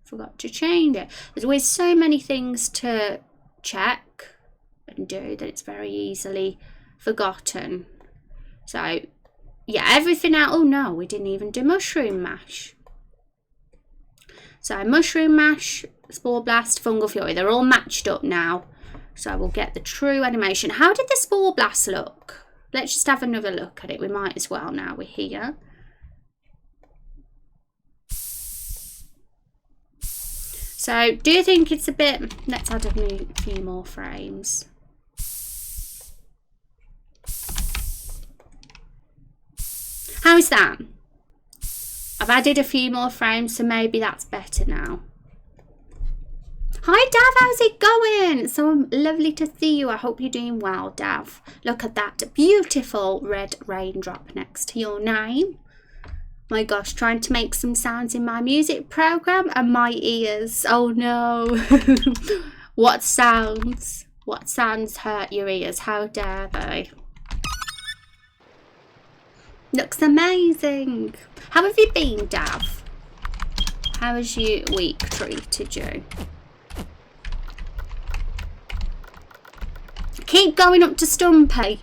Forgot to change it. There's always so many things to check and do that it's very easily forgotten. So yeah, everything out. Oh no, we didn't even do Mushroom Mash. So Mushroom Mash, Spore Blast, Fungal Fury, they're all matched up now. So we'll get the true animation. How did the Spore Blast look? Let's just have another look at it. We might as well now we're here. So do you think it's a bit... Let's add a few more frames. How is that? I've added a few more frames, so maybe that's better now. Hi Dav, how's it going? So lovely to see you. I hope you're doing well, Dav. Look at that beautiful red raindrop next to your name. My gosh, trying to make some sounds in my music program and my ears. Oh no. What sounds? What sounds hurt your ears? How dare they? Looks amazing. How have you been, Dav? How has your week treated you? Keep going up to Stumpy.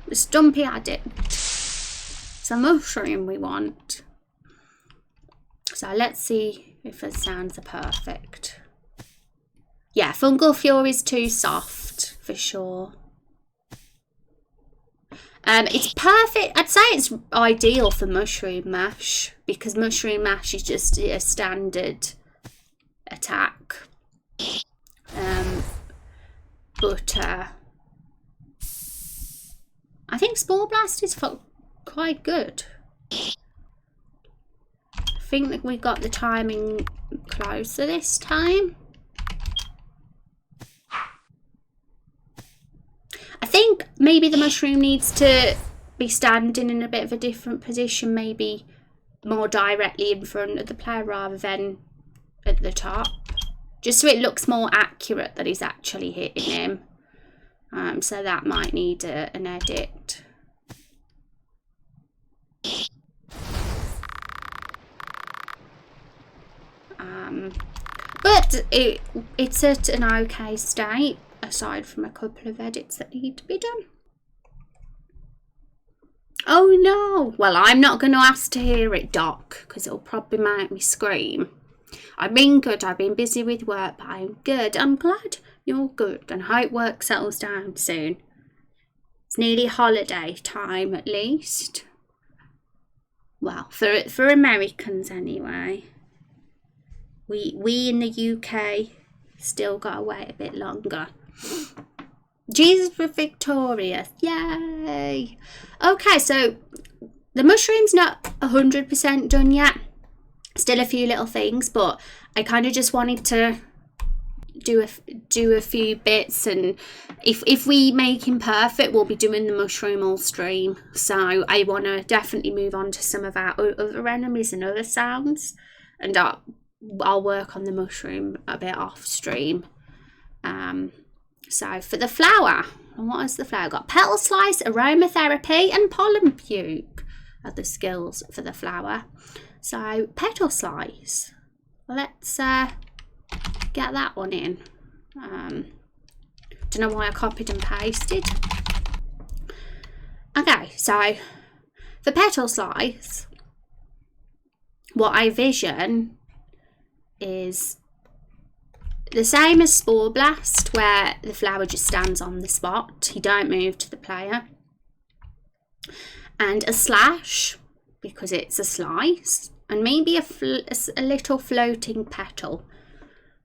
The Stumpy addict. It's a mushroom we want. So let's see if the sounds are perfect. Yeah, Fungal Fury's too soft for sure. It's perfect. I'd say it's ideal for Mushroom Mash because Mushroom Mash is just a standard attack. But I think Spore Blast is quite good. I think that we got the timing closer this time. I think maybe the mushroom needs to be standing in a bit of a different position, maybe more directly in front of the player rather than at the top, just so it looks more accurate that he's actually hitting him. So that might need an edit. But it's at an okay state, aside from a couple of edits that need to be done. Oh no! Well, I'm not going to ask to hear it, Doc, because it'll probably make me scream. I've been good, I've been busy with work, but I'm good. I'm glad you're good, and I hope work settles down soon. It's nearly holiday time, at least. Well, for Americans anyway. We in the UK still got to wait a bit longer. Jesus, we're victorious. Yay! Okay, so the mushroom's not 100% done yet. Still a few little things, but I kind of just wanted to do a few bits, and if we make him perfect, we'll be doing the mushroom all stream. So I want to definitely move on to some of our other enemies and other sounds, and I'll work on the mushroom a bit off stream. So for the flower, what has the flower got? Petal Slice, Aromatherapy and Pollen Puke are the skills for the flower. So Petal Slice, let's get that one in. Don't know why I copied and pasted. Okay, so for Petal Slice, what I vision is the same as Spore Blast, where the flower just stands on the spot. You don't move to the player. And a slash, because it's a slice. And maybe a little floating petal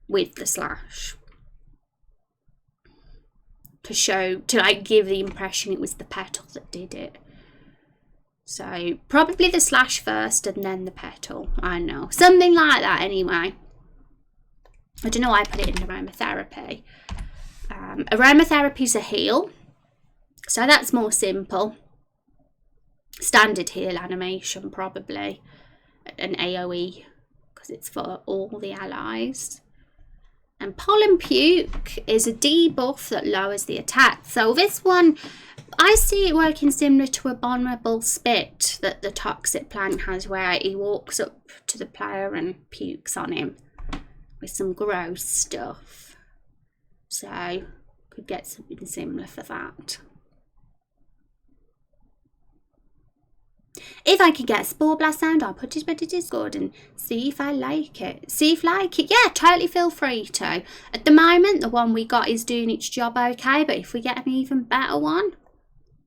with the slash. To like give the impression it was the petal that did it. So probably the slash first and then the petal. I don't know. Something like that anyway. I don't know why I put it in aromatherapy. Aromatherapy's a heal. So that's more simple. Standard heal animation probably. An AoE because it's for all the allies. And Pollen Puke is a debuff that lowers the attack. So this one, I see it working similar to a Vulnerable Spit that the Toxic Plant has, where he walks up to the player and pukes on him with some gross stuff. So could get something similar for that. If I could get a Spore Blast sound, I'll put it in the Discord and see if I like it. See if I like it. Yeah, totally feel free to. At the moment, the one we got is doing its job okay, but if we get an even better one,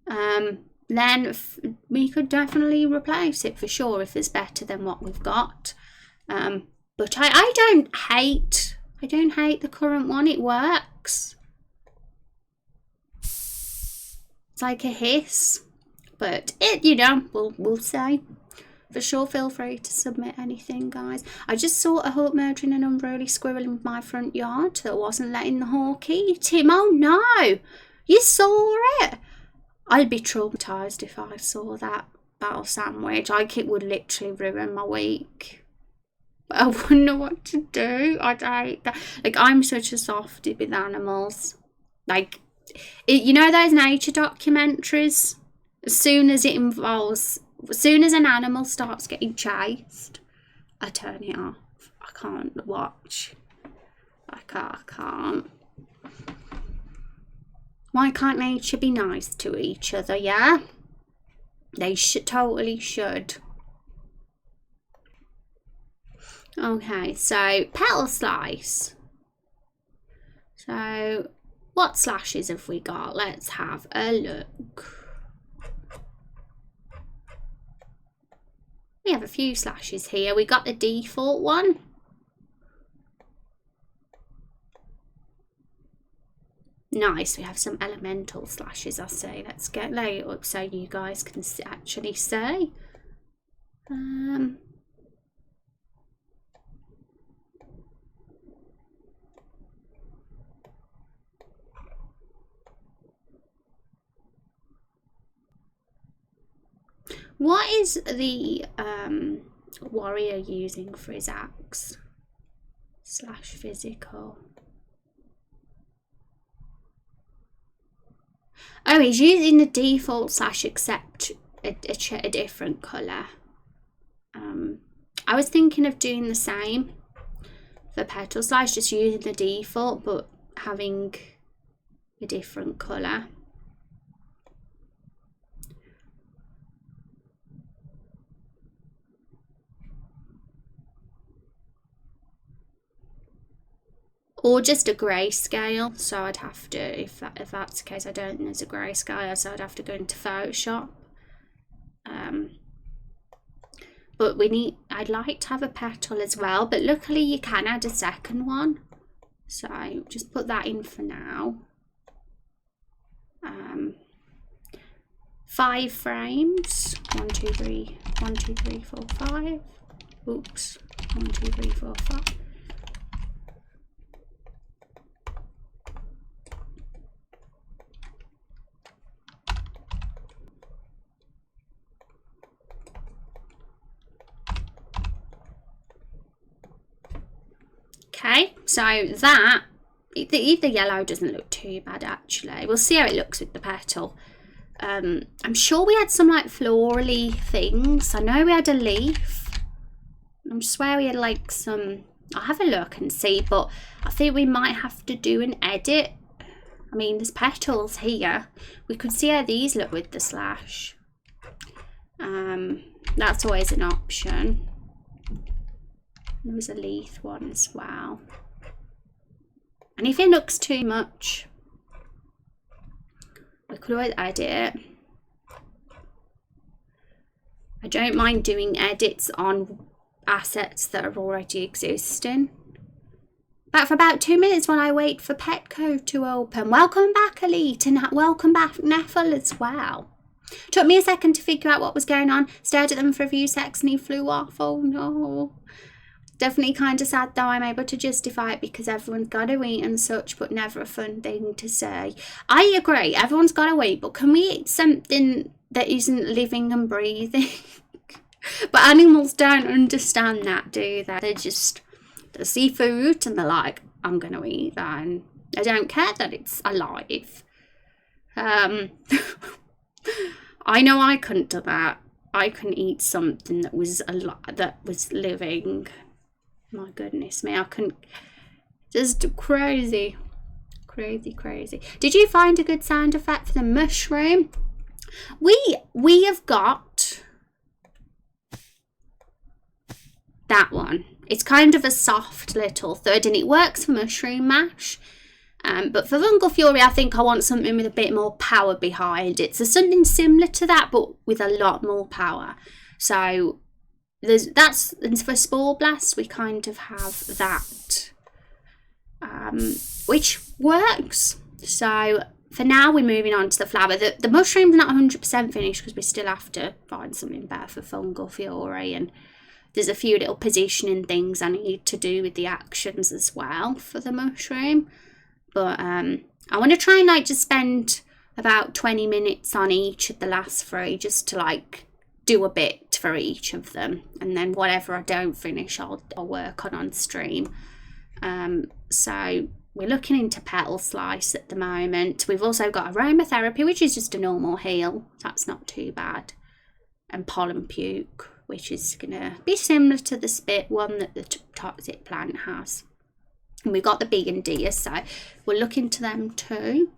then we could definitely replace it for sure if it's better than what we've got. But I don't hate the current one. It works. It's like a hiss. But it, we'll see. For sure, feel free to submit anything, guys. I just saw a hawk murdering an unruly squirrel in my front yard that wasn't letting the hawk eat him. Oh no! You saw it? I'd be traumatised if I saw that battle sandwich. Like, it would literally ruin my week. But I wouldn't know what to do. I'd hate that. Like, I'm such a softie with animals. Like, you know those nature documentaries? As soon as an animal starts getting chased, I turn it off. I can't watch. I can't. Why can't nature be nice to each other, yeah? They totally should. Okay, so petal slice. So what slashes have we got? Let's have a look. We have a few slashes here. We got the default one. Nice, we have some elemental slashes, I say. Let's get laid up so you guys can actually see. What is the warrior using for his axe? Slash physical. Oh, he's using the default slash except a different colour. I was thinking of doing the same for petal slice, just using the default but having a different colour. Or just a grayscale, so I'd have to, if that's the case, I don't think there's a grayscale, so I'd have to go into Photoshop. But I'd like to have a petal as well, but luckily you can add a second one. So just put that in for now. 5 frames. 1, 2, 3, 1, 2, 3, 4, 5. Oops. 1, 2, 3, 4, 5. Okay, so that, the yellow doesn't look too bad actually. We'll see how it looks with the petal. I'm sure we had some like florally things. I know we had a leaf. I swear we had like some, I'll have a look and see, but I think we might have to do an edit. I mean, there's petals here. We could see how these look with the slash. That's always an option. There was a leaf one as well. And if it looks too much, we could always edit it. I don't mind doing edits on assets that are already existing. But for about 2 minutes while I wait for Petco to open. Welcome back, Elite, and welcome back, Neffel, as well. Took me a second to figure out what was going on. Stared at them for a few seconds and he flew off. Oh no. Definitely kind of sad though. I'm able to justify it because everyone's got to eat and such, but never a fun thing to say. I agree, everyone's got to eat, but can we eat something that isn't living and breathing? But animals don't understand that, do they? They see food and they're like, I'm going to eat that, and they don't care that it's alive. I know I couldn't do that. I couldn't eat something that was living. My goodness me, I couldn't. Just crazy. Did you find a good sound effect for the mushroom? We have got that one. It's kind of a soft little thud and it works for mushroom mash. But for Fungal Fury, I think I want something with a bit more power behind it. So something similar to that, but with a lot more power. So and for Spore Blast, we kind of have that, which works. So for now, we're moving on to the flower. The mushroom's not 100% finished because we still have to find something better for Fungal Fury, and there's a few little positioning things I need to do with the actions as well for the mushroom. But I want to try and like just spend about 20 minutes on each of the last 3 just to like do a bit for each of them, and then whatever I don't finish I'll work on stream. So we're looking into Petal Slice at the moment. We've also got Aromatherapy, which is just a normal heal. That's not too bad. And Pollen Puke, which is going to be similar to the Spit one that the Toxic Plant has. And we've got the Bee and Deer, so we'll look into them too.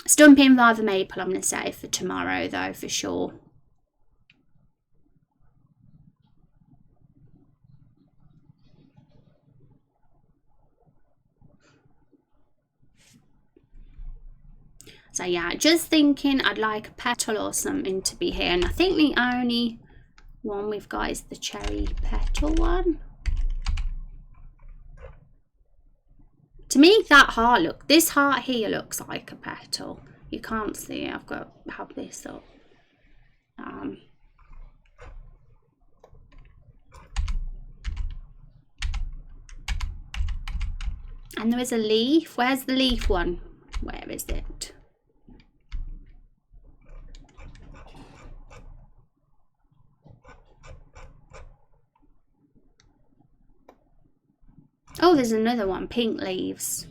Stumping Viva Maple I'm going to save for tomorrow though, for sure. So yeah, just thinking I'd like a petal or something to be here. And I think the only one we've got is the cherry petal one. To me, that heart this heart here looks like a petal. You can't see it. I've got to have this up. And there is a leaf. Where's the leaf one? Where is it? Oh, there's another one, pink leaves,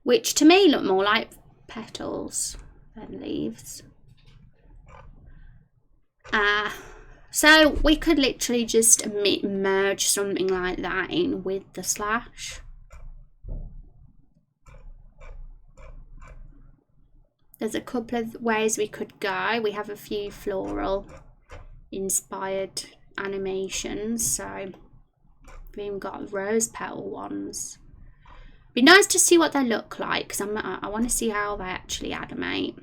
which to me look more like petals than leaves. So we could literally just merge something like that in with the slash. There's a couple of ways we could go. We have a few floral inspired animations, so we've even got rose petal ones. Be nice to see what they look like, because I want to see how they actually animate.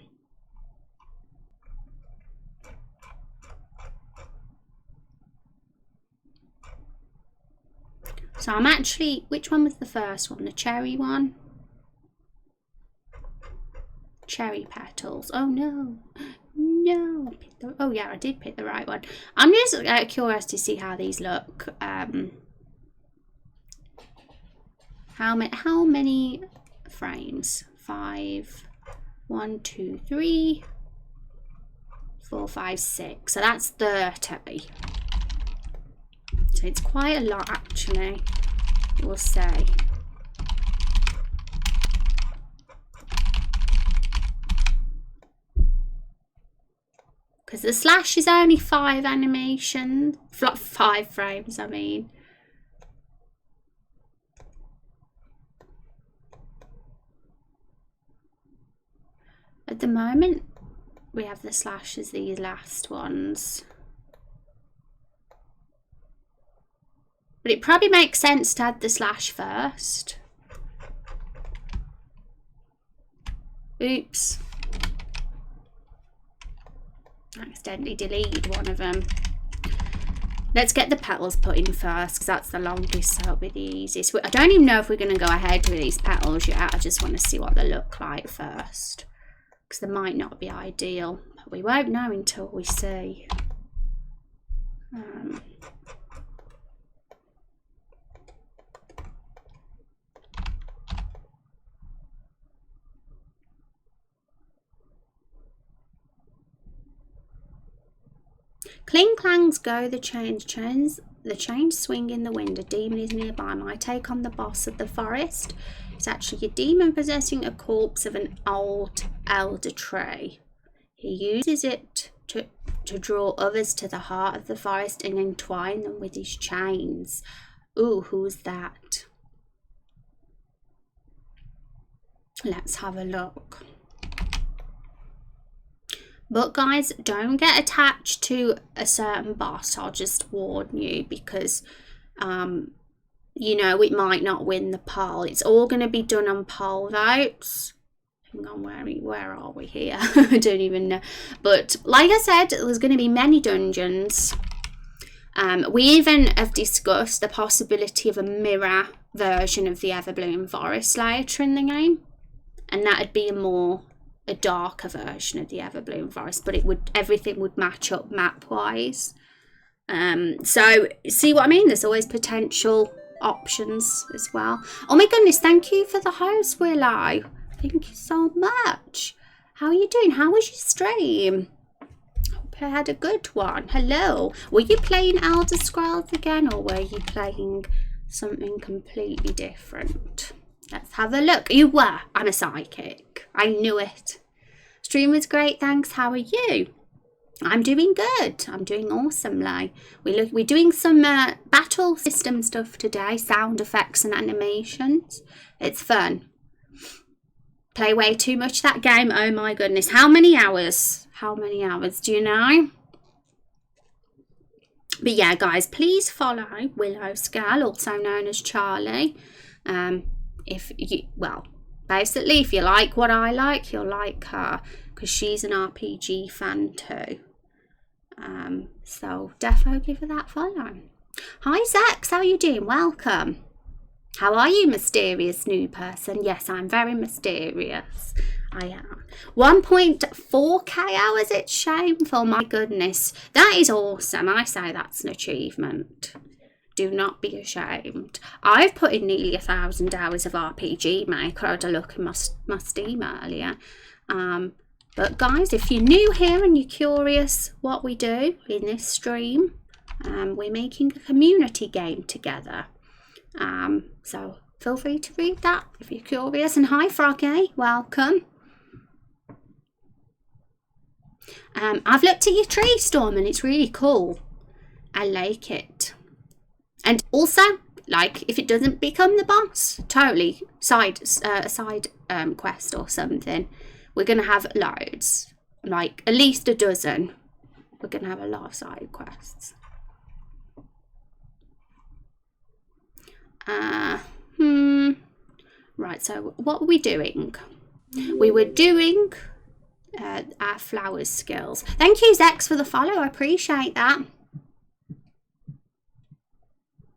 So I'm actually, which one was the first one? The cherry one? Cherry petals. Oh no. No. Oh yeah, I did pick the right one. I'm just curious to see how these look. How many frames? 5, 1, 2, 3, 4, 5, 6. So that's 30. So it's quite a lot actually, we'll say. Because the slash is only 5 animation, 5 frames I mean. At the moment, we have the slash as these last ones. But it probably makes sense to add the slash first. Oops. I accidentally deleted one of them. Let's get the petals put in first, because that's the longest, so it'll be the easiest. I don't even know if we're going to go ahead with these petals yet. I just want to see what they look like first, because they might not be ideal, but we won't know until we see. Cling clangs go the chains swing in the wind. A demon is nearby. My take on the boss of the forest. It's actually a demon possessing a corpse of an old elder tree. He uses it to draw others to the heart of the forest and entwine them with his chains. Ooh, who's that? Let's have a look. But guys, don't get attached to a certain boss, I'll just warn you, because you know, it might not win the poll. It's all going to be done on poll votes. Hang on, where are we here? I don't even know. But like I said, there's going to be many dungeons. We even have discussed the possibility of a mirror version of the Everbloom Forest later in the game. and that'd be a darker version of the Everbloom Forest, but everything would match up map wise. So see what I mean? There's always potential options as well. Oh my goodness, thank you for the host, Willow. Thank you so much. How are you doing? How was your stream? Hope I had a good one. Hello. Were you playing Elder Scrolls again, or were you playing something completely different? Let's have a look. You were. I'm a psychic. I knew it. Stream was great, thanks. How are you? I'm doing good. I'm doing awesomely. We're doing some battle system stuff today, sound effects and animations. It's fun. Play way too much that game. Oh my goodness. How many hours? How many hours do you know? But yeah, guys, please follow Willow Skull, also known as Charlie. Basically, if you like what I like, you'll like her, because she's an RPG fan too. So defo give her that follow. Hi Zex, how are you doing? Welcome. How are you, mysterious new person? Yes, I'm very mysterious. I am. 1.4k hours, it's shameful. My goodness, that is awesome. I say that's an achievement. Do not be ashamed. I've put in nearly 1,000 hours of RPG Maker. I had a look in my Steam earlier. But guys, if you're new here and you're curious what we do in this stream, we're making a community game together. So feel free to read that if you're curious. And hi Froggy, welcome. I've looked at your tree, Storm, and it's really cool. I like it. And also, like, if it doesn't become the boss, totally side quest or something. We're going to have loads, like at least a dozen. We're going to have a lot of side quests. Right, so what were we doing? We were doing our flowers skills. Thank you, Zex, for the follow. I appreciate that.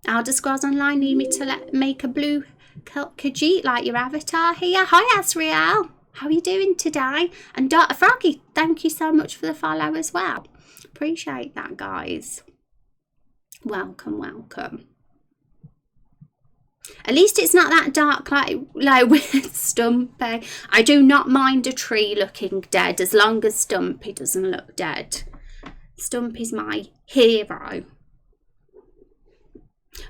Elder Scrolls Online need me to make a blue Khajiit like your avatar here. Hi, Asriel. How are you doing today? And Froggy, thank you so much for the follow as well. Appreciate that, guys. Welcome, welcome. At least it's not that dark like with Stumpy. I do not mind a tree looking dead as long as Stumpy doesn't look dead. Stumpy's my hero.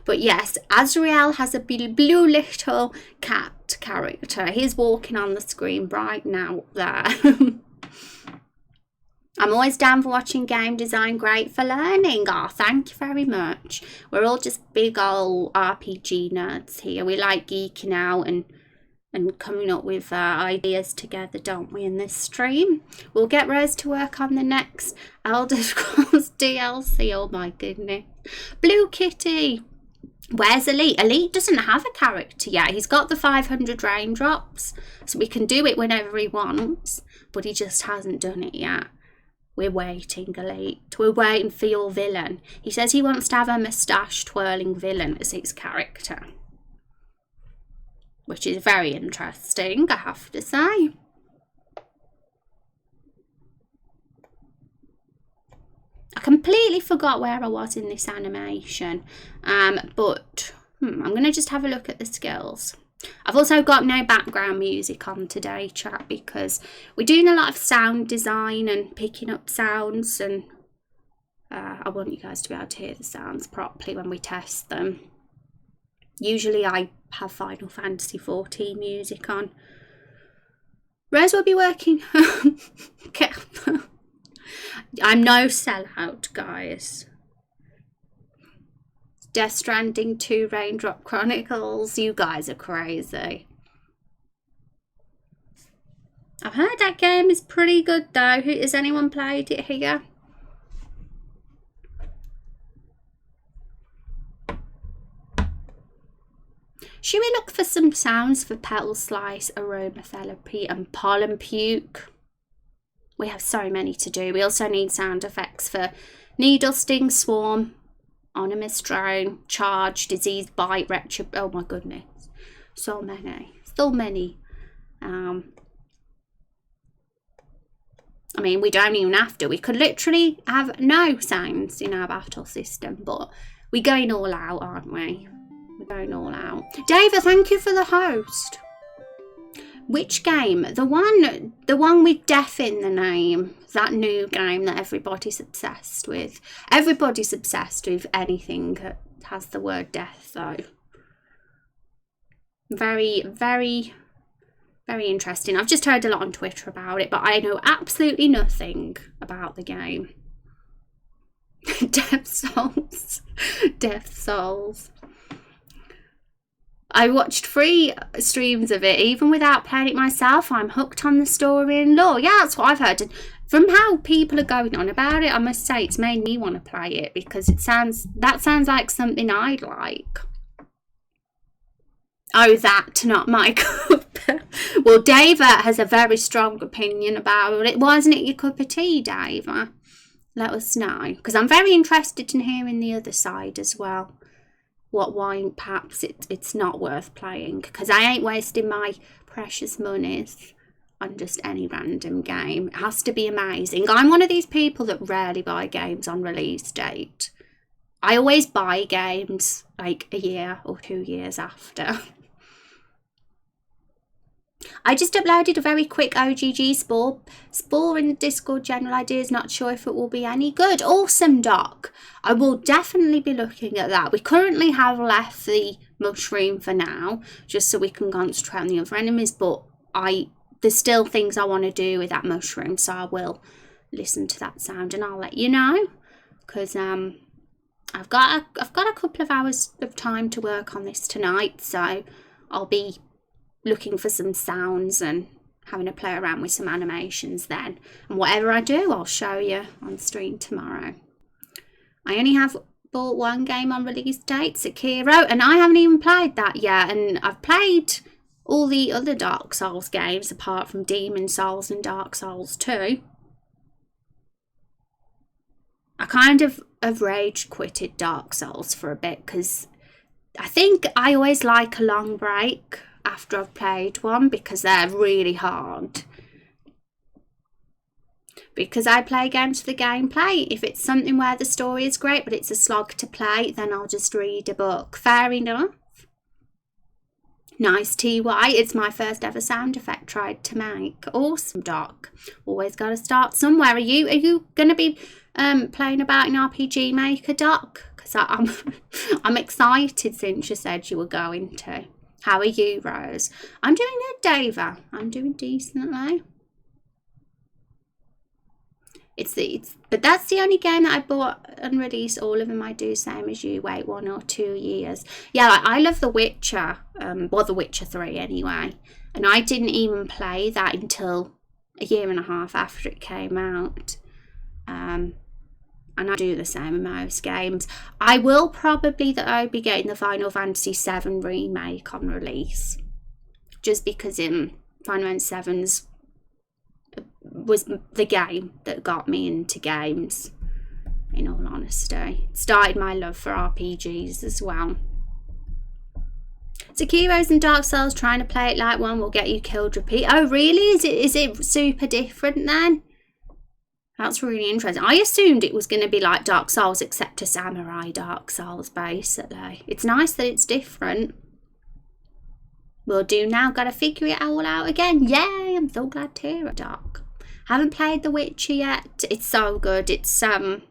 But yes, Azrael has a blue little cat character. He's walking on the screen right now there. I'm always down for watching game design. Great for learning. Oh, thank you very much. We're all just big old RPG nerds here. We like geeking out and coming up with ideas together, don't we, in this stream? We'll get Rose to work on the next Elder Scrolls DLC. Oh my goodness. Blue Kitty. Where's Elite? Elite doesn't have a character yet. He's got the 500 raindrops, so we can do it whenever he wants, but he just hasn't done it yet. We're waiting, Elite. We're waiting for your villain. He says he wants to have a moustache twirling villain as his character, which is very interesting, I have to say. I completely forgot where I was in this animation, but I'm going to just have a look at the skills. I've also got no background music on today, chat, because we're doing a lot of sound design and picking up sounds, and I want you guys to be able to hear the sounds properly when we test them. Usually I have Final Fantasy 14 music on. Rose will be working. Okay. I'm no sellout, guys. Death Stranding 2, Raindrop Chronicles. You guys are crazy. I've heard that game is pretty good though. Has anyone played it here? Should we look for some sounds for petal slice, aromatherapy and pollen puke? We have so many to do. We also need sound effects for needle sting, swarm, ominous drone, charge, disease, bite, retro. Oh my goodness, so many, so many. I mean, we don't even have to. We could literally have no sounds in our battle system, but we're going all out, aren't we? We're going all out. David, thank you for the host. Which game? The one with death in the name. That new game that everybody's obsessed with. Everybody's obsessed with anything that has the word death, though. Very, very, very interesting. I've just heard a lot on Twitter about it, but I know absolutely nothing about the game. Death Souls. Death Souls. I watched 3 streams of it, even without playing it myself. I'm hooked on the story and lore. Yeah, that's what I've heard. And from how people are going on about it, I must say it's made me want to play it, because that sounds like something I'd like. Oh, that, not my cup. Well, Dava has a very strong opinion about it. Wasn't it your cup of tea, Dava? Let us know, because I'm very interested in hearing the other side as well. Why perhaps it's not worth playing, because I ain't wasting my precious monies on just any random game. It has to be amazing. I'm one of these people that rarely buy games on release date. I always buy games like a year or 2 years after. I just uploaded a very quick OGG Spore in the Discord general ideas. Not sure if it will be any good. Awesome, Doc. I will definitely be looking at that. We currently have left the mushroom for now, just so we can concentrate on the other enemies, but there's still things I want to do with that mushroom, so I will listen to that sound and I'll let you know, because I've got a couple of hours of time to work on this tonight, so I'll be looking for some sounds and having to play around with some animations then. And whatever I do, I'll show you on stream tomorrow. I only have bought one game on release date, Sekiro, and I haven't even played that yet. And I've played all the other Dark Souls games apart from Demon Souls and Dark Souls 2. I kind of have rage quitted Dark Souls for a bit, because I think I always like a long break after I've played one, because they're really hard. Because I play games for the gameplay. If it's something where the story is great but it's a slog to play, then I'll just read a book. Fair enough. Nice TY. It's my first ever sound effect tried to make. Awesome, Doc. Always got to start somewhere. Are you going to be playing about in RPG Maker, Doc? Because I'm excited since you said you were going to. How are you, Rose? I'm doing good, Dava. I'm doing decently. But that's the only game that I bought unreleased. All of them I do same as you. Wait 1 or 2 years. Yeah, I love The Witcher. Well, The Witcher 3 anyway. And I didn't even play that until a year and a half after it came out. And I do the same with most games. I will probably be getting the Final Fantasy VII remake on release, just because Final Fantasy VII's was the game that got me into games, in all honesty. It started my love for RPGs as well. Sekiro's and Dark Souls, trying to play it like one will get you killed repeat. Oh really? Is it super different then? That's really interesting. I assumed it was going to be like Dark Souls, except a samurai Dark Souls, basically. It's nice that it's different. Will do now. Got to figure it all out again. Yay! I'm so glad to hear it, Doc. Haven't played The Witcher yet. It's so good. It's a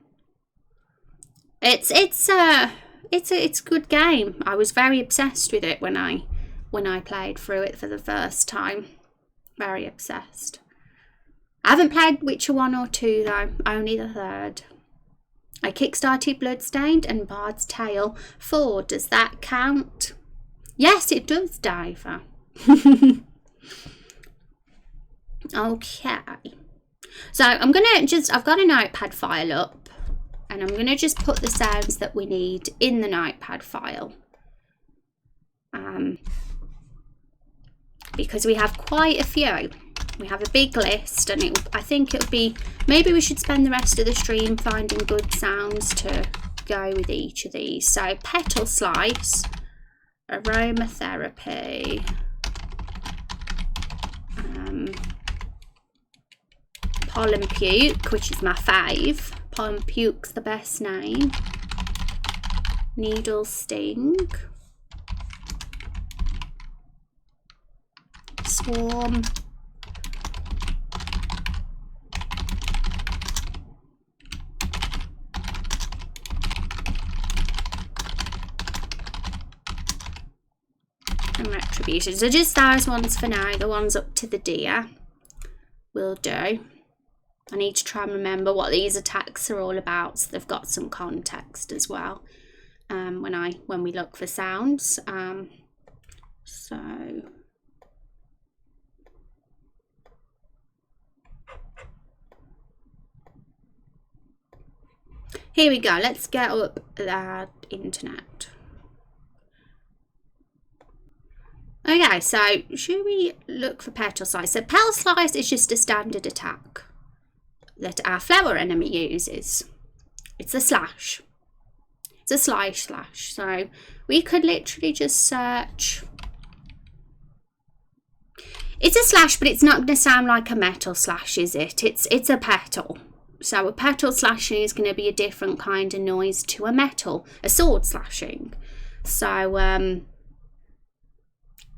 good game. I was very obsessed with it when I played through it for the first time. Very obsessed. I haven't played Witcher 1 or 2 though, only the 3rd. I kickstarted Bloodstained and Bard's Tale 4. Does that count? Yes, it does, Diver. Okay. So I've got a notepad file up, and I'm gonna just put the sounds that we need in the notepad file. Because we have quite a few. We have a big list, and I think it'll be, maybe we should spend the rest of the stream finding good sounds to go with each of these. So petal slice, aromatherapy, Pollen Puke, which is my fave. Pollen Puke's the best name. Needle Sting. Swarm. And Retribution. So just those ones for now. The ones up to the deer will do. I need to try and remember what these attacks are all about, so they've got some context as well when we look for sounds. So here we go. Let's get up that internet. Okay, so should we look for Petal Slice? So Petal Slice is just a standard attack that our flower enemy uses. It's a slash. It's a slash. So we could literally just search. It's a slash, but it's not going to sound like a metal slash, is it? It's a petal. So a petal slashing is going to be a different kind of noise to a sword slashing. So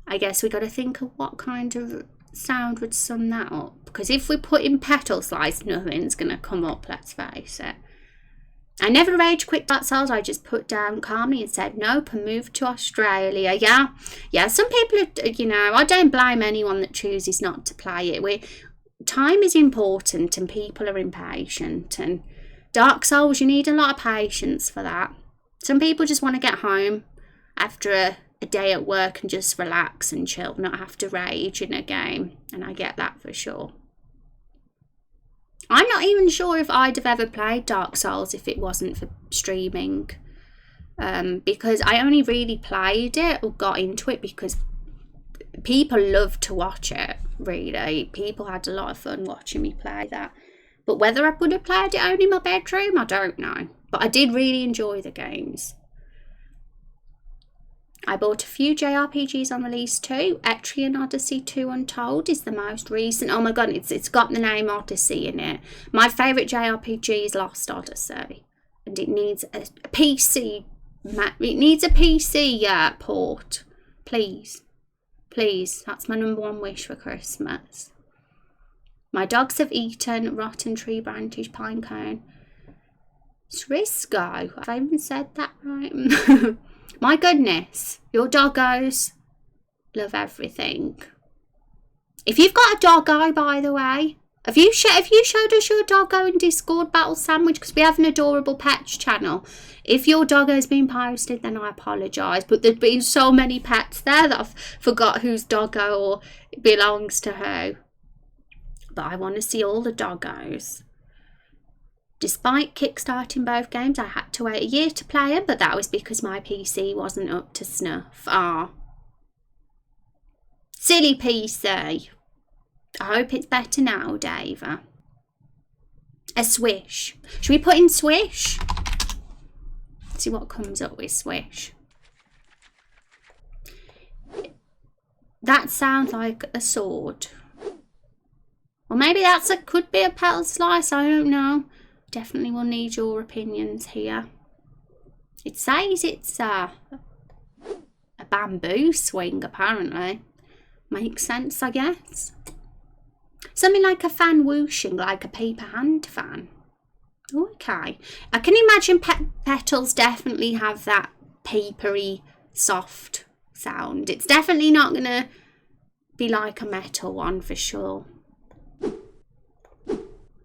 I guess we got to think of what kind of sound would sum that up. Because if we put in Petal Slice, nothing's going to come up, let's face it. I never rage quit Dark Souls. I just put down calmly and said nope and moved to Australia. Yeah, some people, I don't blame anyone that chooses not to play it. Time is important and people are impatient. And Dark Souls, you need a lot of patience for that. Some people just want to get home after a day at work and just relax and chill, not have to rage in a game. And I get that for sure. I'm not even sure if I'd have ever played Dark Souls if it wasn't for streaming. Because I only really played it or got into it because people loved to watch it, really. People had a lot of fun watching me play that. But whether I would have played it only in my bedroom, I don't know. But I did really enjoy the games. I bought a few JRPGs on release too. Etrian Odyssey 2 Untold is the most recent. Oh my god, it's got the name Odyssey in it. My favourite JRPG is Lost Odyssey. And it needs a PC. It needs a PC port. Please. Please. That's my #1 wish for Christmas. My dogs have eaten rotten tree branches pine cone. Srisco. I even said that right. My goodness, your doggos love everything. If you've got a doggo, by the way, have you showed us your doggo in Discord Battle Sandwich? Because we have an adorable pets channel. If your doggo's been posted, then I apologise. But there's been so many pets there that I've forgot whose doggo or belongs to who. But I want to see all the doggos. Despite kickstarting both games, I had to wait a year to play them, but that was because my PC wasn't up to snuff. Silly PC. I hope it's better now, Dave. A swish. Should we put in swish? Let's see what comes up with swish. That sounds like a sword. Or maybe could be a Petal Slice, I don't know. Definitely will need your opinions here. It says it's a bamboo swing, apparently. Makes sense, I guess. Something like a fan whooshing, like a paper hand fan. Okay. I can imagine petals definitely have that papery, soft sound. It's definitely not going to be like a metal one for sure.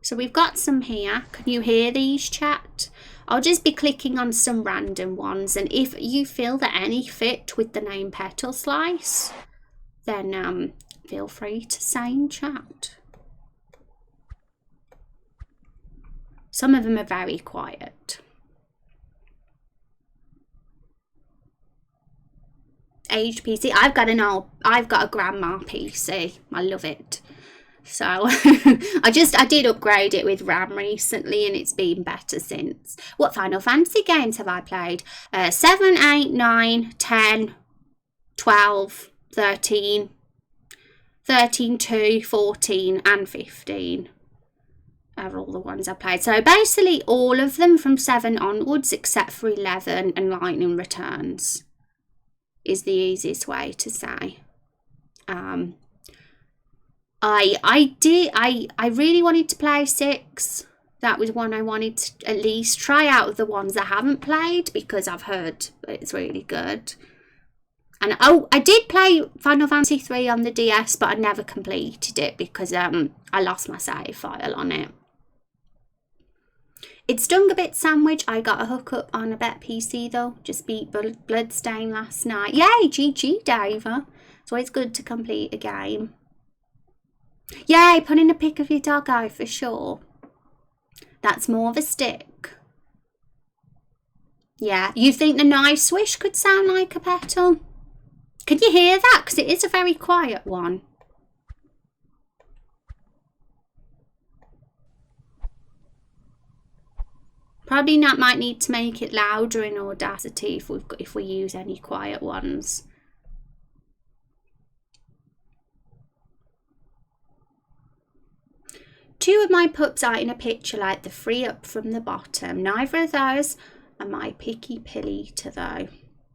So we've got some here. Can you hear these, chat? I'll just be clicking on some random ones. And if you feel that any fit with the name Petal Slice, then feel free to say in chat. Some of them are very quiet. Aged PC. I've got a grandma PC. I love it. So I did upgrade it with RAM recently and it's been better since. What Final Fantasy games have I played? 7, 8, 9, 10, 12, 13, 13, 2, 14 and 15. are all the ones I played. So basically all of them from 7 onwards, except for 11 and Lightning Returns, is the easiest way to say. I really wanted to play 6. That was one I wanted to at least try out the ones I haven't played, because I've heard it's really good. And oh, I did play Final Fantasy 3 on the DS, but I never completed it because I lost my save file on it. It's Stung a Bit Sandwich. I got a hookup on a bet PC though. Just beat Bloodstain last night. Yay, GG, Diver. It's always good to complete a game. Yay, put in a pic of your doggo for sure. That's more of a stick. Yeah, you think the nice swish could sound like a petal? Can you hear that? Because it is a very quiet one. Probably not. Might need to make it louder in Audacity if we use any quiet ones. Two of my pups are in a picture like the 3 up from the bottom. Neither of those are my picky Pillita though.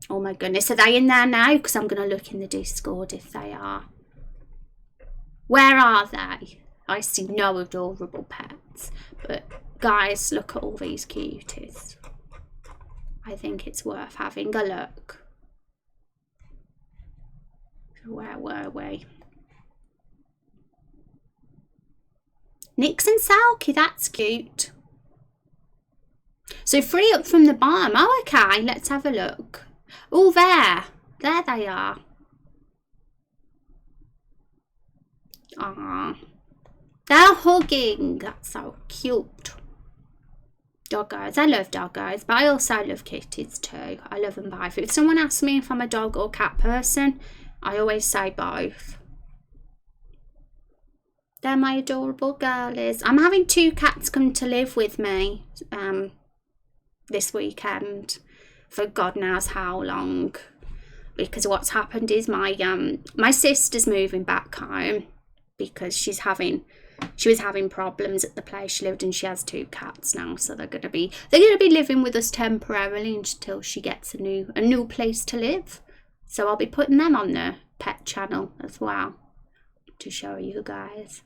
Oh my goodness, are they in there now? Because I'm going to look in the Discord if they are. Where are they? I see no adorable pets. But guys, look at all these cuties. I think it's worth having a look. Where were we? Nix and Salky, that's cute. So 3 up from the bottom. Oh, okay, let's have a look. Oh, there they are. Ah, they're hugging. That's so cute. Doggos. I love doggos, but I also love kitties too. I love them both. If someone asks me if I'm a dog or cat person, I always say both. They're my adorable girlies. I'm having 2 cats come to live with me this weekend for God knows how long, because what's happened is my sister's moving back home because she was having problems at the place she lived in. She has 2 cats now, so they're gonna be living with us temporarily until she gets a new place to live. So I'll be putting them on the pet channel as well to show you guys.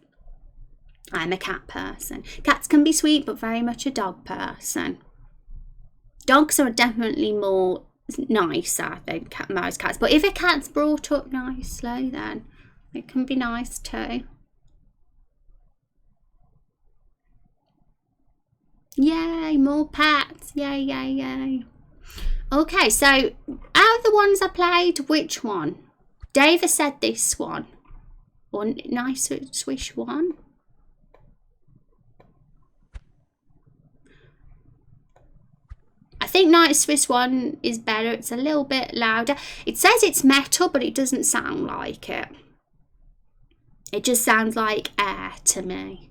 I'm a cat person. Cats can be sweet, but very much a dog person. Dogs are definitely more nicer than most cats. But if a cat's brought up nicely, then it can be nice too. Yay, more pets. Yay, yay, yay. Okay, so out of the ones I played, which one? David said this one. Or Nice Swish one. I think Night Swiss one is better. It's a little bit louder. It says it's metal, but it doesn't sound like it. It just sounds like air to me.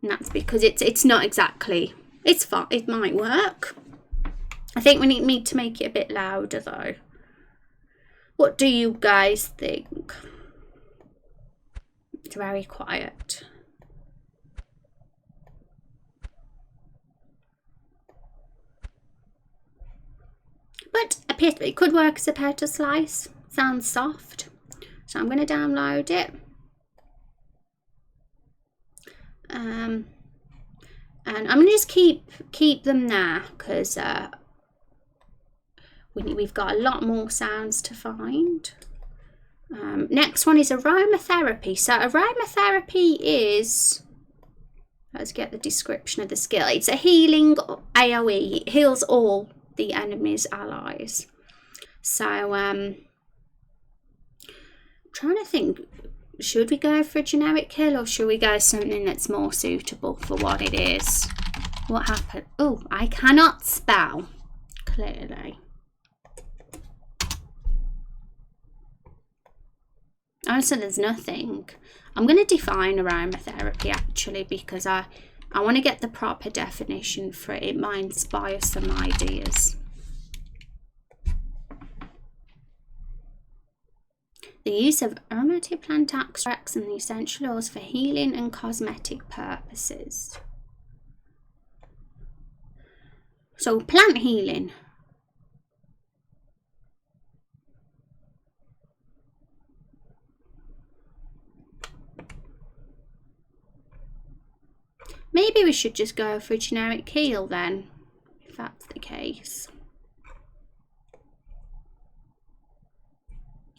And that's because it's not exactly... It's fine. It might work. I think we need to make it a bit louder though. What do you guys think? It's very quiet. But it could work as a petal slice. Sounds soft. So I'm going to download it. And I'm going to just keep them there because we've got a lot more sounds to find. Next one is aromatherapy. So aromatherapy is... Let's get the description of the skill. It's a healing AoE. It heals all the enemy's allies. So I'm trying to think, should we go for a generic kill or should we go something that's more suitable for what it is? What happened? Oh, I cannot spell clearly. Oh, so there's nothing. I'm going to define aromatherapy actually because I want to get the proper definition for it. It might inspire some ideas. The use of aromatic plant extracts and the essential oils for healing and cosmetic purposes. So plant healing. Maybe we should just go for a generic heal then, if that's the case.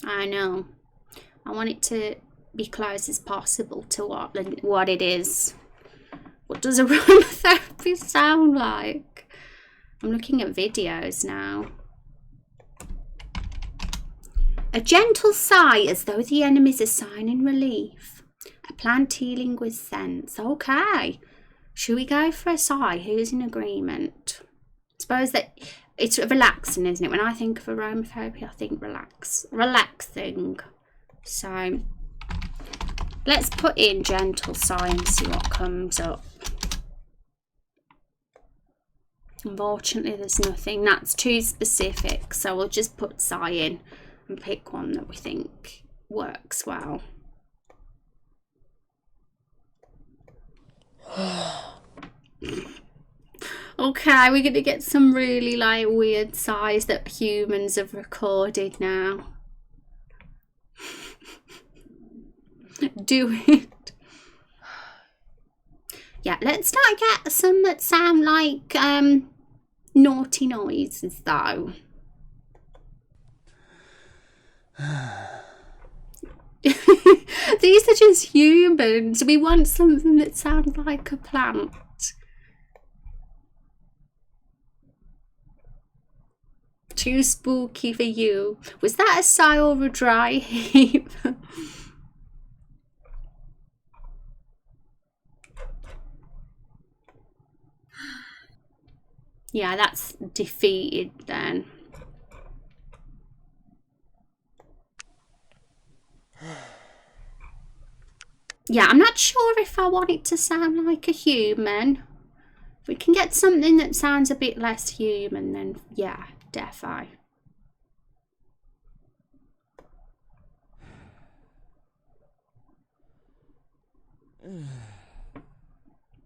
I know. I want it to be close as possible to what it is. What does aromatherapy sound like? I'm looking at videos now. A gentle sigh as though the enemies are signing relief. A plant healing with scents. Okay. Should we go for a sigh? Who's in agreement? I suppose that it's relaxing, isn't it? When I think of aromatherapy, I think relaxing. So let's put in gentle sigh and see what comes up. Unfortunately, there's nothing that's too specific, so we'll just put sigh in and pick one that we think works well. Okay, we're gonna get some really like weird sighs that humans have recorded now. Do it. Yeah, let's not get some that sound like naughty noises though. These are just humans. We want something that sounds like a plant. Too spooky for you. Was that a sigh or a dry heap? Yeah, that's defeated then. Yeah, I'm not sure if I want it to sound like a human. If we can get something that sounds a bit less human, then yeah, defo.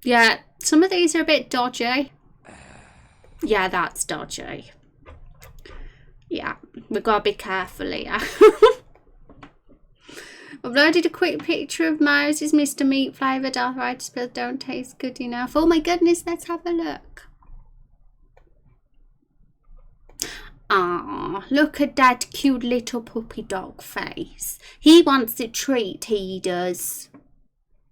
Yeah, some of these are a bit dodgy. Yeah, that's dodgy. Yeah, we've got to be careful here. Uploaded a quick picture of Moses, Mr. Meat flavoured arthritis pills don't taste good enough. Oh my goodness, let's have a look. Ah, look at that cute little puppy dog face. He wants a treat, he does.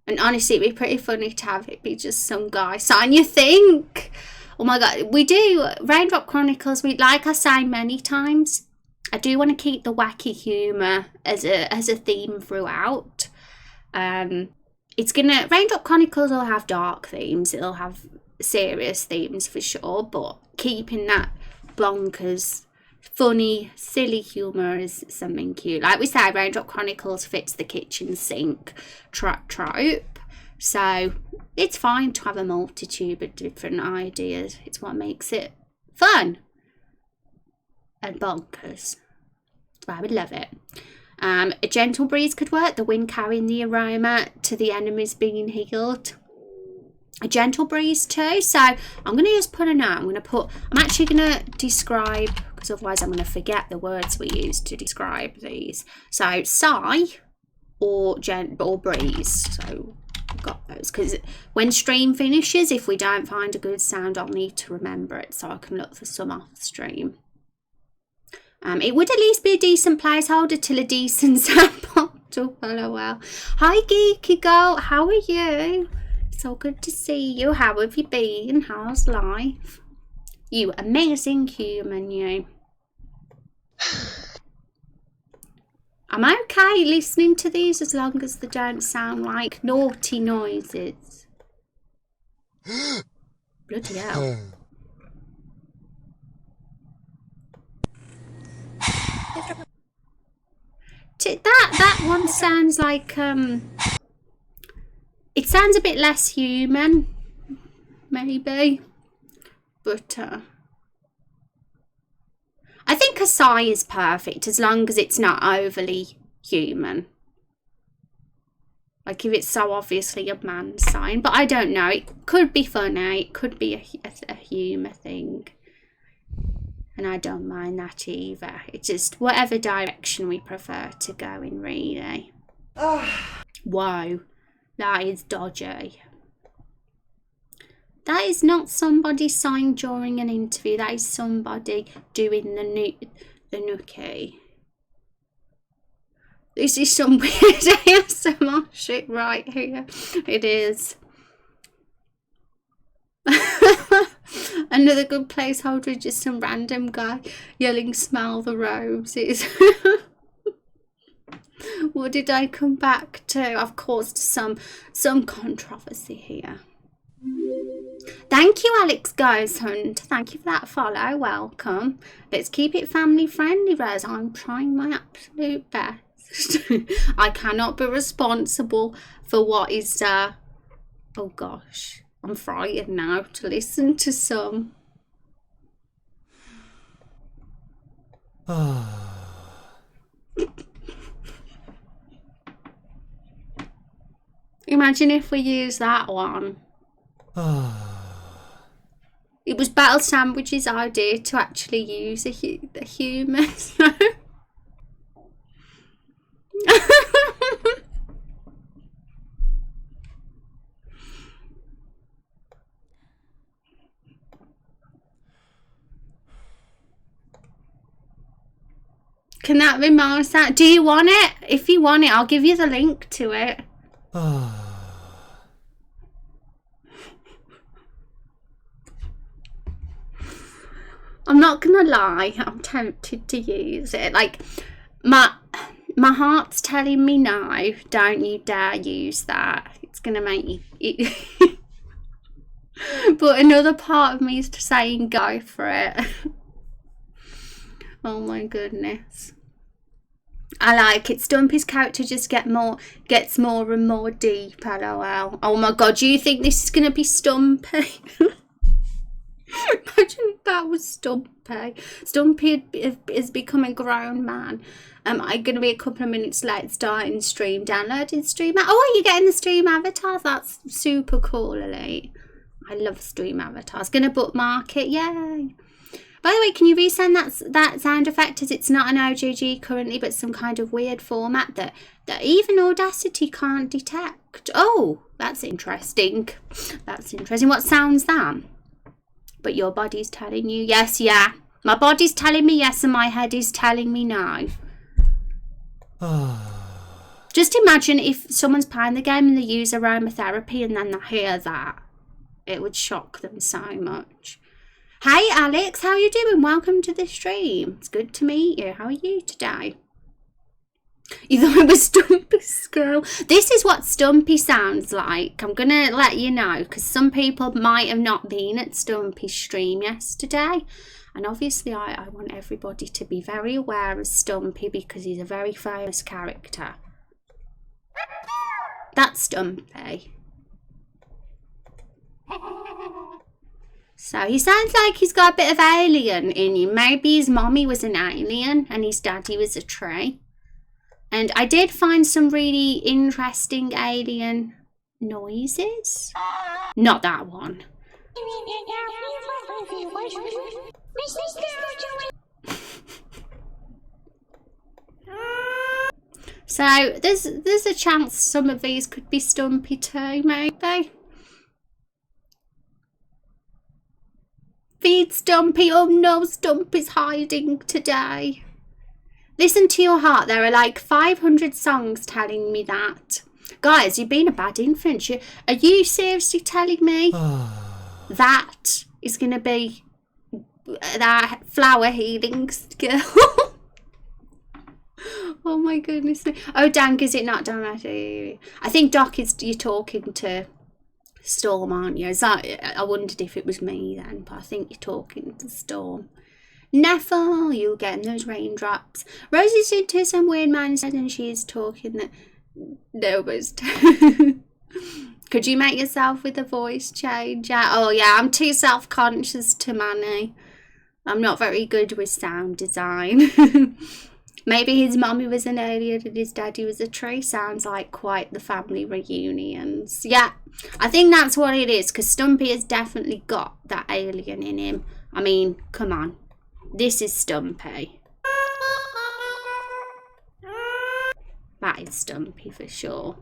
And honestly, it'd be pretty funny to have it be just some guy sign, you think? Oh my god, we do Raindrop Chronicles. We, like I say many times, I do want to keep the wacky humour as a theme throughout. Raindrop Chronicles will have dark themes. It'll have serious themes for sure, but keeping that bonkers, funny, silly humour is something cute. Like we say, Raindrop Chronicles fits the kitchen sink trope. So it's fine to have a multitude of different ideas. It's what makes it fun and bonkers. I would love it. A gentle breeze could work. The wind carrying the aroma to the enemies being healed. A gentle breeze too. So I'm going to just put a note. I'm actually going to describe, because otherwise I'm going to forget the words we use to describe these. So sigh or breeze. So got those, because when stream finishes, if we don't find a good sound, I'll need to remember it so I can look for some off stream. It would at least be a decent placeholder till a decent sound popped up. LOL. Hi Geeky Girl, how are you? So good to see you. How have you been? How's life? You amazing human, you. I'm okay listening to these as long as they don't sound like naughty noises. Bloody hell. That one sounds like it sounds a bit less human, maybe, but I think a sigh is perfect as long as it's not overly human. Like if it's so obviously a man sign. But I don't know. It could be funny. It could be a humour thing. And I don't mind that either. It's just whatever direction we prefer to go in, really. Whoa. That is dodgy. That is not somebody signed during an interview. That is somebody doing the nookie. This is some weird ASMR shit right here. It is. Another good placeholder, just some random guy yelling "Smell the roses." What did I come back to? I've caused some controversy here. Thank you, Alex Goes Hunt. Thank you for that follow. Welcome. Let's keep it family friendly, Rose. I'm trying my absolute best. I cannot be responsible for what is oh gosh, I'm frightened now to listen to some. Imagine if we use that one. It was Battle Sandwich's idea to actually use the humour. Can that be more sound? Do you want it? If you want it, I'll give you the link to it. I'm not gonna lie, I'm tempted to use it. Like, my heart's telling me no, don't you dare use that. It's gonna make you... But another part of me is saying go for it. Oh my goodness. I like it. Stumpy's character just gets more and more deep. LOL. Oh my god, do you think this is going to be Stumpy? Imagine if that was Stumpy. Stumpy has become a grown man. I'm going to be a couple of minutes late starting stream, downloading stream. Oh, are you getting the stream avatars? That's super cool, Elite. I love stream avatars. Going to bookmark it. Yay. By the way, can you resend that sound effect, as it's not an OGG currently, but some kind of weird format that even Audacity can't detect? Oh, that's interesting. That's interesting. What sound's that? But your body's telling you yes, yeah. My body's telling me yes, and my head is telling me no. Just imagine if someone's playing the game and they use aromatherapy and then they hear that. It would shock them so much. Hey Alex, how are you doing? Welcome to the stream. It's good to meet you. How are you today? You thought it was Stumpy's girl. This is what Stumpy sounds like. I'm going to let you know, because some people might have not been at Stumpy's stream yesterday. And obviously I want everybody to be very aware of Stumpy, because he's a very famous character. That's Stumpy. So he sounds like he's got a bit of alien in him. Maybe his mommy was an alien and his daddy was a tree. And I did find some really interesting alien noises. Not that one. So there's a chance some of these could be Stumpy too, maybe. Feed Stumpy. Oh no, Stumpy's hiding today. Listen to your heart. There are like 500 songs telling me that. Guys, you've been a bad infant. Are you seriously telling me that is going to be that flower healing skill? Oh my goodness. Oh, dang, is it not done? I think Doc you're talking to Storm, aren't you? I wondered if it was me then, but I think you're talking to Storm. Neffel, you getting those raindrops. Rosie's into some weird mindset and she's talking that nobody's. Could you make yourself with a voice change? Oh yeah, I'm too self-conscious to manny. I'm not very good with sound design. Maybe his mummy was an alien and his daddy was a tree. Sounds like quite the family reunions. Yeah, I think that's what it is, because Stumpy has definitely got that alien in him. I mean, come on. This is Stumpy. That is Stumpy for sure.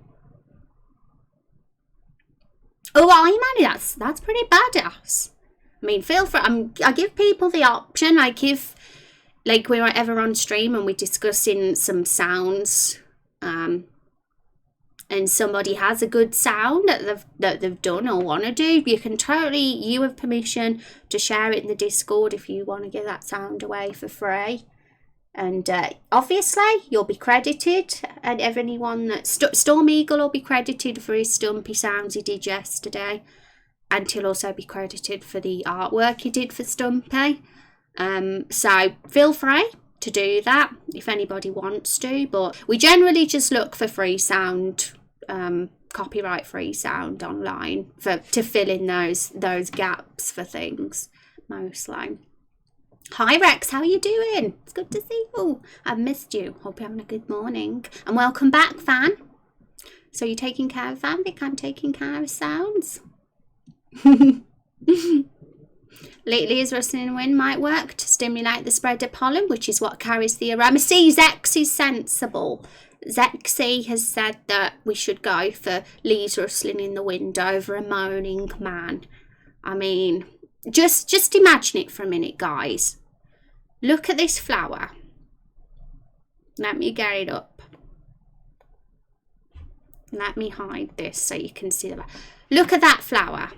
Oh, Manny, that's pretty badass. I mean, feel free. I give people the option. I give, like, we're ever on stream and we're discussing some sounds, and somebody has a good sound that they've done or want to do, you have permission to share it in the Discord if you want to give that sound away for free. And obviously, you'll be credited, and anyone that Storm Eagle will be credited for his Stumpy sounds he did yesterday, and he'll also be credited for the artwork he did for Stumpy. So feel free to do that if anybody wants to, but we generally just look for free sound, copyright free sound online to fill in those gaps for things mostly. Hi Rex, how are you doing? It's good to see you. I've missed you. Hope you're having a good morning. And welcome back, Fan. So you're taking care of Fanvic, I'm taking care of sounds. Leah's rustling wind might work to stimulate the spread of pollen, which is what carries the aroma. See, Zex is sensible. Zexy has said that we should go for leaves rustling in the wind over a moaning man. I mean, just imagine it for a minute, guys. Look at this flower. Let me get it up. Let me hide this so you can see the. Look at that flower.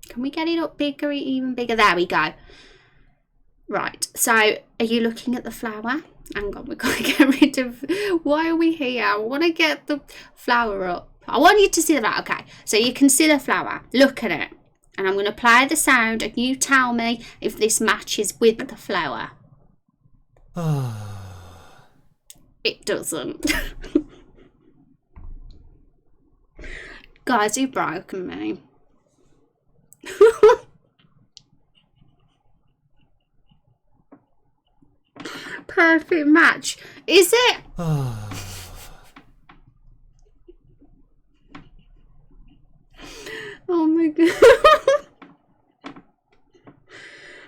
Can we get it up bigger, even bigger? There we go. Right, so are you looking at the flower? Hang on, we've got to get rid of. Why are we here? I want to get the flower up. I want you to see that. Okay, so you can see the flower. Look at it. And I'm going to play the sound and you tell me if this matches with the flower. It doesn't. Guys, you've broken me. Perfect match. Is it? Oh my god.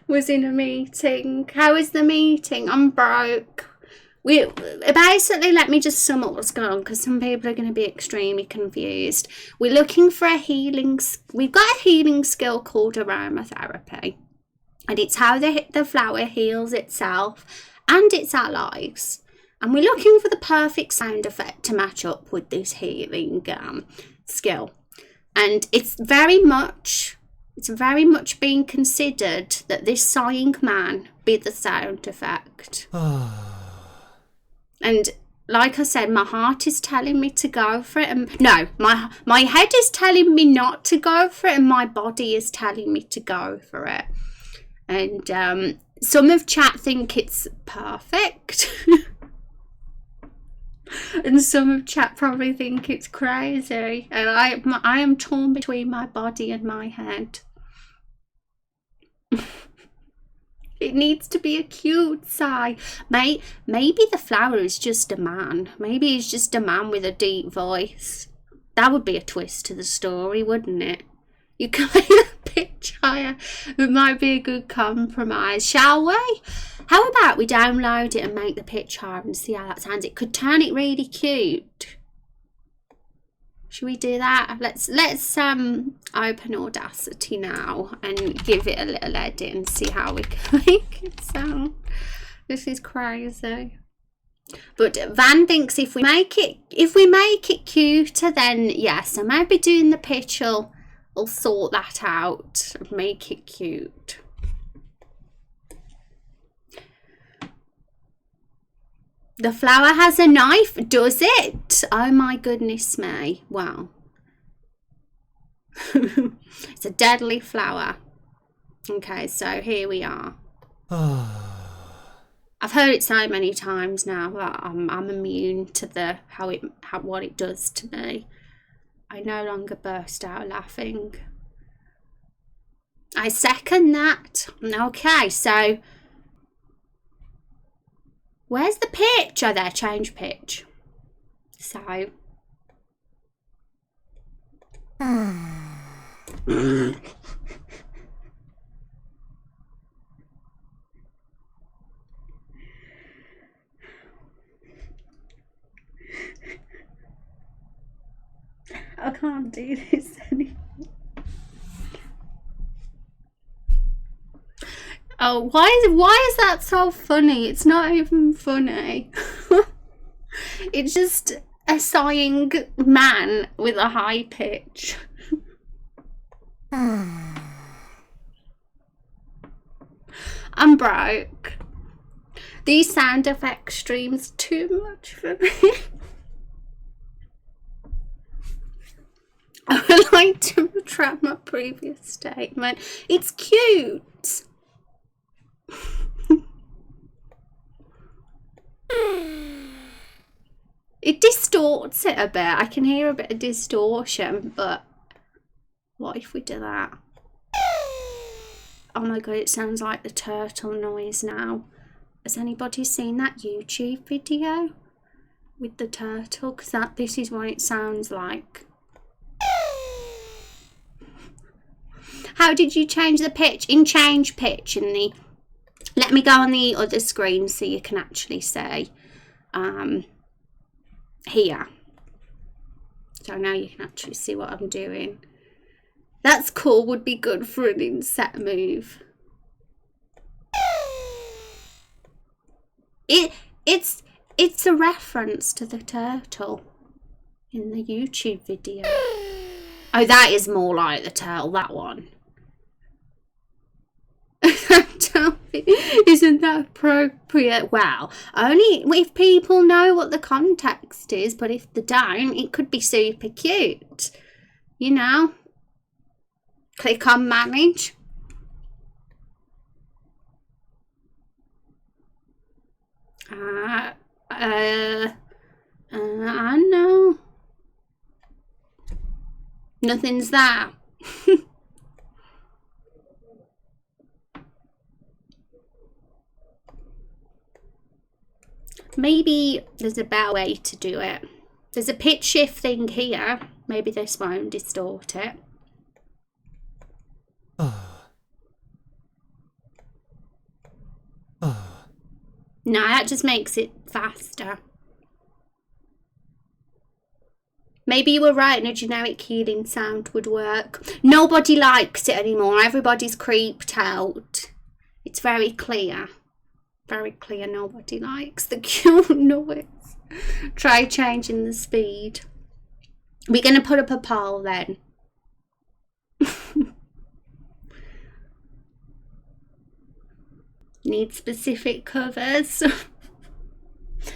Was in a meeting. How is the meeting? I'm broke. Basically, let me just sum up what's going on, because some people are going to be extremely confused. We're looking for a healing. We've got a healing skill called aromatherapy, and it's how the flower heals itself and its allies. And we're looking for the perfect sound effect to match up with this healing skill. And it's very much being considered that this sighing man be the sound effect. And like I said, my heart is telling me to go for it. And no, my head is telling me not to go for it, and my body is telling me to go for it. And some of chat think it's perfect. And some of chat probably think it's crazy, and I am torn between my body and my head. It needs to be a cute sigh. Maybe the flower is just a man. Maybe he's just a man with a deep voice. That would be a twist to the story, wouldn't it? You can make the pitch higher. It might be a good compromise, shall we? How about we download it and make the pitch higher and see how that sounds? It could turn it really cute. Should we do that? Let's open Audacity now and give it a little edit and see how we can make it sound. This is crazy. But Van thinks if we make it cuter, then yes. So maybe doing the pitch will sort that out and make it cute. The flower has a knife, does it? Oh my goodness me. Wow. It's a deadly flower. Okay, so here we are. I've heard it so many times now that I'm immune to what it does to me. I no longer burst out laughing. I second that. Okay, so Where's the pitch? Oh, there, change pitch. So. I can't do this anymore. Oh, why is that so funny? It's not even funny. It's just a sighing man with a high pitch. I'm broke. These sound effect streams too much for me. I would like to retract my previous statement. It's cute. It distorts it a bit. I can hear a bit of distortion, but what if we do that? Oh my god, it sounds like the turtle noise now. Has anybody seen that YouTube video with the turtle? Because this is what it sounds like. How did you change the pitch? In change pitch in the... Let me go on the other screen so you can actually see. Here. So now you can actually see what I'm doing. That's cool. Would be good for an inset move. It's a reference to the turtle in the YouTube video. Oh, that is more like the turtle, that one. Isn't that appropriate? Well, only if people know what the context is, but if they don't, it could be super cute. You know? Click on manage. I know. Nothing's there. Maybe there's a better way to do it. There's a pitch shift thing here. Maybe this won't distort it. No, that just makes it faster. Maybe you were right and a generic healing sound would work. Nobody likes it anymore. Everybody's creeped out. It's very clear. Very clear nobody likes the cute noise. Try changing the speed. We're going to put up a poll then. Need specific covers.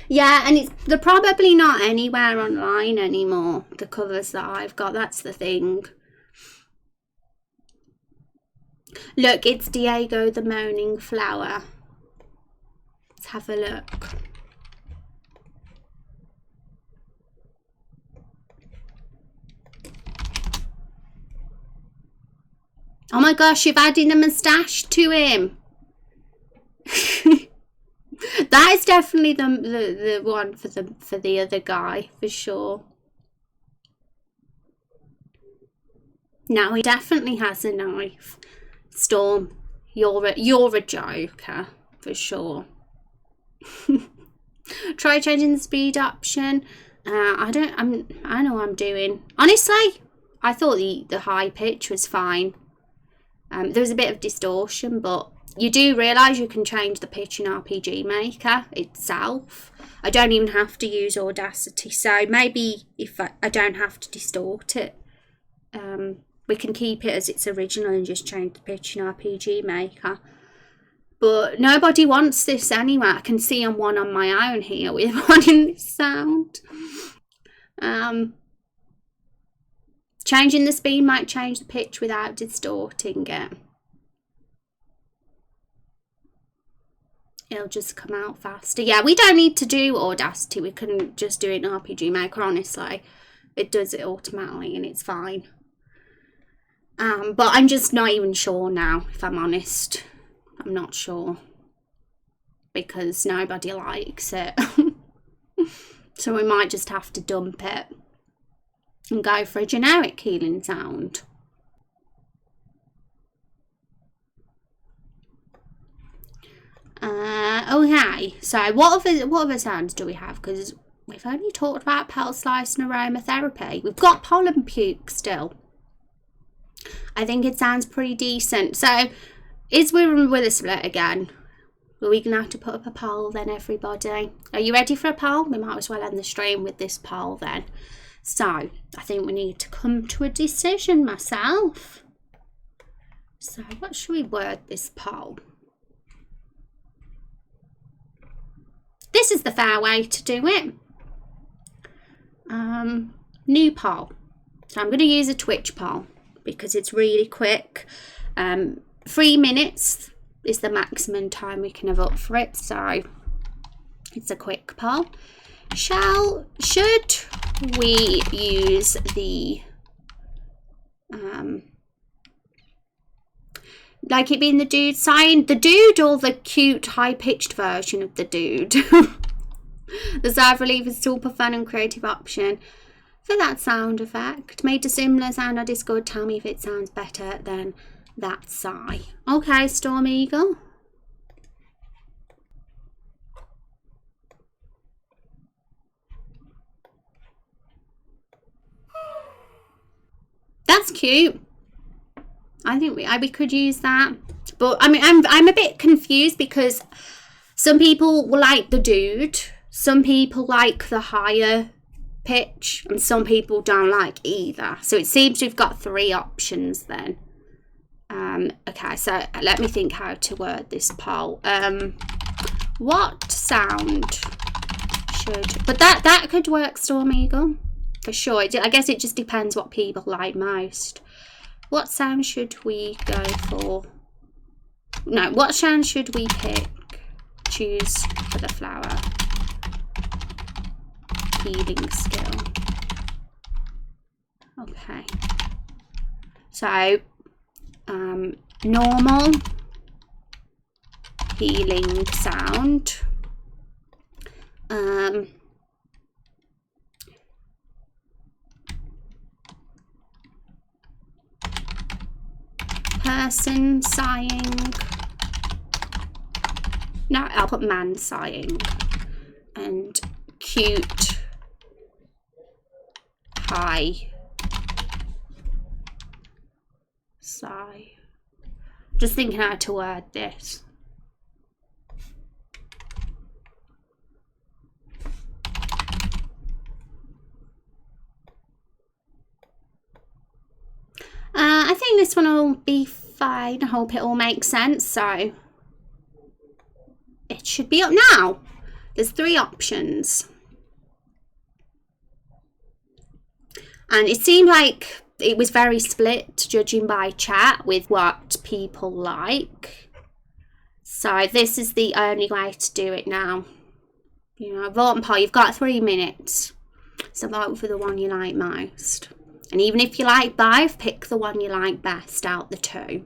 Yeah, and they're probably not anywhere online anymore, the covers that I've got. That's the thing. Look, it's Diego the Moaning Flower. Let's have a look. Oh my gosh, you've added a moustache to him. That is definitely the one for the other guy, for sure. No, he definitely has a knife. Storm, you're a joker, for sure. Try changing the speed option. I know what I'm doing. Honestly, I thought the high pitch was fine. There was a bit of distortion, but you do realise you can change the pitch in RPG Maker itself. I don't even have to use Audacity, so maybe if I don't have to distort it, we can keep it as its original and just change the pitch in RPG Maker. But nobody wants this anyway. I can see I'm one on my own here with wanting this sound. Changing the speed might change the pitch without distorting it. It'll just come out faster. Yeah, we don't need to do Audacity. We can just do it in RPG Maker, honestly. It does it automatically and it's fine. But I'm just not even sure now, if I'm honest. I'm not sure. because nobody likes it. So we might just have to dump it and go for a generic healing sound. Okay, so what other sounds do we have? Because we've only talked about petal slice and aromatherapy. We've got pollen puke still. I think it sounds pretty decent. So, is we with a split again? Are we going to have to put up a poll then, everybody? Are you ready for a poll? We might as well end the stream with this poll then. So, I think we need to come to a decision myself. So, what should we word this poll? This is the fair way to do it. New poll. So, I'm going to use a Twitch poll because it's really quick. 3 minutes is the maximum time we can have up for it, so it's a quick poll. Should we use the like it being the dude sign, the dude, or the cute high-pitched version of the dude? The sigh of relief is super fun and creative option for that sound effect. Made a similar sound on Discord. Tell me if it sounds better than that sigh. Okay, Storm Eagle. That's cute. I think we could use that. But I mean, I'm a bit confused because some people like the dude, some people like the higher pitch, and some people don't like either. So it seems we've got 3 options then. Okay, so let me think how to word this poll. What sound should... But that could work, Storm Eagle, for sure. I guess it just depends what people like most. What sound should we go for? No, what sound should we pick? Choose for the flower. Healing skill. Okay. So... normal healing sound, person sighing, no, I'll put man sighing, and cute high sigh. Just thinking how to word this. I think this one will be fine. I hope it all makes sense. So it should be up now. There's 3 options. And it seemed like it was very split, judging by chat, with what people like. So this is the only way to do it now. You know, vote and poll. You've got 3 minutes. So vote for the one you like most. And even if you like both, pick the one you like best out the 2.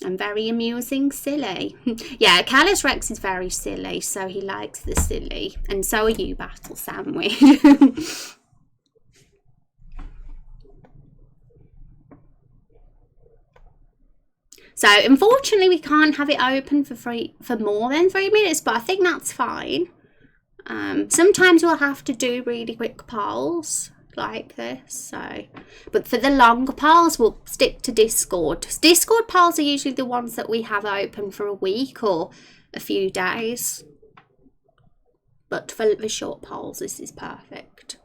And very amusing, silly. Yeah, Callus Rex is very silly, so he likes the silly. And so are you, Battle Sandwich. So unfortunately we can't have it open for more than 3 minutes, but I think that's fine. Sometimes we'll have to do really quick polls like this. So, but for the longer polls, we'll stick to Discord. Discord polls are usually the ones that we have open for a week or a few days. But for the short polls, this is perfect.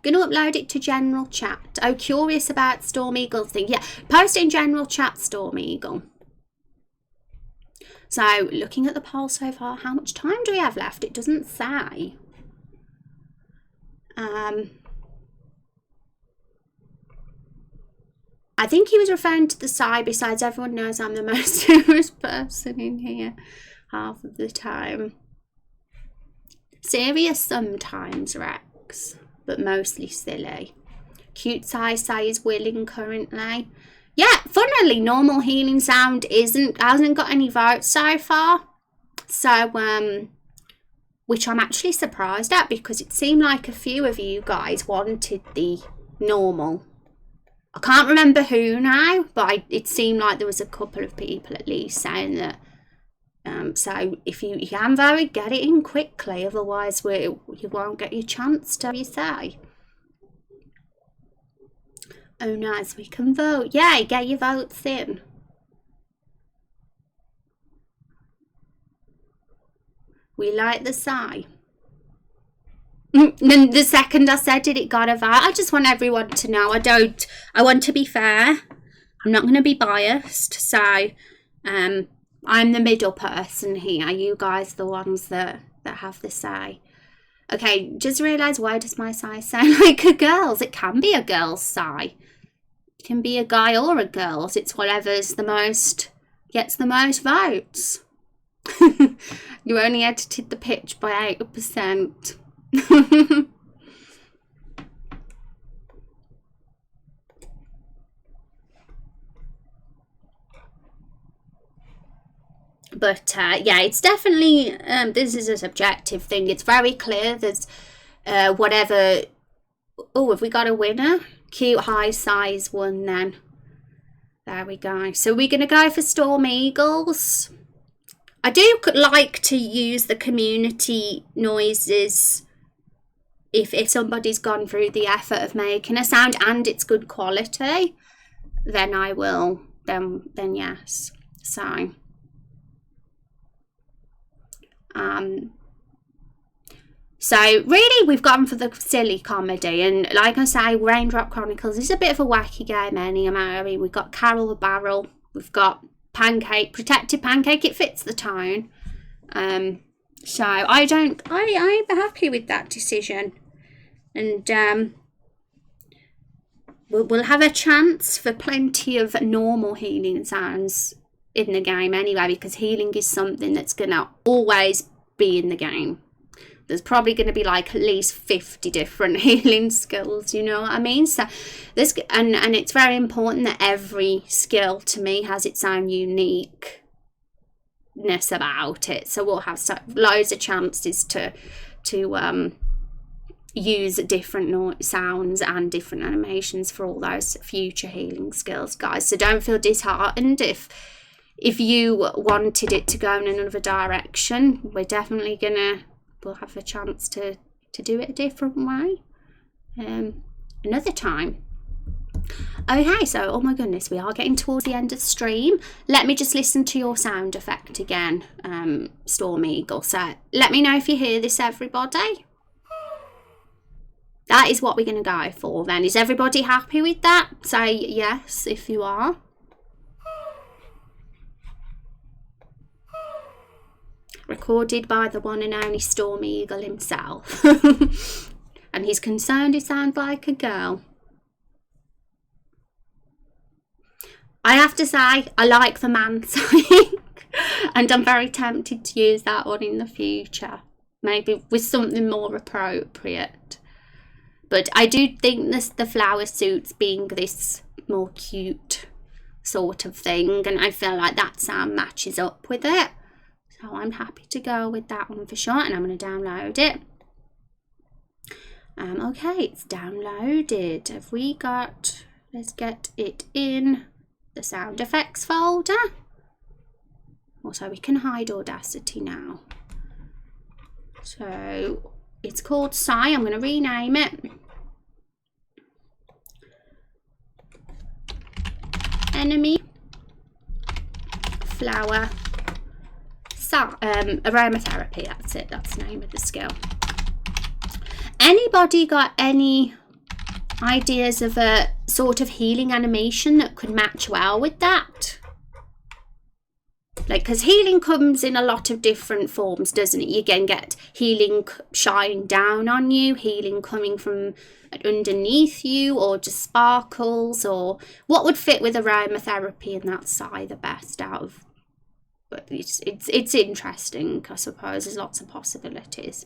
Gonna upload it to general chat. Oh, curious about Storm Eagle's thing. Yeah, post it in general chat, Storm Eagle. So, looking at the poll so far, how much time do we have left? It doesn't say. I think he was referring to the side. Besides, everyone knows I'm the most serious person in here half of the time. Serious sometimes, Rex, but mostly silly. Cute Sai is willing currently. yeah, funnily, normal healing sound hasn't got any votes so far. So, which I'm actually surprised at, because it seemed like a few of you guys wanted the normal. I can't remember who now, but it seemed like there was a couple of people at least saying that. So if you can vote, get it in quickly, otherwise you won't get your chance to you say. Oh nice, we can vote. Yay, get your votes in. We like the sigh. Then the second I said it got a vote. I just want everyone to know. I want to be fair. I'm not going to be biased. So, I'm the middle person here. You guys are the ones that have the say. Okay, just realise, why does my sigh sound like a girl's? It can be a girl's sigh. It can be a guy or a girl's. It's whatever's gets the most votes. You only edited the pitch by 8%. But yeah, it's definitely this is a subjective thing. It's very clear. There's whatever. Oh, have we got a winner? Cute high size one then. There we go. So we're going to go for Storm Eagles. I do like to use the community noises if somebody's gone through the effort of making a sound and it's good quality, then I will, then yes. So really we've gone for the silly comedy, and like I say, Raindrop Chronicles is a bit of a wacky game anyway. We've got Carol the Barrel, we've got Pancake, Protected Pancake, it fits the tone. So I'm happy with that decision. And we'll have a chance for plenty of normal healing sounds in the game anyway, because healing is something that's going to always be in the game. There's probably going to be like at least 50 different healing skills, you know what I mean? So this, and it's very important that every skill to me has its own uniqueness about it. So we'll have loads of chances to use different sounds and different animations for all those future healing skills, guys. So don't feel disheartened if you wanted it to go in another direction. We're definitely we'll have a chance to do it a different way another time. Okay, so oh my goodness, we are getting towards the end of the stream. Let me just listen to your sound effect again, Storm Eagle. So let me know if you hear this, everybody. That is what we're going to go for then. Is everybody happy with that? Say yes if you are. Recorded by the one and only Storm Eagle himself. And he's concerned he sounds like a girl. I have to say, I like the man sighing. And I'm very tempted to use that one in the future. Maybe with something more appropriate. But I do think the flower suits being this more cute sort of thing. And I feel like that sound matches up with it. So I'm happy to go with that one for sure. And I'm going to download it. Okay, it's downloaded. Have we got... Let's get it in the sound effects folder. Also, we can hide Audacity now. So... It's called Sigh. I'm going to rename it. Enemy Flower Aromatherapy. That's it. That's the name of the skill. Anybody got any ideas of a sort of healing animation that could match well with that? Like, because healing comes in a lot of different forms, doesn't it? You can get healing shining down on you, healing coming from underneath you, or just sparkles, or what would fit with aromatherapy and that side the best out of. But it's interesting, I suppose. There's lots of possibilities.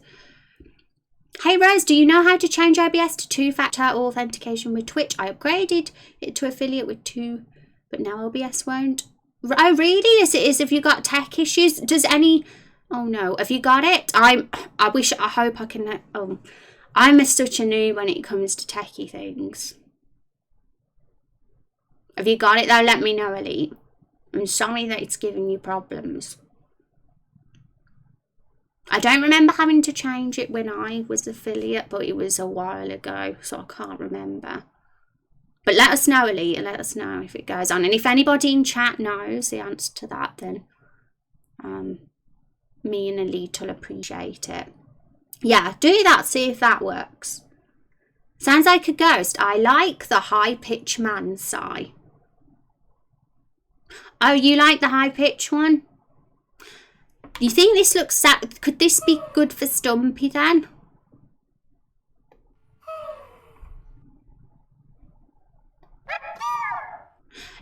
Hey Rose, do you know how to change OBS to two-factor authentication with Twitch? I upgraded it to affiliate with but now OBS won't. Oh, really? Is it? Have you got tech issues? Does any... Oh, no. Have you got it? I hope I can... Oh, I'm such a noob when it comes to techie things. Have you got it, though? Let me know, Elite. I'm sorry that it's giving you problems. I don't remember having to change it when I was affiliate, but it was a while ago, so I can't remember. But let us know, Elite, and let us know if it goes on. And if anybody in chat knows the answer to that, then me and Elite will appreciate it. Yeah, do that, see if that works. Sounds like a ghost. I like the high-pitched man sigh. Oh, you like the high-pitched one? You think this looks sad? Could this be good for Stumpy then?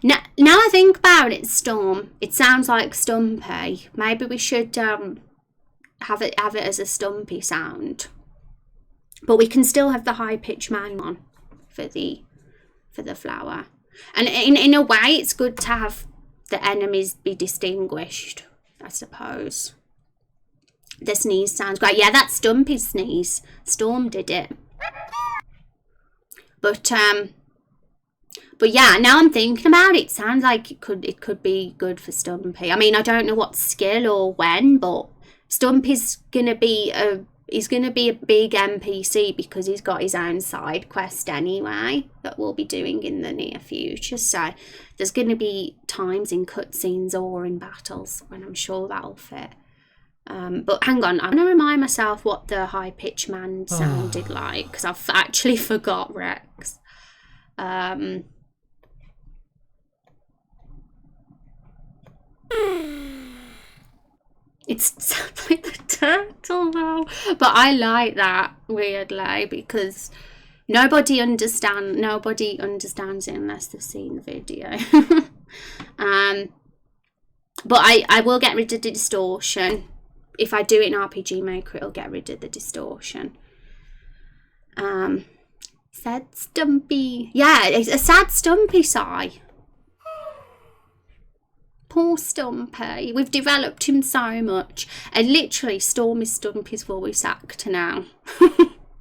Now I think about it, Storm, it sounds like Stumpy. Maybe we should have it as a Stumpy sound. But we can still have the high-pitched man one for the flower. And in a way, it's good to have the enemies be distinguished, I suppose. The sneeze sounds great. Yeah, that's Stumpy's sneeze. Storm did it. But yeah, now I'm thinking about it. It sounds like it could be good for Stumpy. I mean, I don't know what skill or when, but Stumpy's gonna be a big NPC because he's got his own side quest anyway that we'll be doing in the near future. So there's gonna be times in cutscenes or in battles when I'm sure that'll fit. But hang on, I'm gonna remind myself what the high-pitched man sounded like because I've actually forgot, Rex. It sounds like the turtle though, but I like that weirdly because nobody understands it unless they've seen the video. But I will get rid of the distortion. If I do it in RPG Maker, it'll get rid of the distortion. Sad Stumpy. Yeah, it's a sad Stumpy sigh. Poor Stumpy. We've developed him so much. And literally, Storm is Stumpy's voice actor now.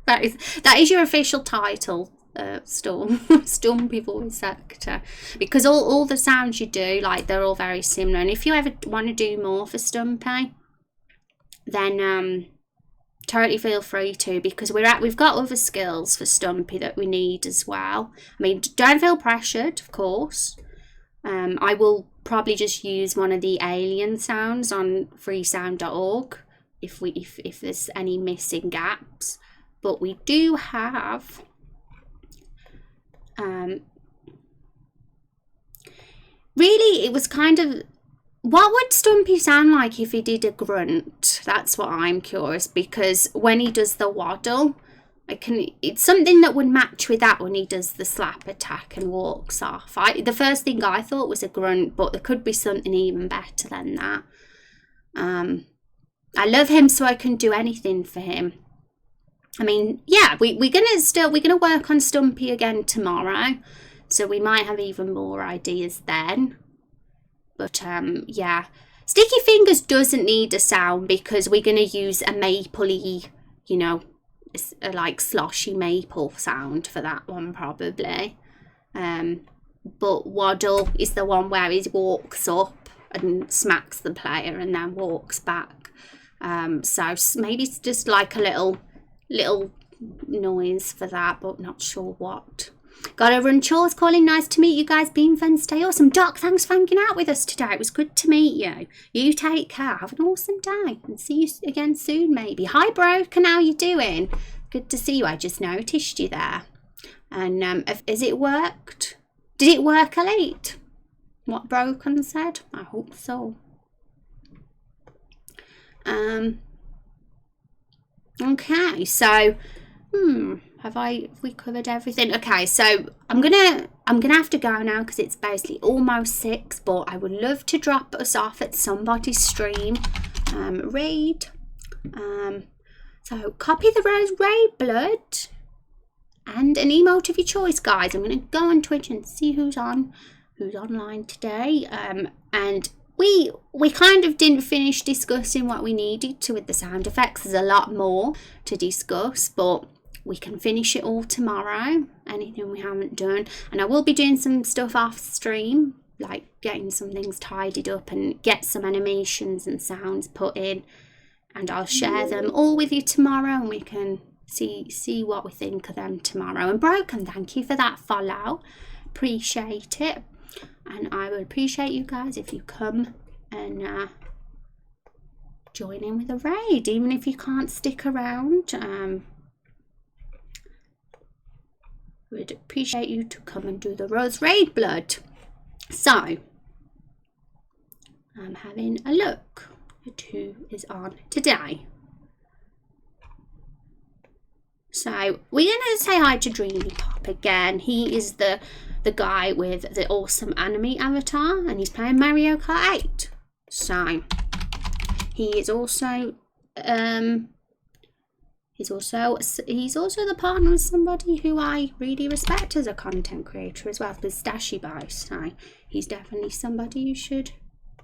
that is your official title, Storm. Stumpy voice actor. Because all the sounds you do, like, they're all very similar. And if you ever want to do more for Stumpy, then totally feel free to, because we've got other skills for Stumpy that we need as well. I mean, don't feel pressured, of course. I will probably just use one of the alien sounds on freesound.org if there's any missing gaps. But we do have really, it was kind of, what would Stumpy sound like if he did a grunt? That's what I'm curious, because when he does the waddle, it's something that would match with that when he does the slap attack and walks off. The first thing I thought was a grunt, but there could be something even better than that. I love him, so I can do anything for him. I mean, yeah, we're gonna work on Stumpy again tomorrow, so we might have even more ideas then. But yeah, Sticky Fingers doesn't need a sound because we're gonna use a mapley, you know, a like sloshy maple sound for that one probably. But Waddle is the one where he walks up and smacks the player and then walks back. So maybe it's just like a little noise for that, but not sure what. Gotta run chores, calling. Nice to meet you guys. Been fun, stay awesome. Doc, thanks for hanging out with us today. It was good to meet you. You take care. Have an awesome day and see you again soon maybe. Hi Broken, how you doing? Good to see you. I just noticed you there. And has it worked? Did it work, Elite? What Broken said? I hope so. Okay, so have we covered everything? Okay, so I'm gonna have to go now because it's basically almost 6, but I would love to drop us off at somebody's stream. Raid. So copy the rose raid blood and an emote of your choice, guys. I'm gonna go on Twitch and see who's on. who's online today. And we kind of didn't finish discussing what we needed to with the sound effects. There's a lot more to discuss, but we can finish it all tomorrow, anything we haven't done. And I will be doing some stuff off stream, like getting some things tidied up and get some animations and sounds put in, and I'll share them all with you tomorrow, and we can see what we think of them tomorrow. And Broken, thank you for that follow, appreciate it. And I would appreciate you guys if you come and join in with a raid, even if you can't stick around. Would appreciate you to come and do the Rose Raid Blood. So, I'm having a look at who is on today. So, we're going to say hi to Dreamy Pop again. He is the guy with the awesome anime avatar, and he's playing Mario Kart 8. So, he is also he's also the partner of somebody who I really respect as a content creator as well, with Stashy Boy. So he's definitely somebody you should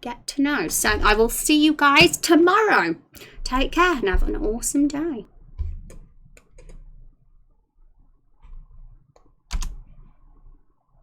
get to know. So I will see you guys tomorrow. Take care and have an awesome day.